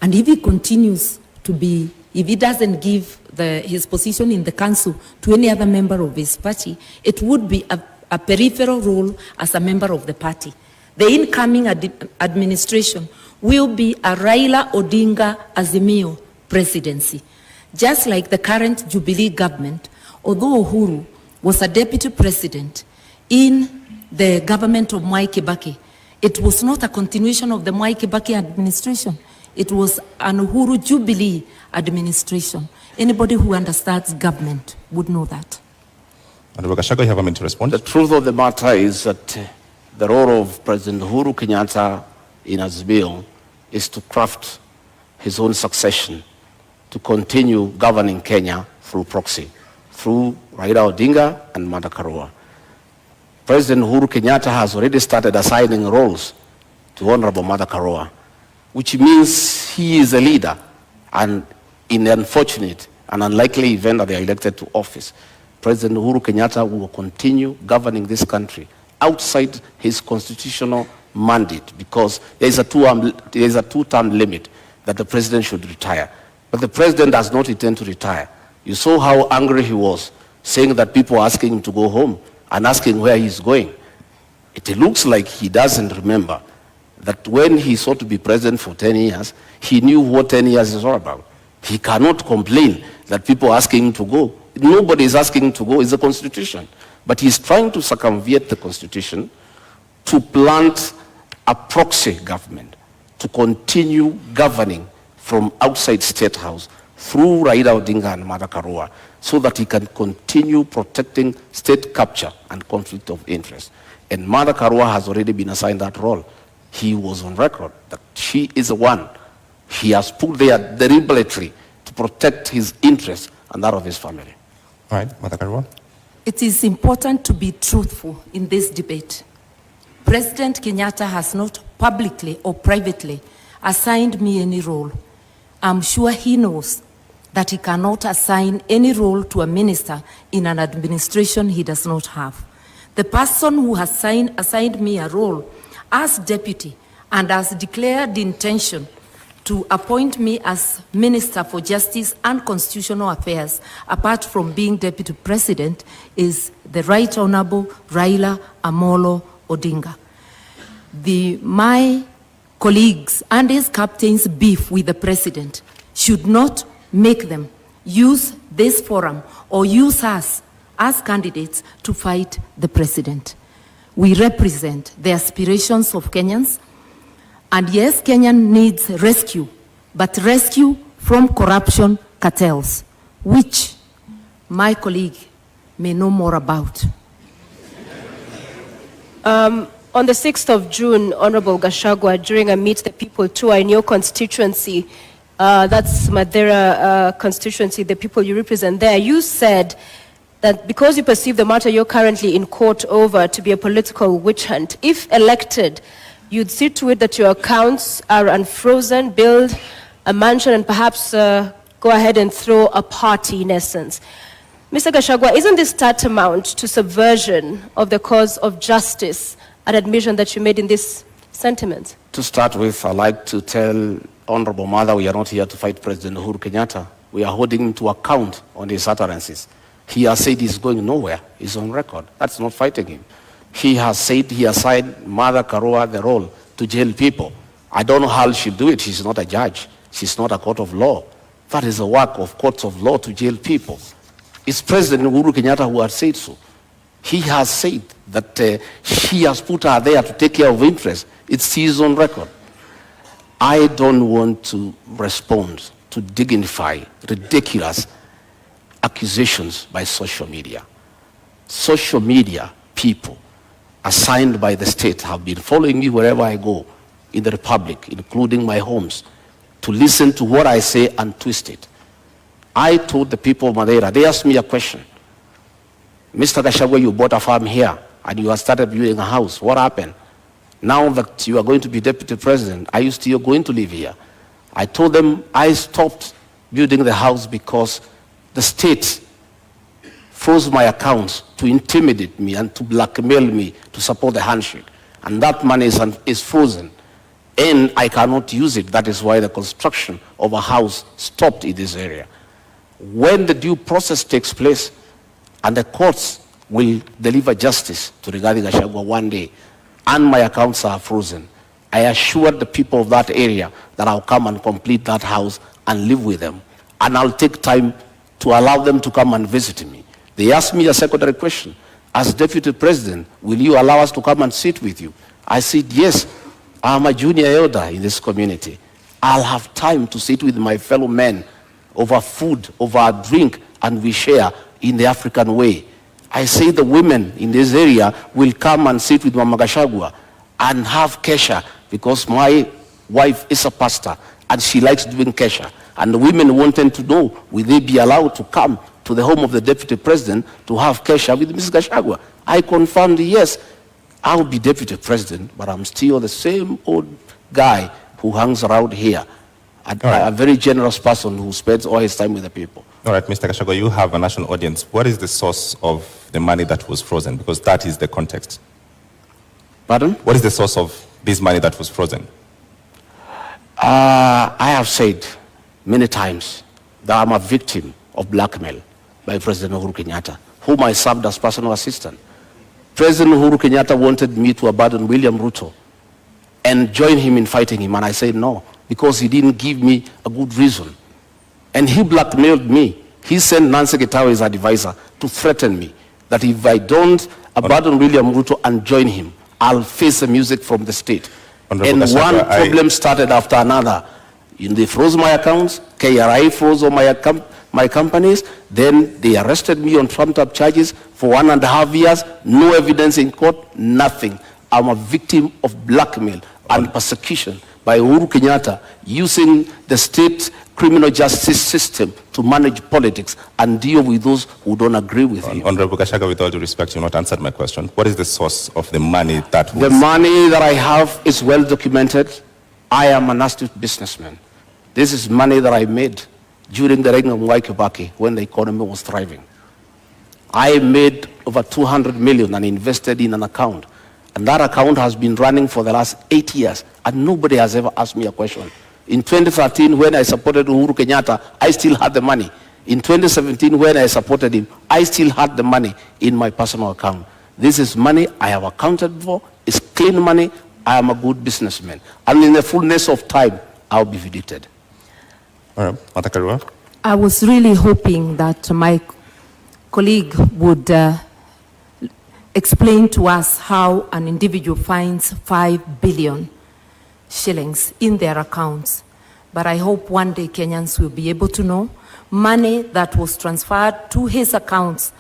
And if he continues to be, if he doesn't give his position in the council to any other member of his party, it would be a peripheral role as a member of the party. The incoming administration will be a Raila Odinga Azimio presidency. Just like the current Jubilee government, although Uhuru was a deputy president in the government of Mwai Kibaki, it was not a continuation of the Mwai Kibaki administration. It was an Uhuru Jubilee administration. Anybody who understands government would know that. Honorable Gachagua, you have a minute to respond. The truth of the matter is that the role of President Uhuru Kenyatta in Azimio is to craft his own succession, to continue governing Kenya through proxy, through Raila Odinga and Martha Karua. President Uhuru Kenyatta has already started assigning roles to Honorable Martha Karua, which means he is a leader, and in the unfortunate and unlikely event that they are elected to office, President Uhuru Kenyatta will continue governing this country outside his constitutional mandate, because there is a two-term limit that the president should retire. But the president does not intend to retire. You saw how angry he was, saying that people are asking him to go home and asking where he's going. It looks like he doesn't remember that when he sought to be president for 10 years, he knew what 10 years is all about. He cannot complain that people are asking him to go. Nobody is asking him to go. It's the Constitution. But he's trying to circumvent the Constitution to plant a proxy government, to continue governing from outside State House through Raila Odinga and Martha Karua, so that he can continue protecting state capture and conflict of interest. And Martha Karua has already been assigned that role. He was on record that she is the one he has put there deliberately to protect his interests and that of his family. All right, Martha Karua. It is important to be truthful in this debate. President Kenyatta has not publicly or privately assigned me any role. I'm sure he knows that he cannot assign any role to a minister in an administration he does not have. The person who has assigned me a role as deputy and has declared the intention to appoint me as Minister for Justice and Constitutional Affairs, apart from being Deputy President, is the Right Honorable Raila Amolo Odinga. My colleagues and his captains' beef with the President should not make them use this forum or use us as candidates to fight the President. We represent the aspirations of Kenyans. And yes, Kenya needs rescue, but rescue from corruption cartels, which my colleague may know more about. On the 6th of June, Honorable Gachagua, during a Meet the People tour in your constituency, that's Madeira constituency, the people you represent there, you said that because you perceive the matter you're currently in court over to be a political witch hunt, if elected, you'd see to it that your accounts are unfrozen, build a mansion, and perhaps go ahead and throw a party in essence. Mr. Gachagua, isn't this tantamount to subversion of the cause of justice, an admission that you made in this sentiment? To start with, I'd like to tell Honorable Mother we are not here to fight President Uhuru Kenyatta. We are holding him to account on his utterances. He has said he's going nowhere. He's on record. That's not fighting him. He has said he assigned Martha Karua the role to jail people. I don't know how she'll do it. She's not a judge. She's not a court of law. That is the work of courts of law, to jail people. It's President Uhuru Kenyatta who has said so. He has said that she has put her there to take care of interests. It's his own record. I don't want to respond to dignify ridiculous accusations by social media. Social media people assigned by the state have been following me wherever I go in the Republic, including my homes, to listen to what I say and twist it. I told the people of Madeira, they asked me a question. Mr. Gachagua, you bought a farm here and you have started building a house. What happened? Now that you are going to be deputy president, are you still going to live here? I told them I stopped building the house because the state froze my accounts to intimidate me and to blackmail me to support the handshake. And that money is frozen. And I cannot use it. That is why the construction of a house stopped in this area. When the due process takes place and the courts will deliver justice to Rigathi Gachagua one day, and my accounts are frozen, I assured the people of that area that I'll come and complete that house and live with them. And I'll take time to allow them to come and visit me. They asked me a secondary question. As deputy president, will you allow us to come and sit with you? I said, yes, I'm a junior elder in this community. I'll have time to sit with my fellow men over food, over a drink, and we share in the African way. I say the women in this area will come and sit with Mama Gachagua and have kesha because my wife is a pastor and she likes doing kesha. And the women wanted to know, will they be allowed to come to the home of the deputy president to have kesha with Mrs. Gachagua? I confirmed, yes, I'll be deputy president, but I'm still the same old guy who hangs around here. A very generous person who spends all his time with the people. All right, Mr. Gachagua, you have a national audience. What is the source of the money that was frozen? Because that is the context. Pardon? What is the source of this money that was frozen? I have said many times that I'm a victim of blackmail by President Uhuru Kenyatta, whom I served as personal assistant. President Uhuru Kenyatta wanted me to abandon William Ruto and join him in fighting him, and I said no, because he didn't give me a good reason. And he blackmailed me. He sent Nancy Gitawe, his advisor, to threaten me that if I don't abandon William Ruto and join him, I'll face the music from the state. And one problem started after another. They froze my accounts, KRI froze all my companies, then they arrested me on trumped-up charges for 1.5 years, no evidence in court, nothing. I'm a victim of blackmail and persecution by Uhuru Kenyatta using the state criminal justice system to manage politics and deal with those who don't agree with him. Honorable Gachagua, with all due respect, you've not answered my question. What is the source of the money that was... The money that I have is well documented. I am an astute businessman. This is money that I made during the reign of Mwai Kibaki when the economy was thriving. I made over 200 million and invested in an account. And that account has been running for the last 8 years, and nobody has ever asked me a question. In 2013, when I supported Uhuru Kenyatta, I still had the money. In 2017, when I supported him, I still had the money in my personal account. This is money I have accounted for. It's clean money. I am a good businessman. And in the fullness of time, I'll be vindicated. All right, Martha Karua. I was really hoping that my colleague would explain to us how an individual finds 5 billion shillings in their accounts. But I hope one day Kenyans will be able to know money that was transferred to his accounts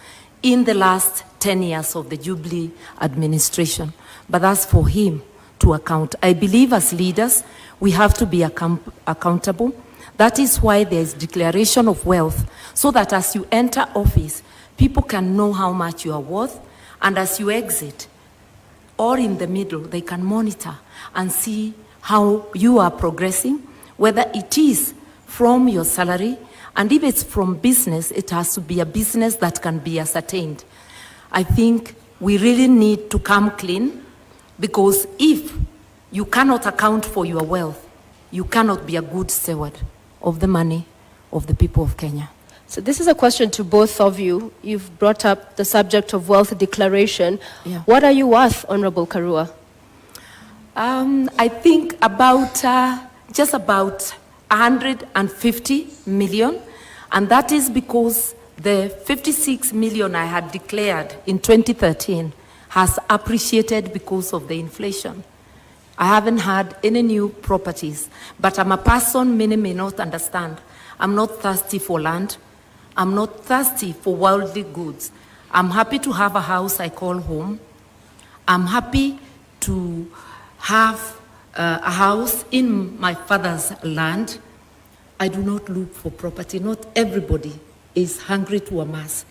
in the last 10 years of the Jubilee administration. But that's for him to account. I believe as leaders, we have to be accountable. That is why there is declaration of wealth, so that as you enter office, people can know how much you are worth, and as you exit, or in the middle, they can monitor and see how you are progressing, whether it is from your salary, and if it's from business, it has to be a business that can be ascertained. I think we really need to come clean, because if you cannot account for your wealth, you cannot be a good steward of the money of the people of Kenya. So this is a question to both of you. You've brought up the subject of wealth declaration. Yeah. What are you worth, Honorable Karua? I think about just about 150 million, and that is because the 56 million I had declared in 2013 has appreciated because of the inflation. I haven't had any new properties, but I'm a person many may not understand. I'm not thirsty for land. I'm not thirsty for worldly goods. I'm happy to have a house I call home. I'm happy to have a house in my father's land. I do not look for property. Not everybody is hungry to amass.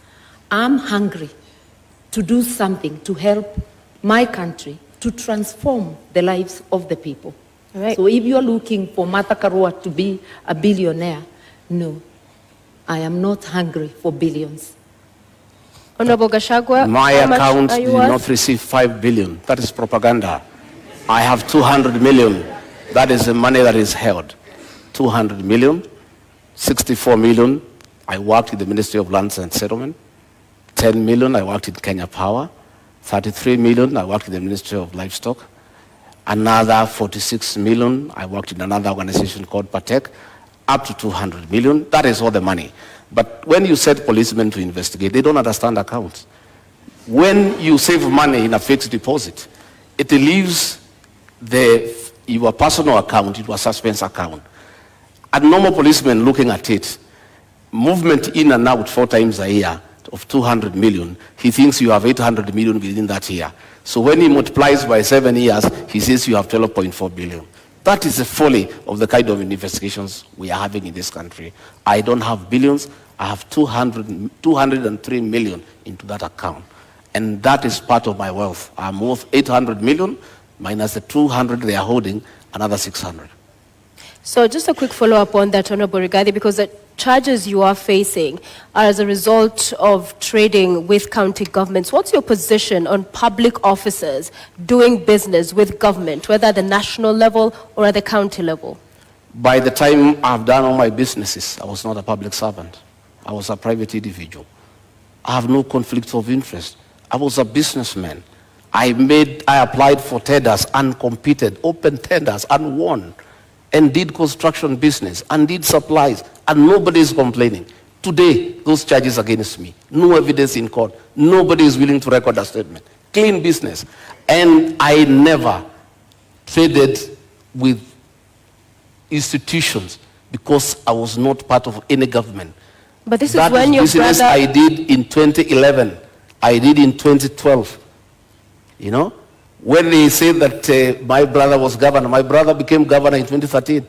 I'm hungry to do something to help my country to transform the lives of the people. Right. So if you're looking for Martha Karua to be a billionaire, no, I am not hungry for billions. Honorable Gachagua, My how much account are did you worth? not receive 5 billion. That is propaganda. I have 200 million. That is the money that is held. 200 million, 64 million. I worked in the Ministry of Lands and Settlement. 10 million, I worked in Kenya Power. 33 million, I worked in the Ministry of Livestock. Another 46 million, I worked in another organization called Patek. Up to 200 million, that is all the money. But when you set policemen to investigate, they don't understand accounts. When you save money in a fixed deposit, it leaves your personal account into a suspense account. A normal policeman looking at it, movement in and out 4 times a year of 200 million, he thinks you have 800 million within that year. So when he multiplies by 7 years, he says you have 12.4 billion. That is the folly of the kind of investigations we are having in this country. I don't have billions. I have 203 million into that account. And that is part of my wealth. I'm worth 800 million minus the 200 they are holding, another 600. So just a quick follow-up on that, Honorable Rigathi, because the charges you are facing are as a result of trading with county governments. What's your position on public officers doing business with government, whether at the national level or at the county level? By the time I've done all my businesses, I was not a public servant. I was a private individual. I have no conflict of interest. I was a businessman. I applied for tenders and competed, open tenders and won, and did construction business and did supplies, and nobody is complaining. Today, those charges against me, no evidence in court, nobody is willing to record a statement. Clean business. And I never traded with institutions because I was not part of any government. But this That is when your business brother... I did in 2011. I did in 2012. You know? When they say that my brother was governor, my brother became governor in 2013.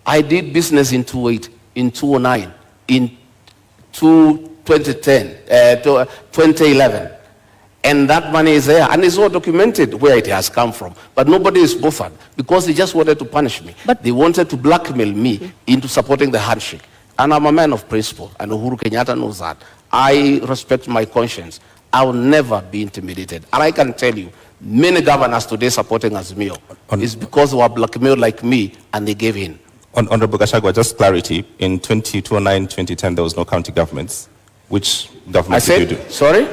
I did business in 2008, in 2009, in 2011. And that money is there. And it's all documented where it has come from. But nobody is bothered because they just wanted to punish me. But they wanted to blackmail me into supporting the handshake. And I'm a man of principle. And Uhuru Kenyatta knows that. I respect my conscience. I will never be intimidated. And I can tell you, many governors today supporting Azimio is because they were blackmailed like me and they gave in. Honorable Gachagua, just clarity. In 2009, 2010, there was no county governments. Which government did you do? Sorry?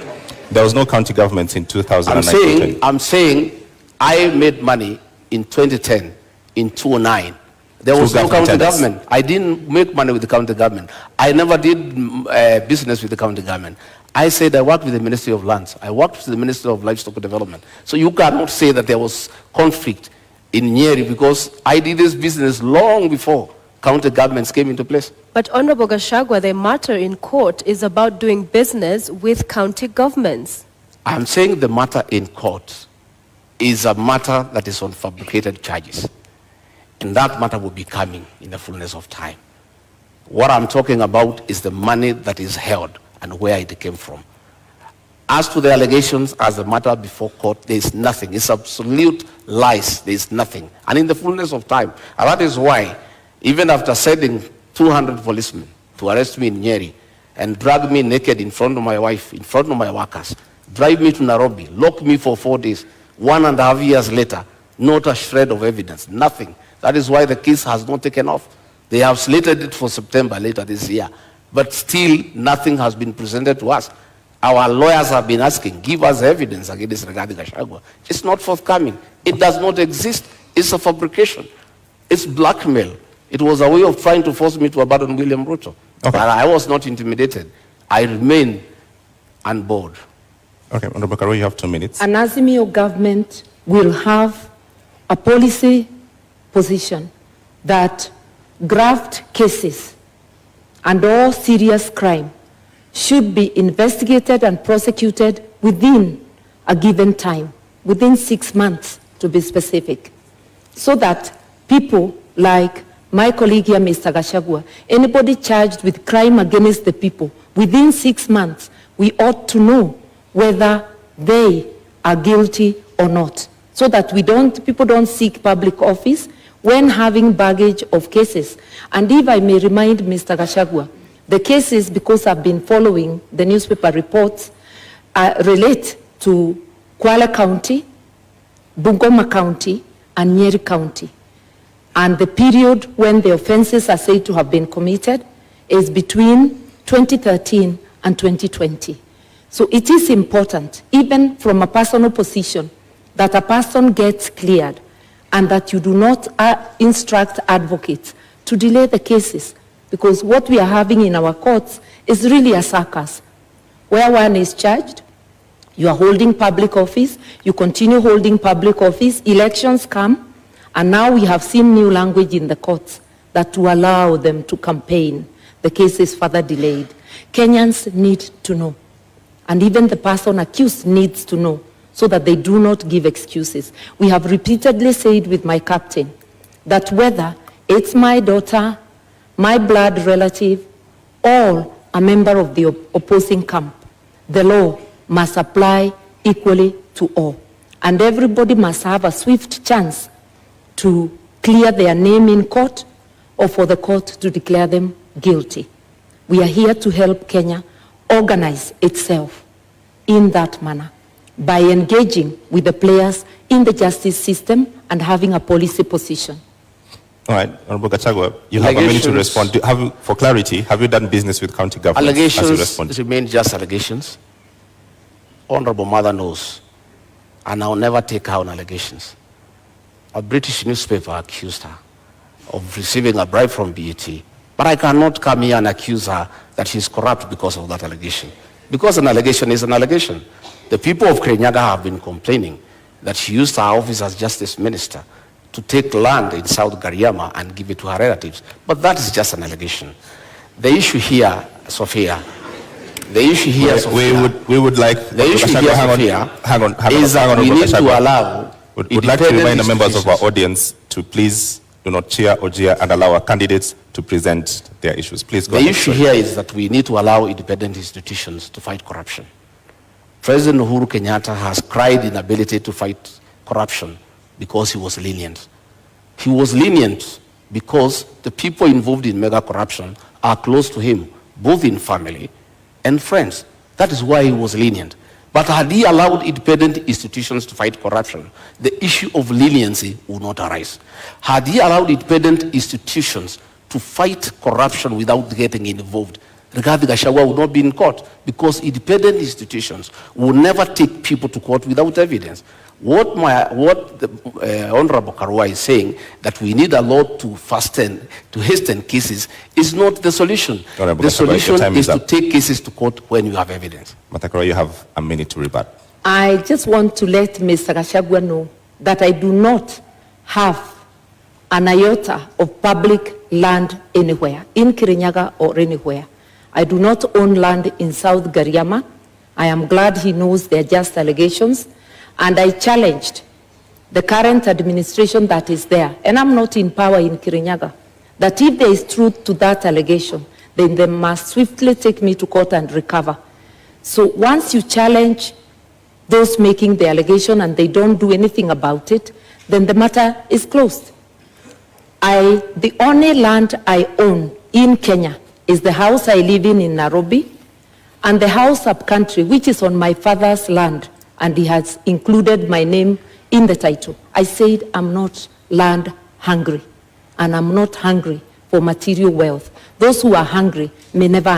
There was no county governments in 2009. I'm saying I made money in 2010, in 2009. There was no county government. I didn't make money with the county government. I never did business with the county government. I said I worked with the Ministry of Lands. I worked with the Ministry of Livestock Development. So you cannot say that there was conflict in Nyeri because I did this business long before county governments came into place. But Honorable Gachagua, the matter in court is about doing business with county governments. I'm saying the matter in court is a matter that is on fabricated charges. And that matter will be coming in the fullness of time. What I'm talking about is the money that is held and where it came from. As to the allegations as a matter before court, there is nothing. It's absolute lies. There is nothing. And in the fullness of time, and that is why, even after sending 200 policemen to arrest me in Nyeri and drag me naked in front of my wife, in front of my workers, drive me to Nairobi, lock me for 4 days, 1.5 years later, not a shred of evidence, nothing. That is why the case has not taken off. They have slated it for September later this year. But still, nothing has been presented to us. Our lawyers have been asking, give us evidence against Rigathi Gachagua. It's not forthcoming. It does not exist. It's a fabrication. It's blackmail. It was a way of trying to force me to abandon William Ruto. Okay. But I was not intimidated. I remain on board. Okay, Honorable Karo, you have 2 minutes. An Azimio government will have a policy position that graft cases and all serious crime should be investigated and prosecuted within a given time, within 6 months to be specific, so that people like my colleague here, Mr. Gachagua, anybody charged with crime against the people, within 6 months, we ought to know whether they are guilty or not, so that people don't seek public office when having baggage of cases. And if I may remind Mr. Gachagua, the cases, because I've been following the newspaper reports, relate to Kwale County, Bungoma County, and Nyeri County. And the period when the offenses are said to have been committed is between 2013 and 2020. So it is important, even from a personal position, that a person gets cleared and that you do not instruct advocates to delay the cases, because what we are having in our courts is really a circus, where one is charged, you are holding public office, you continue holding public office, elections come, and now we have seen new language in the courts that to allow them to campaign, the case is further delayed. Kenyans need to know, and even the person accused needs to know, so that they do not give excuses. We have repeatedly said with my captain that whether it's my daughter, my blood relative, or a member of the opposing camp, the law must apply equally to all. And everybody must have a swift chance to clear their name in court or for the court to declare them guilty. We are here to help Kenya organize itself in that manner by engaging with the players in the justice system and having a policy position. All right, Honorable Gachagua, you have a minute to respond. For clarity, have you done business with county governments? Allegations remain just allegations. Honorable Mother knows, and I'll never take her on allegations. A British newspaper accused her of receiving a bribe from BET, but I cannot come here and accuse her that she's corrupt because of that allegation. Because an allegation is an allegation. The people of Kirinyaga have been complaining that she used her office as justice minister to take land in South Gariama and give it to her relatives. But that is just an allegation. The issue here, Sophia, we would like the issue here, Sophia, is that we need to allow. Would like to remind the members of our audience to please do not cheer or jeer and allow our candidates to present their issues. Please go ahead. The issue here is that we need to allow independent institutions to fight corruption. President Uhuru Kenyatta has cried inability to fight corruption because he was lenient. He was lenient because the people involved in mega corruption are close to him, both in family and friends. That is why he was lenient. But had he allowed independent institutions to fight corruption, the issue of leniency would not arise. Had he allowed independent institutions to fight corruption without getting involved, Rigathi Gachagua would not be in court, because independent institutions will never take people to court without evidence. What the Honorable Karua is saying, that we need a law to hasten cases, is not the solution. The solution is to take cases to court when you have evidence. Matakara, you have a minute to rebut. I just want to let Mr. Gachagua know that I do not have an iota of public land anywhere, in Kirinyaga or anywhere. I do not own land in South Gariama. I am glad he knows they are just allegations. And I challenged the current administration that is there, and I'm not in power in Kirinyaga, that if there is truth to that allegation, then they must swiftly take me to court and recover. So once you challenge those making the allegation and they don't do anything about it, then the matter is closed. The only land I own in Kenya is the house I live in Nairobi, and the house up country, which is on my father's land, and he has included my name in the title. I said I'm not land hungry, and I'm not hungry for material wealth. Those who are hungry may never